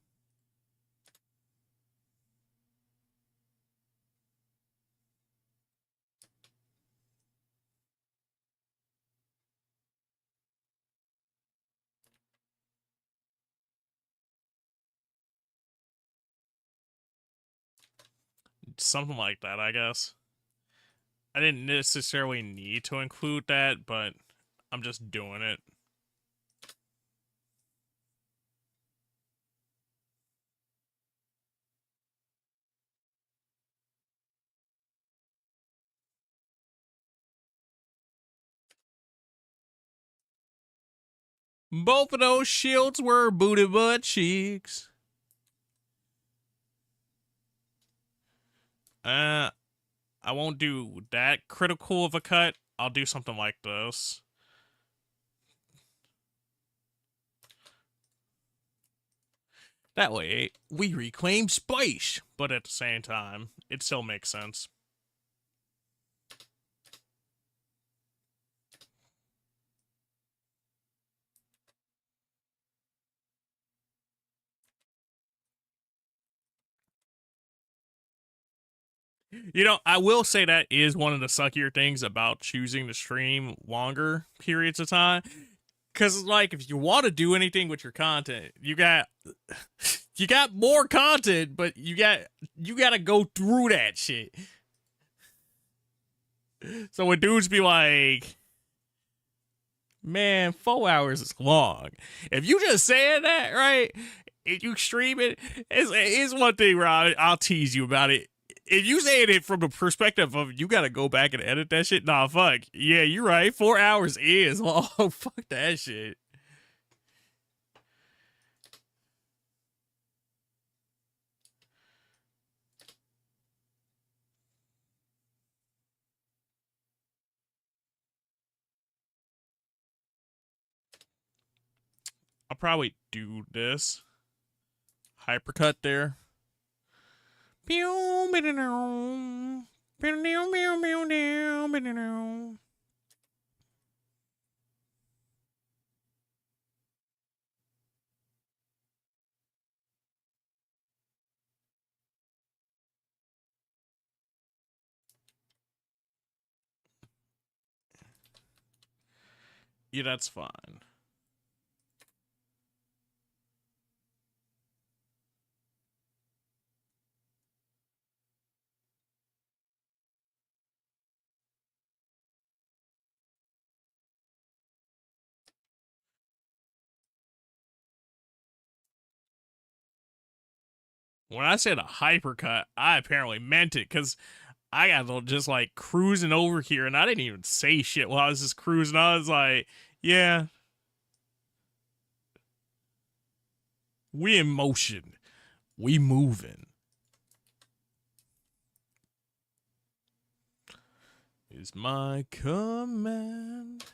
Something like that, I guess. I didn't necessarily need to include that, but I'm just doing it. Both of those shields were booty butt cheeks. I won't do that critical of a cut. I'll do something like this. That way, we reclaim space, but at the same time, it still makes sense. You know, I will say that is one of the suckier things about choosing to stream longer periods of time. Cause like if you want to do anything with your content, you got more content, but you gotta go through that shit. So when dudes be like, man, 4 hours is long. If you just saying that, right? If you stream it, it's one thing where I'll tease you about it. If you saying it from the perspective of you gotta go back and edit that shit, nah, fuck. Yeah, you're right. 4 hours is long. Fuck that shit. I'll probably do this. Hypercut there. Yeah, that's fine. When I said a hypercut, I apparently meant it because I got just like cruising over here and I didn't even say shit while I was just cruising. I was like, yeah, we in motion. We moving. Is my command.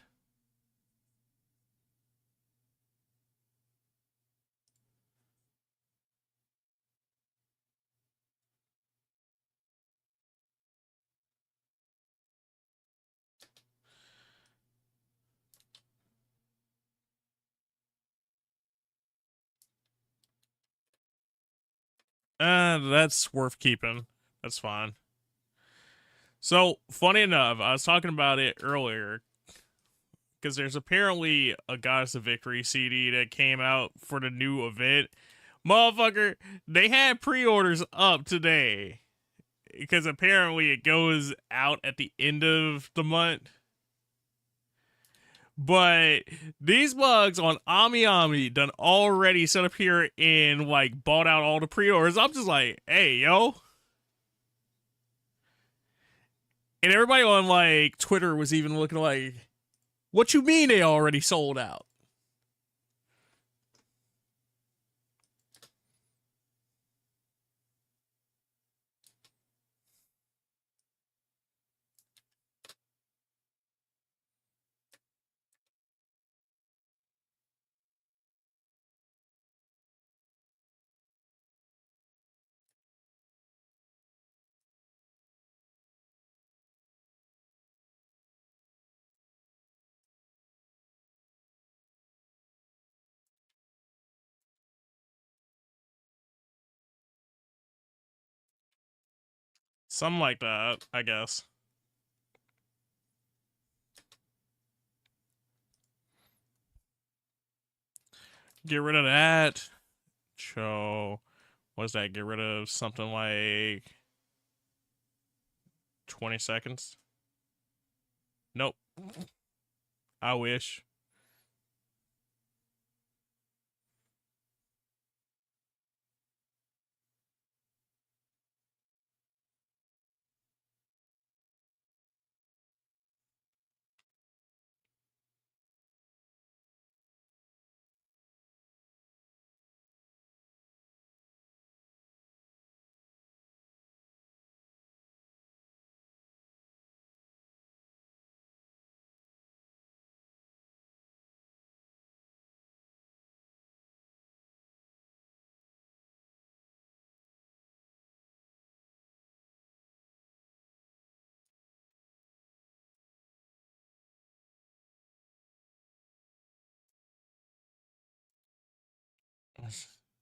That's worth keeping. That's fine. So, funny enough, I was talking about it earlier because there's apparently a Goddess of Victory CD that came out for the new event. Motherfucker, they had pre-orders up today because apparently it goes out at the end of the month. But these bugs on Ami done already set up here and like bought out all the pre-orders. I'm just like, hey, yo. And everybody on like Twitter was even looking like, what you mean they already sold out? Something like that, I guess. Get rid of that. So, what's that? Get rid of something like 20 seconds? Nope. I wish.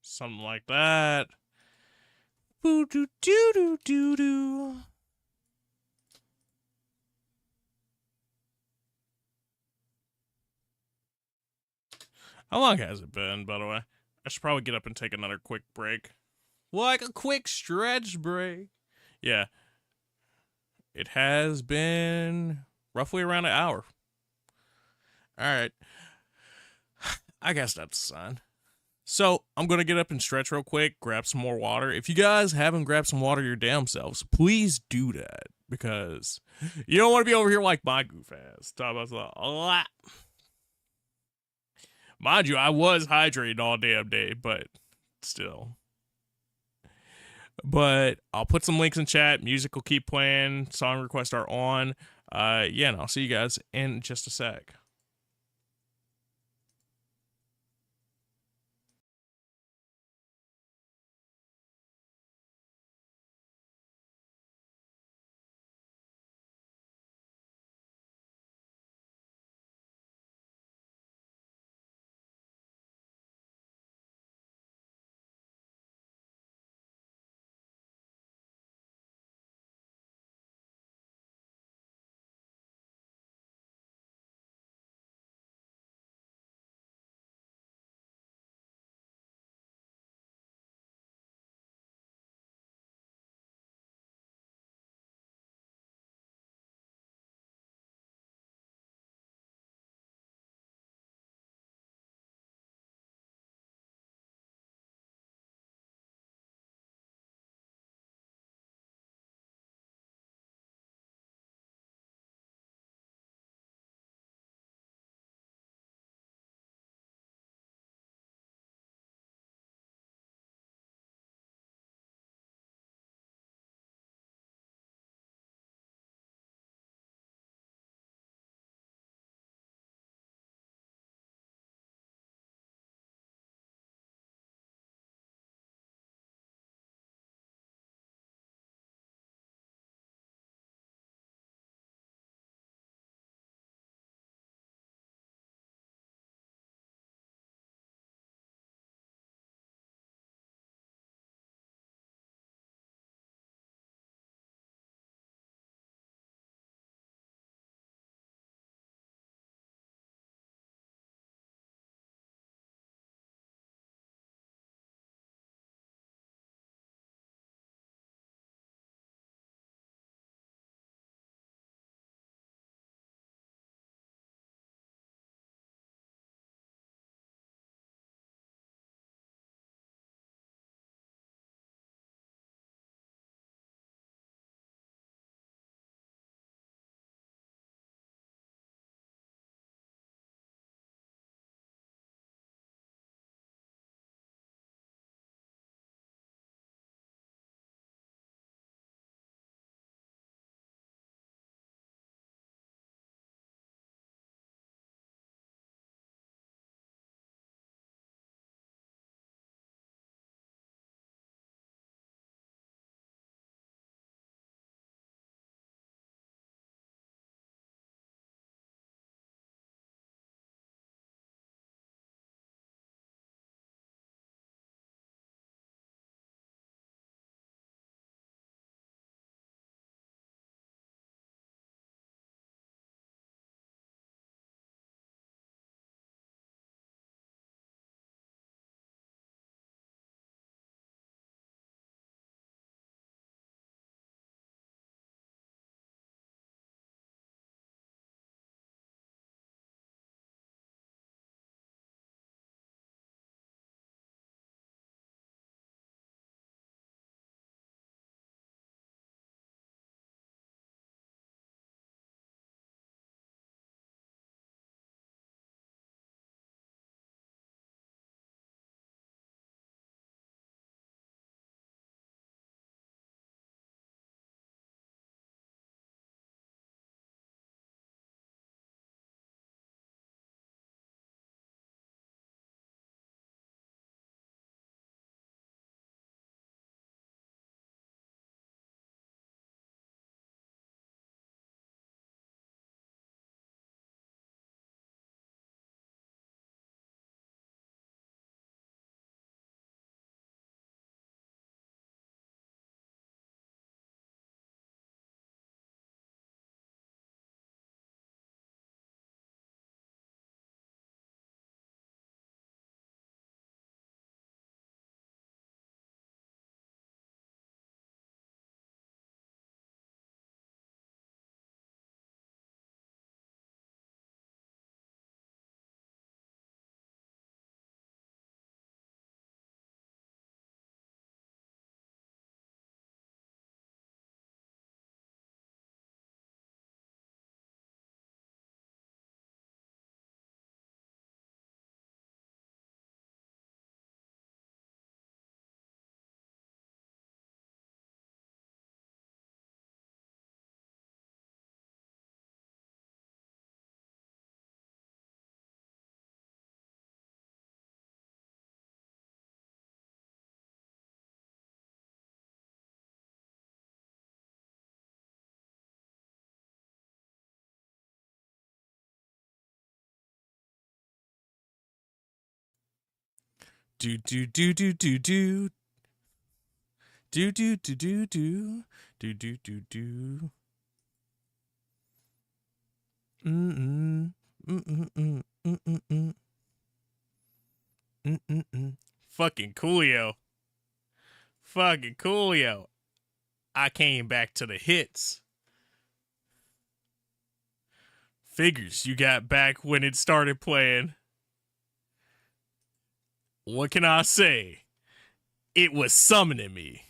Something like that. Boo doo doo doo doo doo. How long has it been, by the way? I should probably get up and take another quick break. Like a quick stretch break. Yeah. It has been roughly around an hour. Alright. I guess that's a sign. So, I'm going to get up and stretch real quick, grab some more water. If you guys haven't grabbed some water your damn selves, please do that. Because you don't want to be over here like my goof ass. Talking about a lot. Mind you, I was hydrated all damn day, but still. But I'll put some links in chat. Music will keep playing. Song requests are on. Yeah, and I'll see you guys in just a sec. Do do do do do do do do do do do do do do do. Mm mm mm mm mm mm mm mm. Fucking Coolio. Fucking Coolio. I came back to the hits. Figures you got back when it started playing. What can I say? It was summoning me.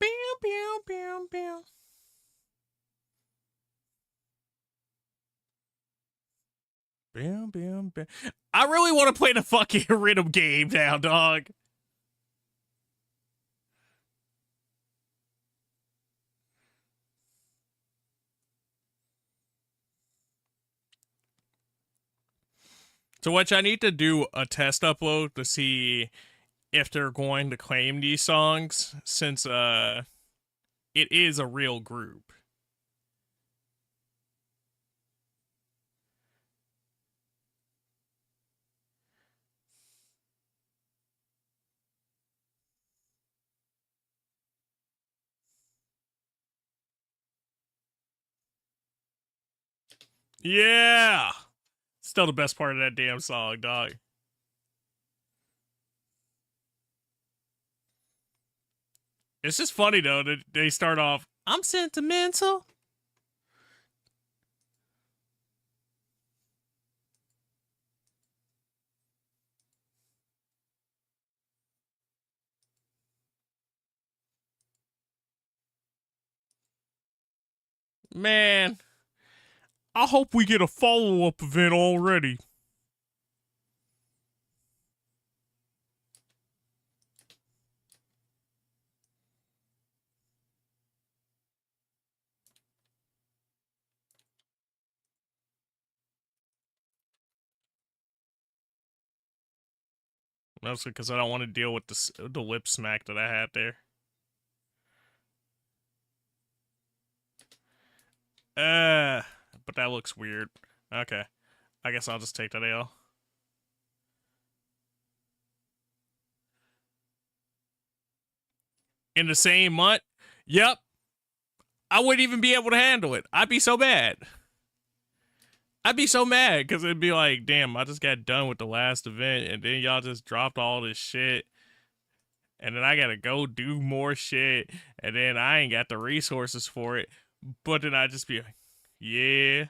Bam, bam, bam, bam. Bam, bam, bam. I really want to play the fucking rhythm game now, dog. To which I need to do a test upload to see if they're going to claim these songs, since it is a real group. Yeah! Still the best part of that damn song, dog. It's just funny though that they start off, I'm sentimental. Man, I hope we get a follow-up event already. Mostly because I don't want to deal with the lip smack that I had there. But that looks weird. Okay. I guess I'll just take that L. In the same month? Yep. I wouldn't even be able to handle it. I'd be so mad. I'd be so mad because it'd be like, damn, I just got done with the last event and then y'all just dropped all this shit. And then I gotta go do more shit. And then I ain't got the resources for it. But then I just be like, yeah.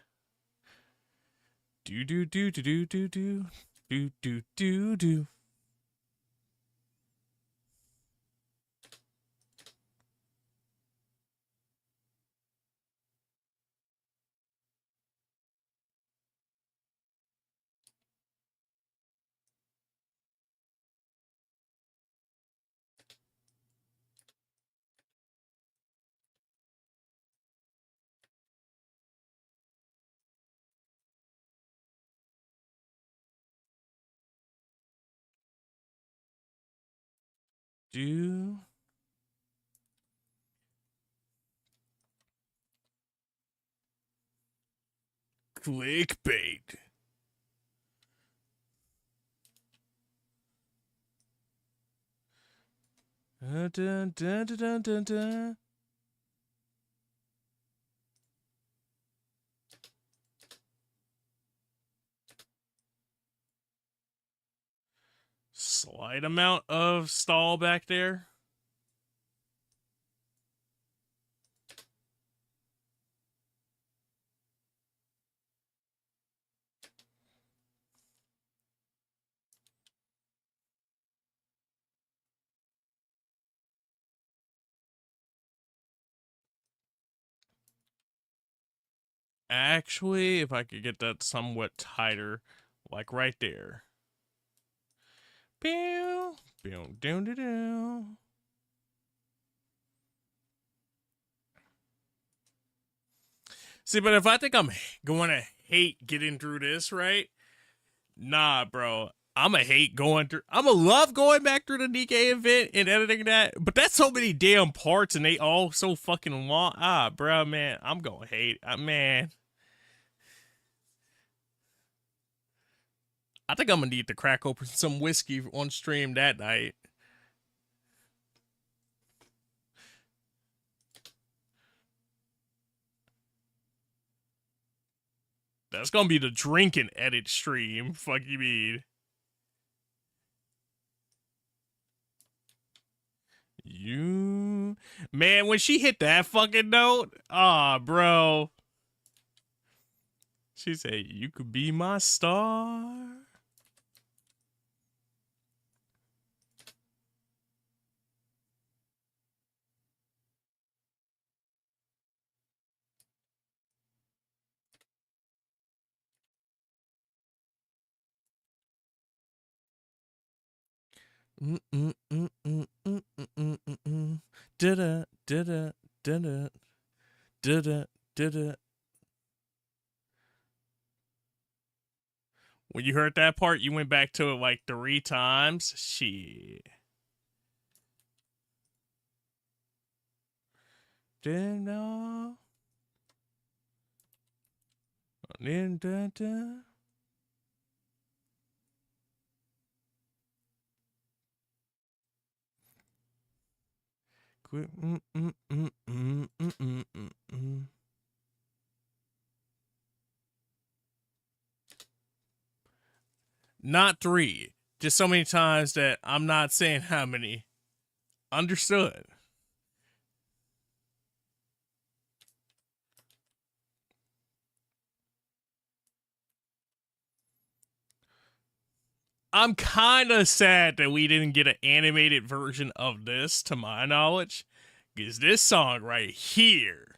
Do do do do do do do do do do do. Do clickbait. Dun, dun, dun, dun, dun, dun. Slight amount of stall back there. Actually, if I could get that somewhat tighter, like right there. Pew, pew, down, down, down. See, but if I think I'm going to hate getting through this, right? Nah, bro. I'ma hate going through. I'ma love going back through the Nikkei event and editing that, but that's so many damn parts and they all so fucking long. Ah, bro, man, I'm gonna hate. Man, I think I'm gonna need to crack open some whiskey on stream that night. That's gonna be the drink and edit stream. Fuck you mean? You man, when she hit that fucking note, bro. She said, "You could be my star." Da-da, da-da, da-da, da-da, da-da. When you heard that part, you went back to it like 3 times. Shit. Da-da. Da-da. Quit. Not 3. Just so many times that I'm not saying how many. Understood. I'm kind of sad that we didn't get an animated version of this, to my knowledge, because this song right here.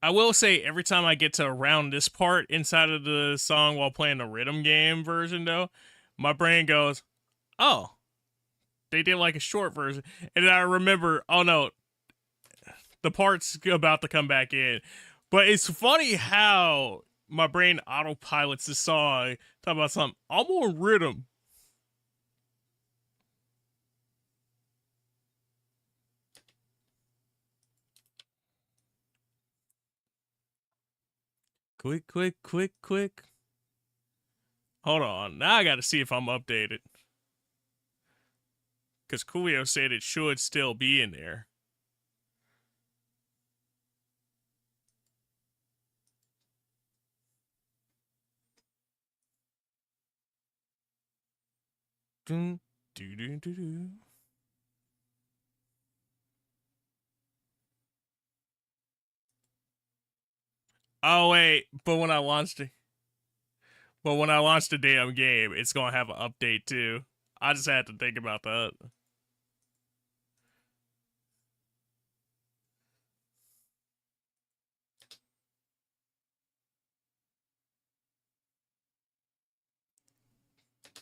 I will say every time I get to around this part inside of the song while playing the rhythm game version, though, my brain goes, "Oh, they did like a short version," and I remember, "Oh no, the part's about to come back in." But it's funny how my brain autopilots the song, talk about something. I'm on rhythm. Quick, quick, quick, quick. Hold on. Now I gotta see if I'm updated. Because Coolio said it should still be in there. Dun, doo, doo, doo, doo. Oh wait, but when I launched the damn game, it's gonna have an update too. I just had to think about that.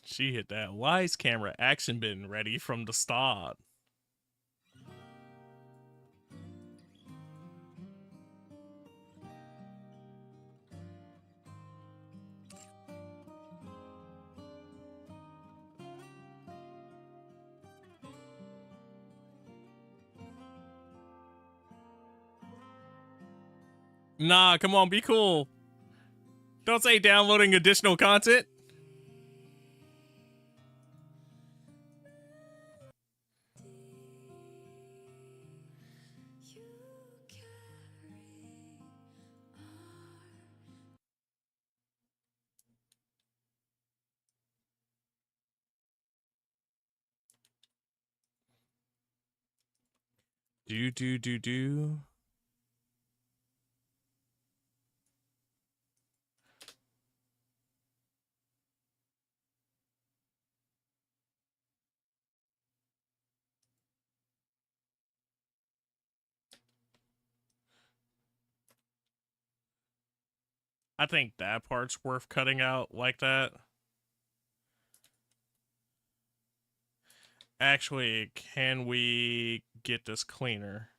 She hit that wise camera action button ready from the start. Nah, come on, be cool. Don't say downloading additional content. Do. I think that part's worth cutting out like that. Actually, can we get this cleaner?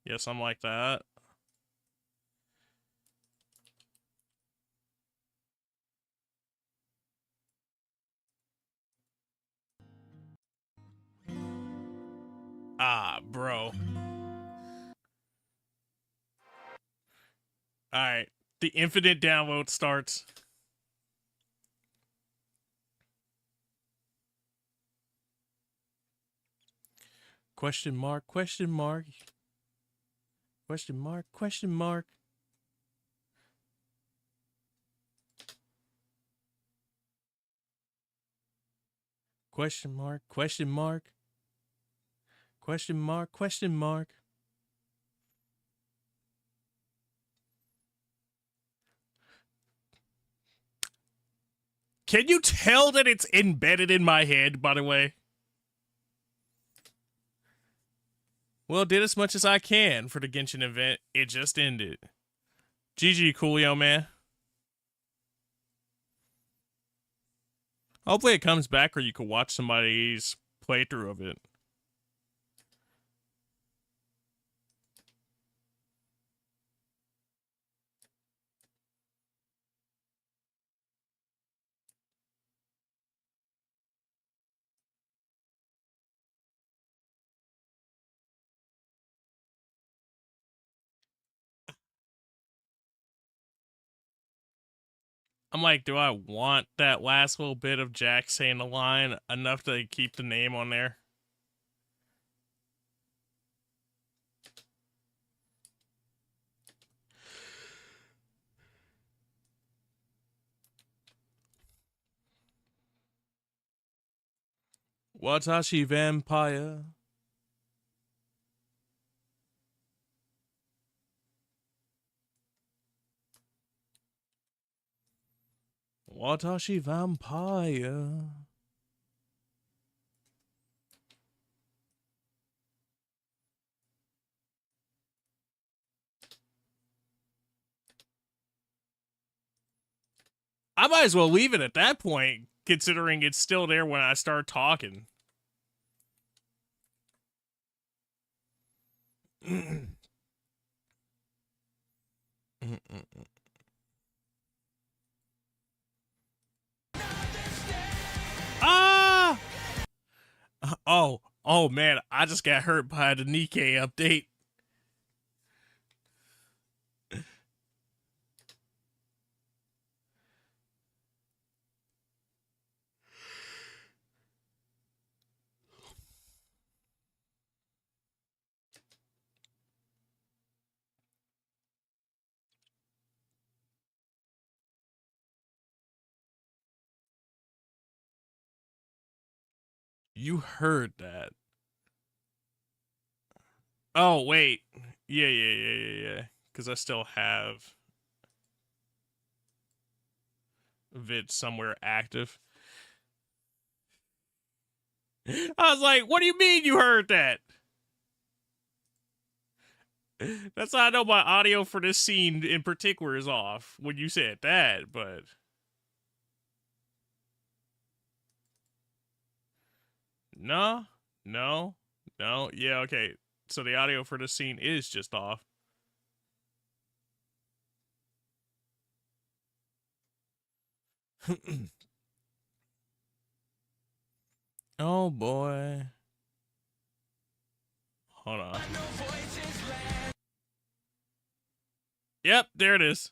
Yeah, something like that. Ah, bro. Alright. The infinite download starts. Question mark, question mark. Question mark, question mark. Question mark, question mark. Question mark, question mark. Can you tell that it's embedded in my head, by the way? Well, did as much as I can for the Genshin event. It just ended. GG, Coolio, man. Hopefully it comes back or you can watch somebody's playthrough of it. I'm like, do I want that last little bit of Jack saying the line enough to keep the name on there? Watashi Vampire. Watashi Vampire. I might as well leave it at that point, considering it's still there when I start talking. Ah! Oh man, I just got hurt by the Nikkei update. You heard that. Oh, wait. Yeah. Because I still have vid somewhere active. I was like, what do you mean you heard that? That's how I know my audio for this scene in particular is off when you said that, but... No. Yeah, okay. So the audio for this scene is just off. Oh boy. Hold on. Yep, there it is.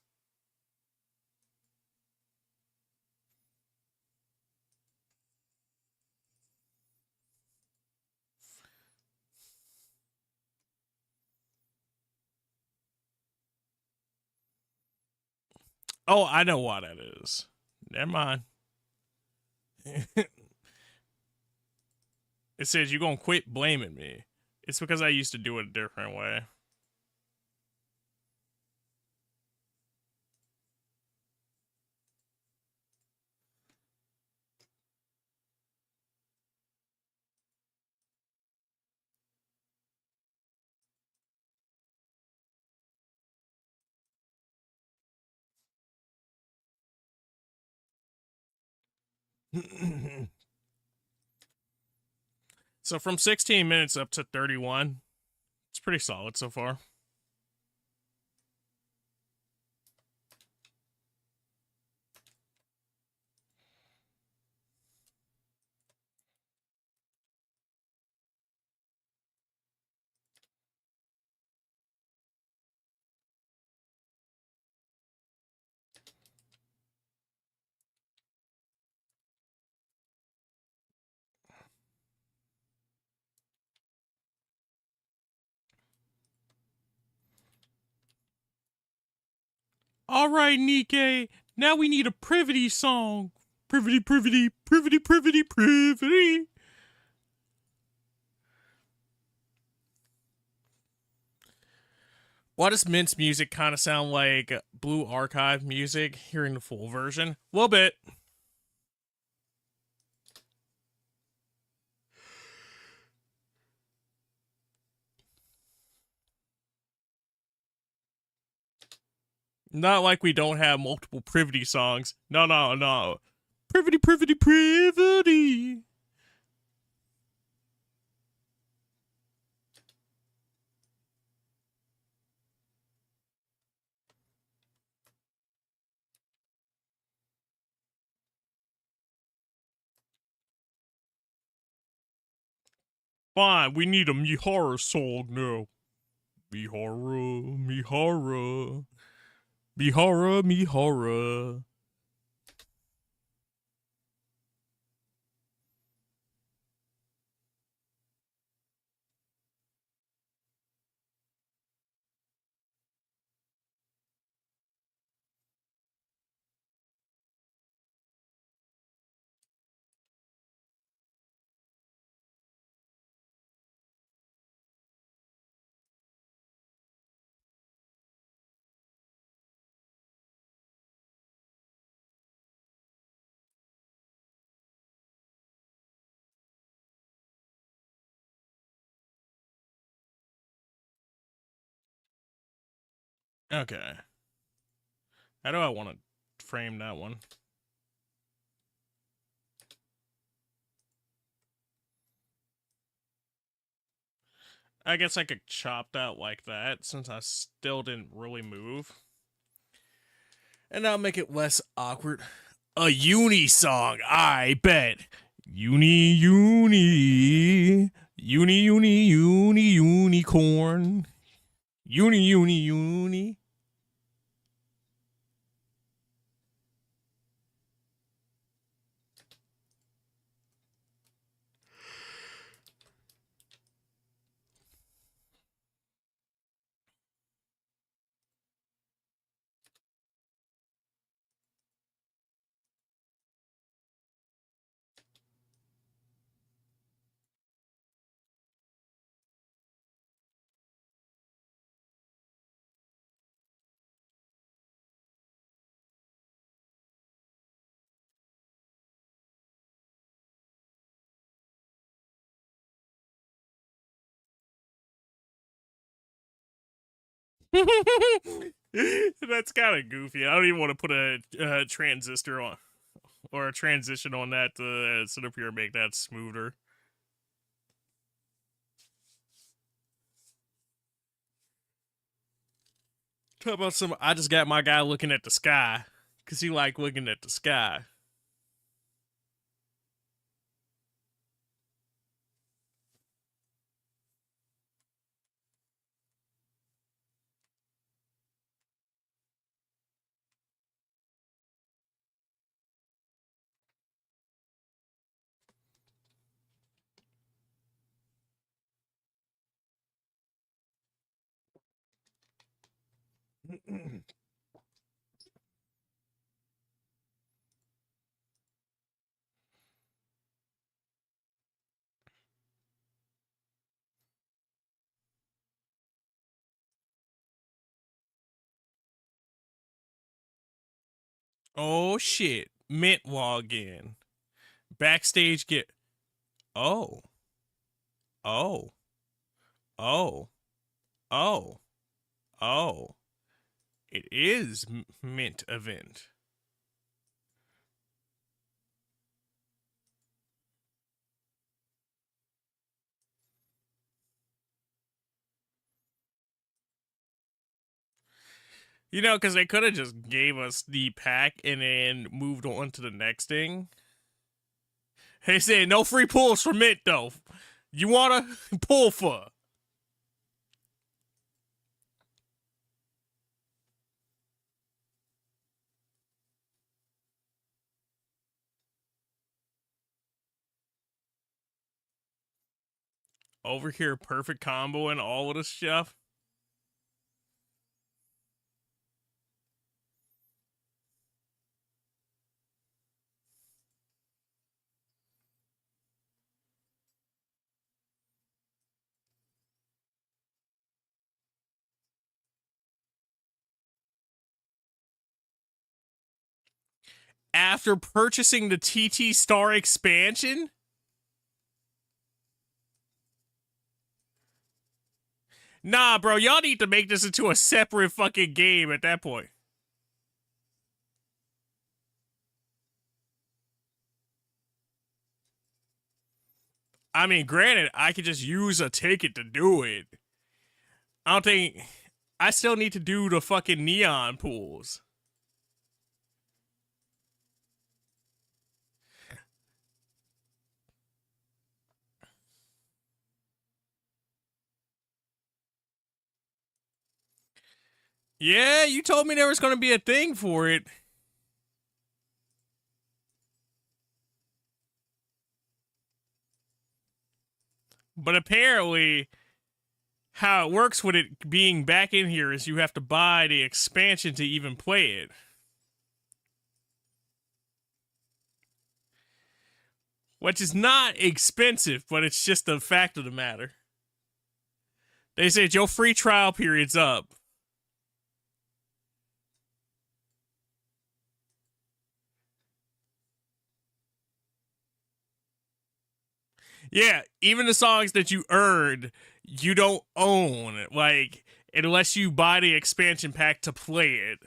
Oh, I know why that is. Never mind. It says you're gonna quit blaming me. It's because I used to do it a different way. So from 16 minutes up to 31, it's pretty solid so far. All right, Nikkei. Now we need a privity song. Privity, privity, privity, privity, privity. Why does Mint's music kind of sound like Blue Archive music? Hearing the full version, a little bit. Not like we don't have multiple privity songs. No, no, no. Privity, privity, privity. Fine, we need a Mihara song now. Mihara, Mihara, Mihara, Mihara. Okay. How do I want to frame that one? I guess I could chop that like that since I still didn't really move. And that'll make it less awkward. A uni song, I bet. Uni, uni. Uni, uni, uni, unicorn. Uni, uni, uni. That's kind of goofy. I don't even want to put a transistor on or a transition on that to sit up here and make that smoother. Talk about some. I just got my guy looking at the sky because he like looking at the sky. Oh shit! Mint login. Backstage get. Oh. Oh. Oh. Oh. Oh. It is Mint event. You know, because they could have just gave us the pack and then moved on to the next thing. They said no free pulls for Mint though. You wanna pull for? Over here, perfect combo and all of this stuff. After purchasing the TT Star expansion? Nah, bro, y'all need to make this into a separate fucking game at that point. I mean, granted, I could just use a ticket to do it. I don't think... I still need to do the fucking neon pools. Yeah, you told me there was going to be a thing for it. But apparently, how it works with it being back in here is you have to buy the expansion to even play it. Which is not expensive, but it's just the fact of the matter. They said your free trial period's up. Yeah, even the songs that you earned, you don't own. Like, unless you buy the expansion pack to play it.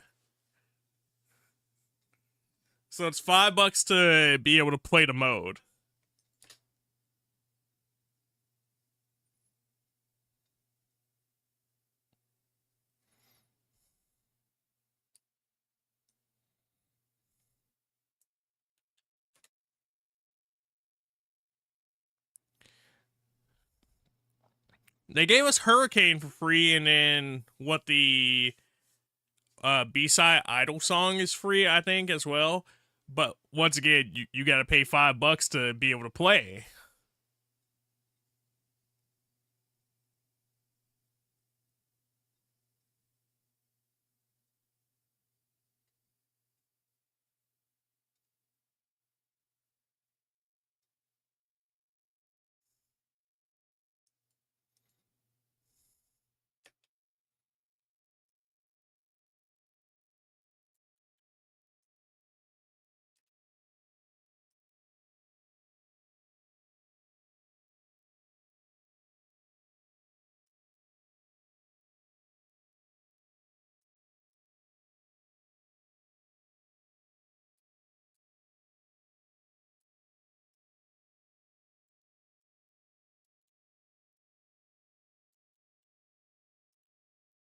So it's $5 to be able to play the mode. They gave us Hurricane for free, and then what the B-side Idol song is free, I think, as well. But once again, you got to pay $5 to be able to play.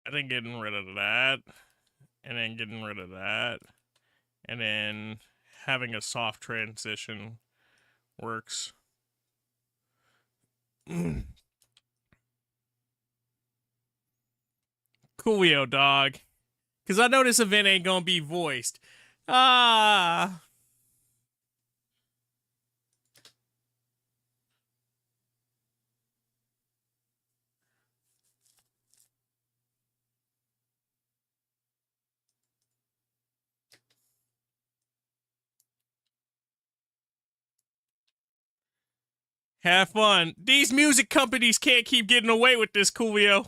I think getting rid of that, and then getting rid of that, and then having a soft transition works. Coolio, dog. Because I know this event ain't gonna be voiced. Ah. Have fun. These music companies can't keep getting away with this, Coolio.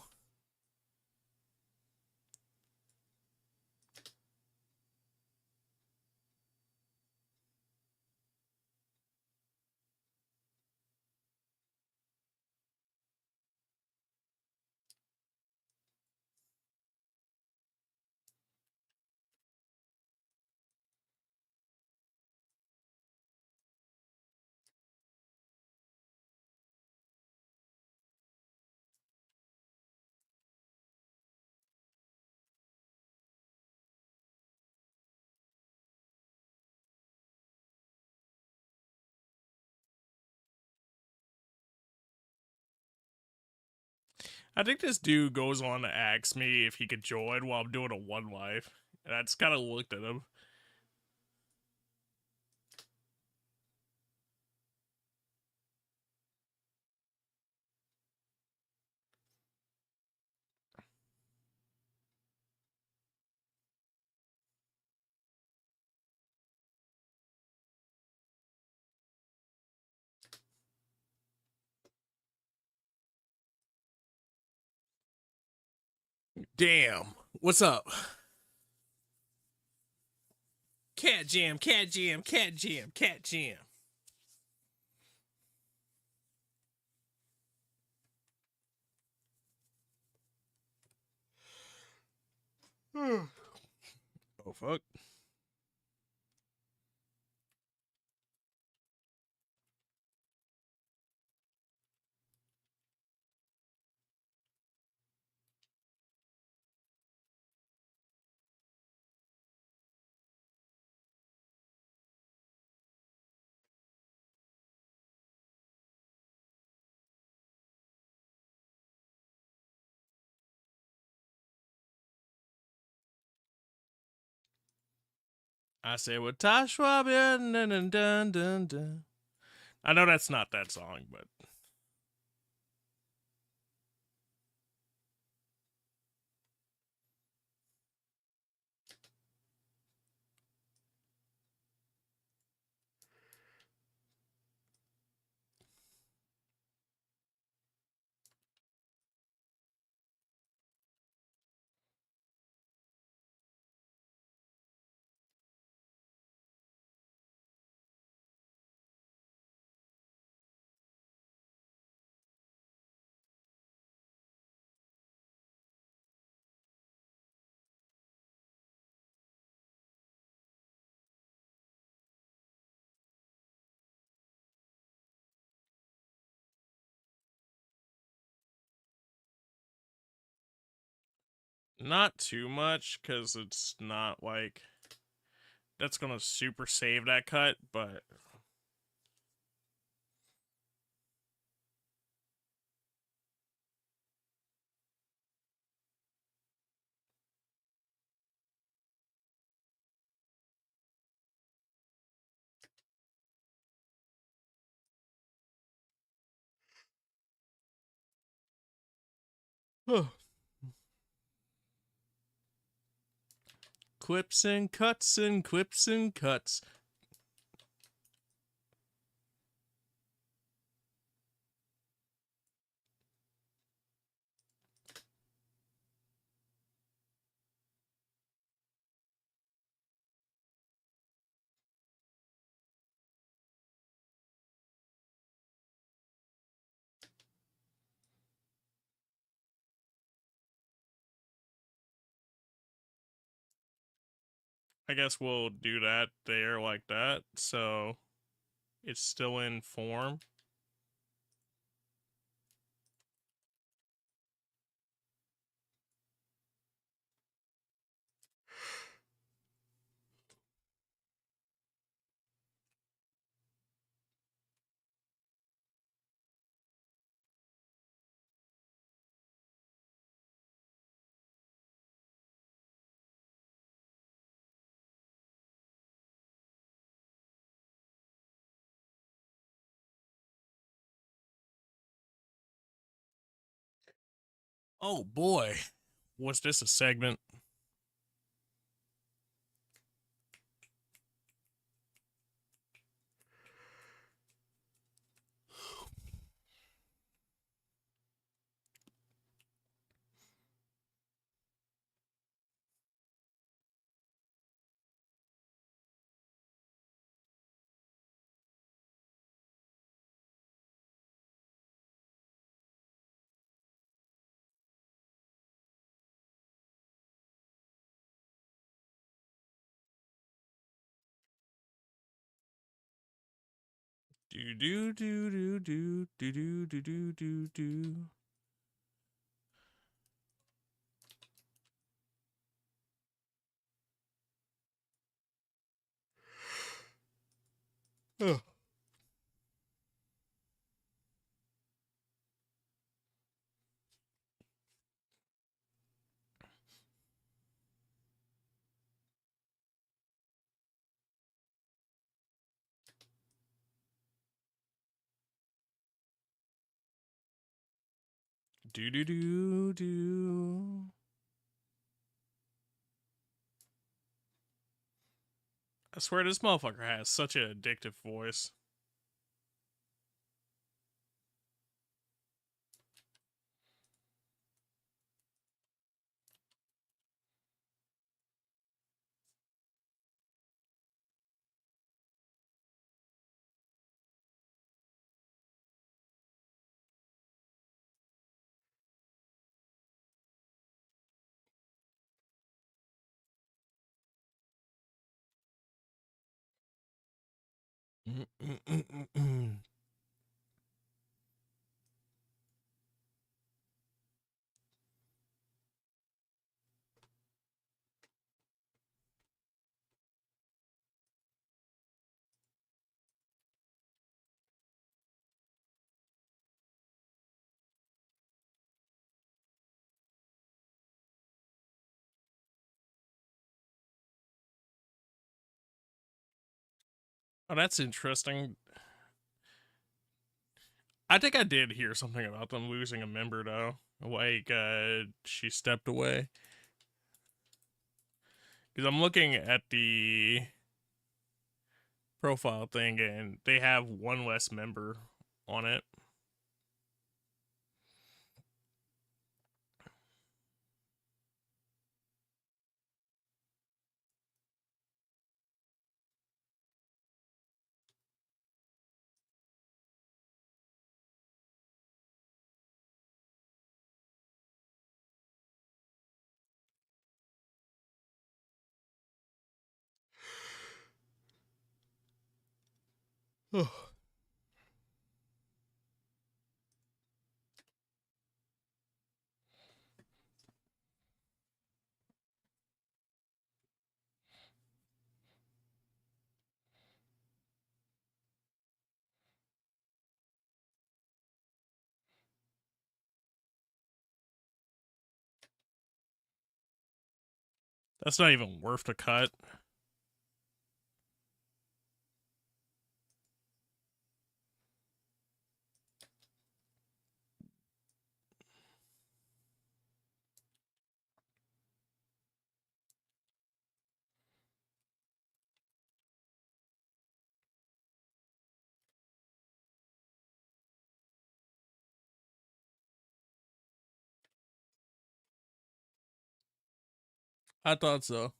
I think this dude goes on to ask me if he could join while I'm doing a one life. And I just kind of looked at him. Damn. What's up? Cat jam, cat jam, cat jam, cat jam. Oh, fuck. I say with Tashwa, dun, dun, dun, dun, dun. I know that's not that song, but not too much because it's not like that's gonna super save that cut, but clips and cuts and clips and cuts. I guess we'll do that there like that, so it's still in form. Oh boy, was this a segment? Do do do do do do do do do do. Oh. Do do do do. I swear this motherfucker has such an addictive voice. Oh, that's interesting. I think I did hear something about them losing a member, though. Like, she stepped away. Because I'm looking at the profile thing, and they have one less member on it. That's not even worth the cut. I thought so.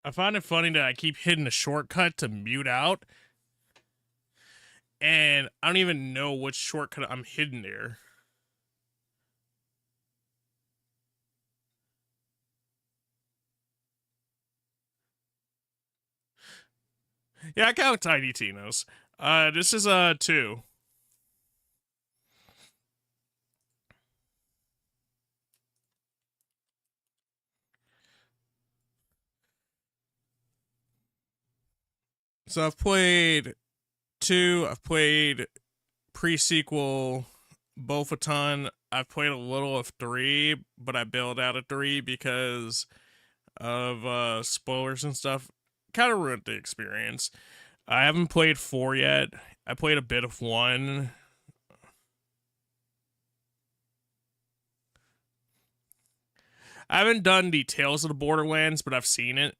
I find it funny that I keep hitting a shortcut to mute out, and I don't even know which shortcut I'm hitting there. Yeah, I count Tiny Tino's. This is 2. So I've played 2. I've played pre-sequel both a ton. I've played a little of 3, but I bailed out of 3 because of spoilers and stuff. Kind of ruined the experience. I haven't played 4 yet. I played a bit of 1. I haven't done the Tales of the Borderlands, but I've seen it.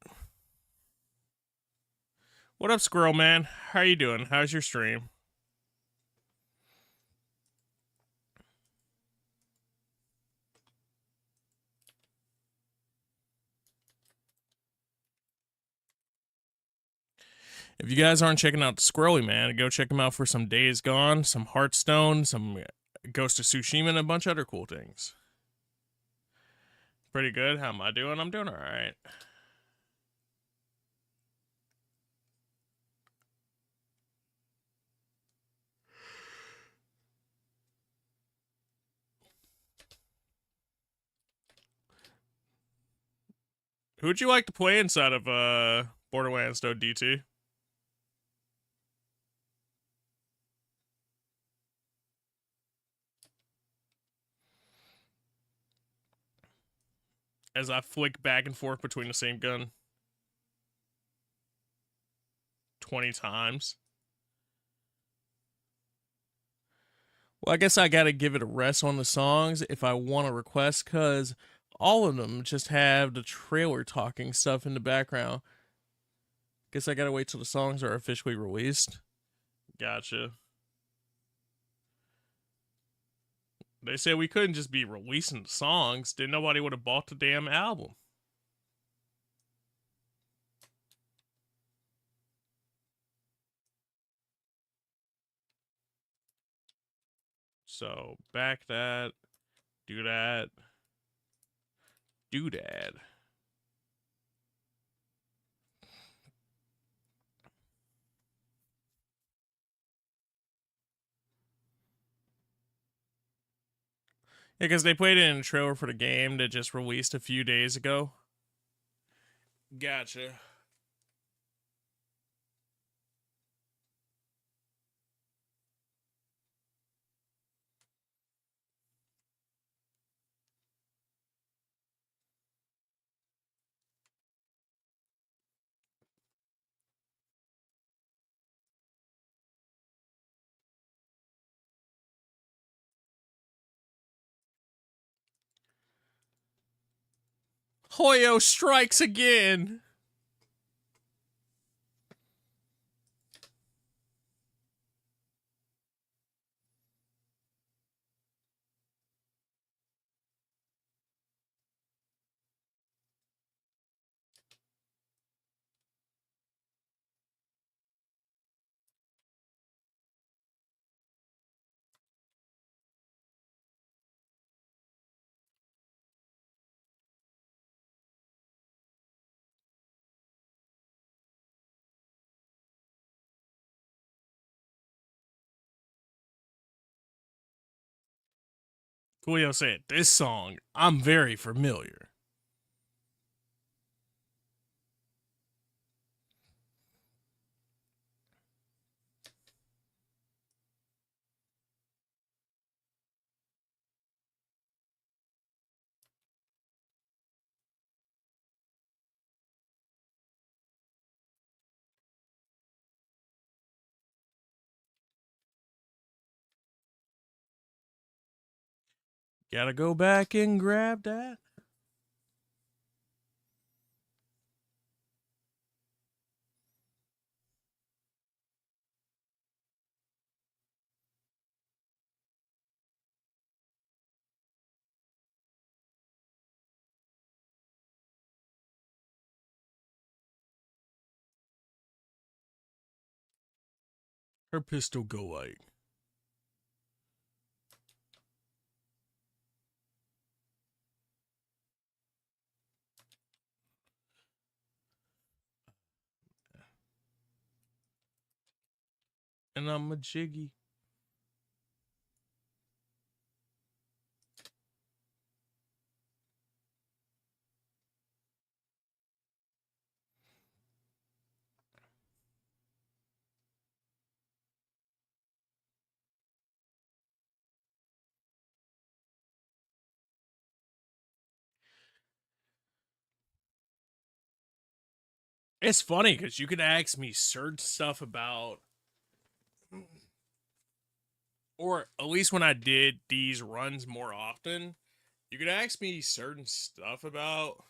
What up, Squirrel Man? How you doing? How's your stream? If you guys aren't checking out the Squirrely Man, go check him out for some Days Gone, some Hearthstone, some Ghost of Tsushima, and a bunch of other cool things. Pretty good. How am I doing? I'm doing all right. Who would you like to play inside of Borderlands DT? As I flick back and forth between the same gun 20 times. Well, I guess I gotta give it a rest on the songs if I want to request, because all of them just have the trailer talking stuff in the background. Guess I gotta wait till the songs are officially released. Gotcha. They said we couldn't just be releasing songs, then nobody would have bought the damn album. So, back that, do that, do that. Yeah, because they played it in a trailer for the game that just released a few days ago. Gotcha. Hoyo strikes again. Coolio said, "This song, I'm very familiar." Gotta go back and grab that. Her pistol go like. And I'm a jiggy. It's funny because you could ask me certain stuff about, or at least when I did these runs more often, you could ask me certain stuff about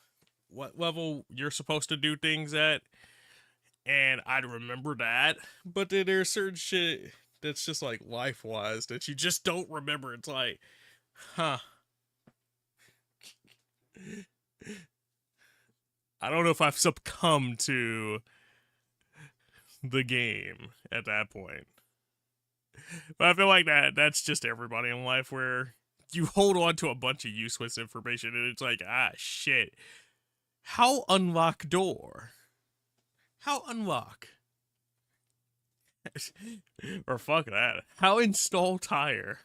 what level you're supposed to do things at, and I'd remember that. But then there's certain shit that's just like life wise that you just don't remember. It's like, huh. I don't know if I've succumbed to the game at that point. But I feel like that's just everybody in life where you hold on to a bunch of useless information, and it's like, ah, shit. How unlock door? How unlock? Or fuck that. How install tire?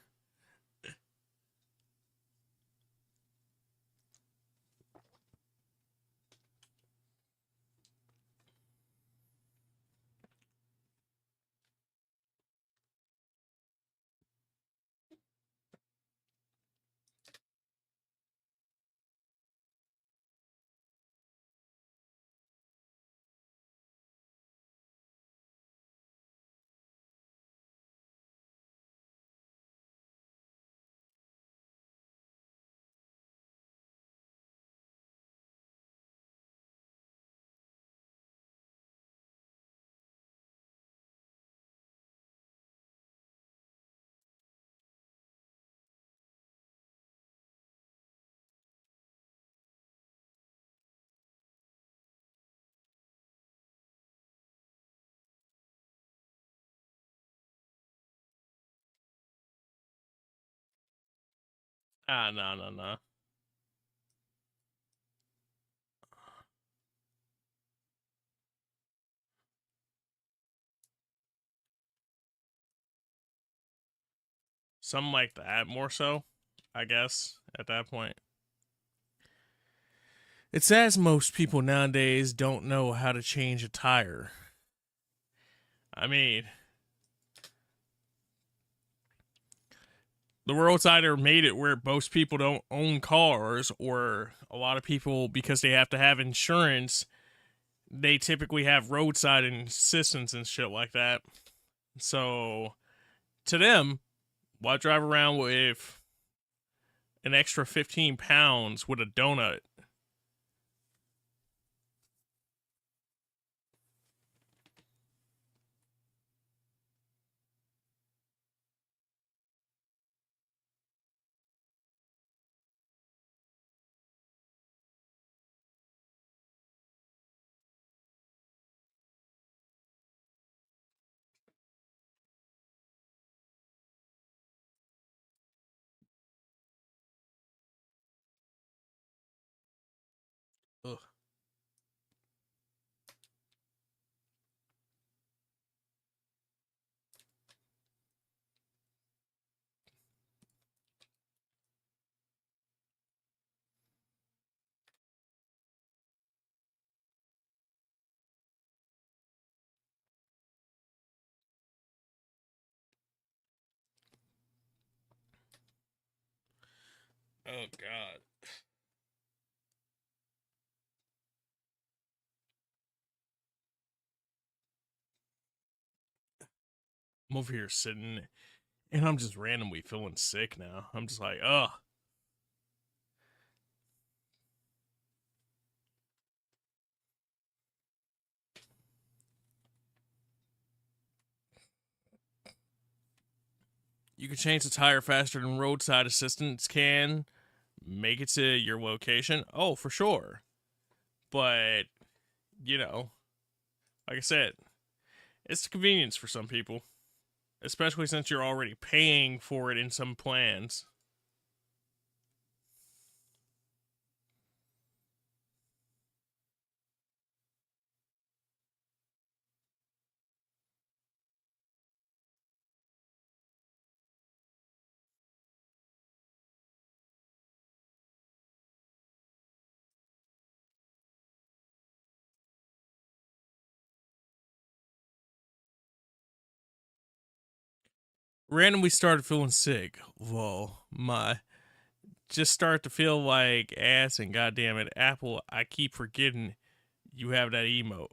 Ah, no, no, no. Something like that, more so, I guess, at that point. It says most people nowadays don't know how to change a tire. I mean, the world's either made it where most people don't own cars, or a lot of people, because they have to have insurance, they typically have roadside assistance and shit like that. So, to them, why drive around with an extra 15 pounds with a donut? Ugh. Oh, God. I'm over here sitting, and I'm just randomly feeling sick now. I'm just like, ugh. You can change the tire faster than roadside assistance can. Make it to your location. Oh, for sure. But, you know, like I said, it's a convenience for some people, especially since you're already paying for it in some plans. Randomly started feeling sick. Whoa, my. Just start to feel like ass, and goddamn it, Apple, I keep forgetting you have that emote.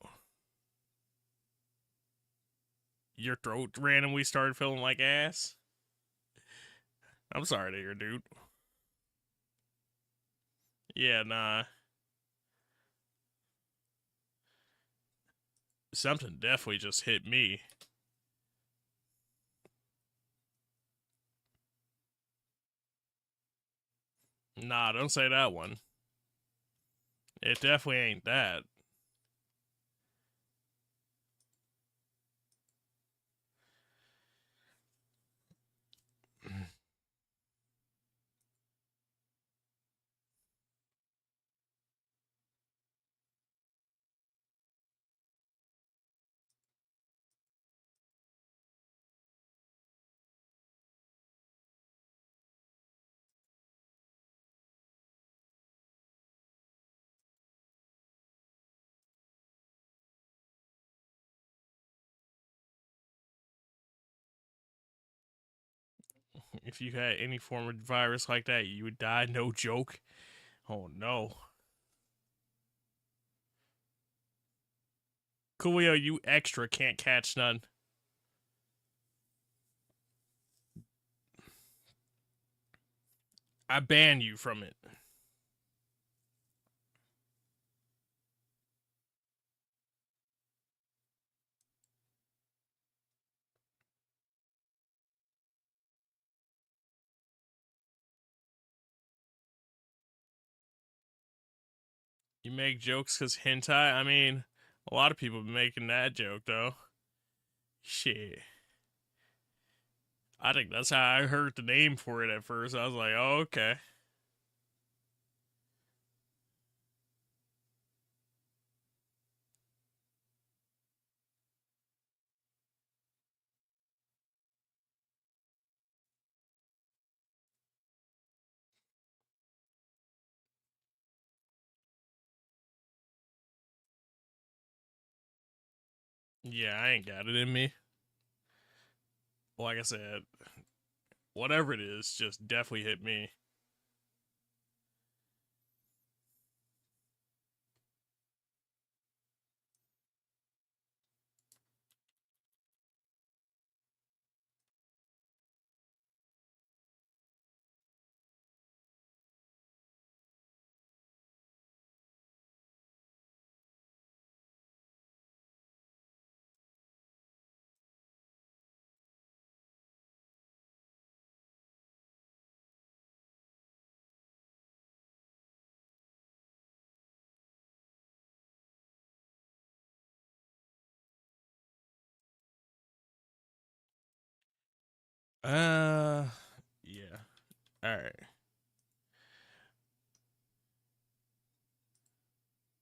Your throat randomly started feeling like ass. I'm sorry to hear, dude. Yeah, nah. Something definitely just hit me. Nah, don't say that one. It definitely ain't that. If you had any form of virus like that, you would die. No joke. Oh no. Coolio, you extra can't catch none. I ban you from it. You make jokes because hentai? I mean, a lot of people be making that joke, though. Shit. I think that's how I heard the name for it at first. I was like, oh, okay. Yeah, I ain't got it in me. Like I said, whatever it is, just definitely hit me. Uh, yeah. All right.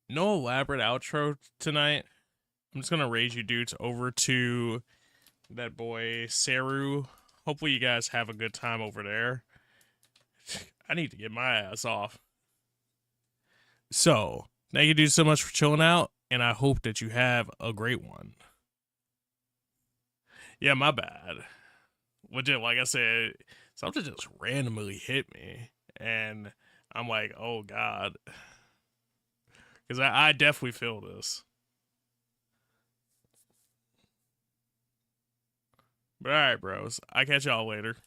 No elaborate outro tonight. I'm just gonna raise you dudes over to that boy Saru. Hopefully, you guys have a good time over there. I need to get my ass off. So, thank you dudes so much for chilling out, and I hope that you have a great one. Yeah, my bad. Legit, like I said, something just randomly hit me, and I'm like, oh god, because I definitely feel this. But all right, bros, I catch y'all later.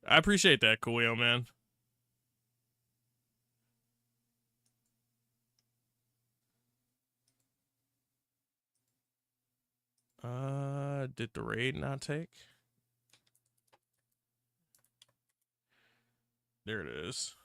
I appreciate that, Coolio, man. Did the raid not take? There it is.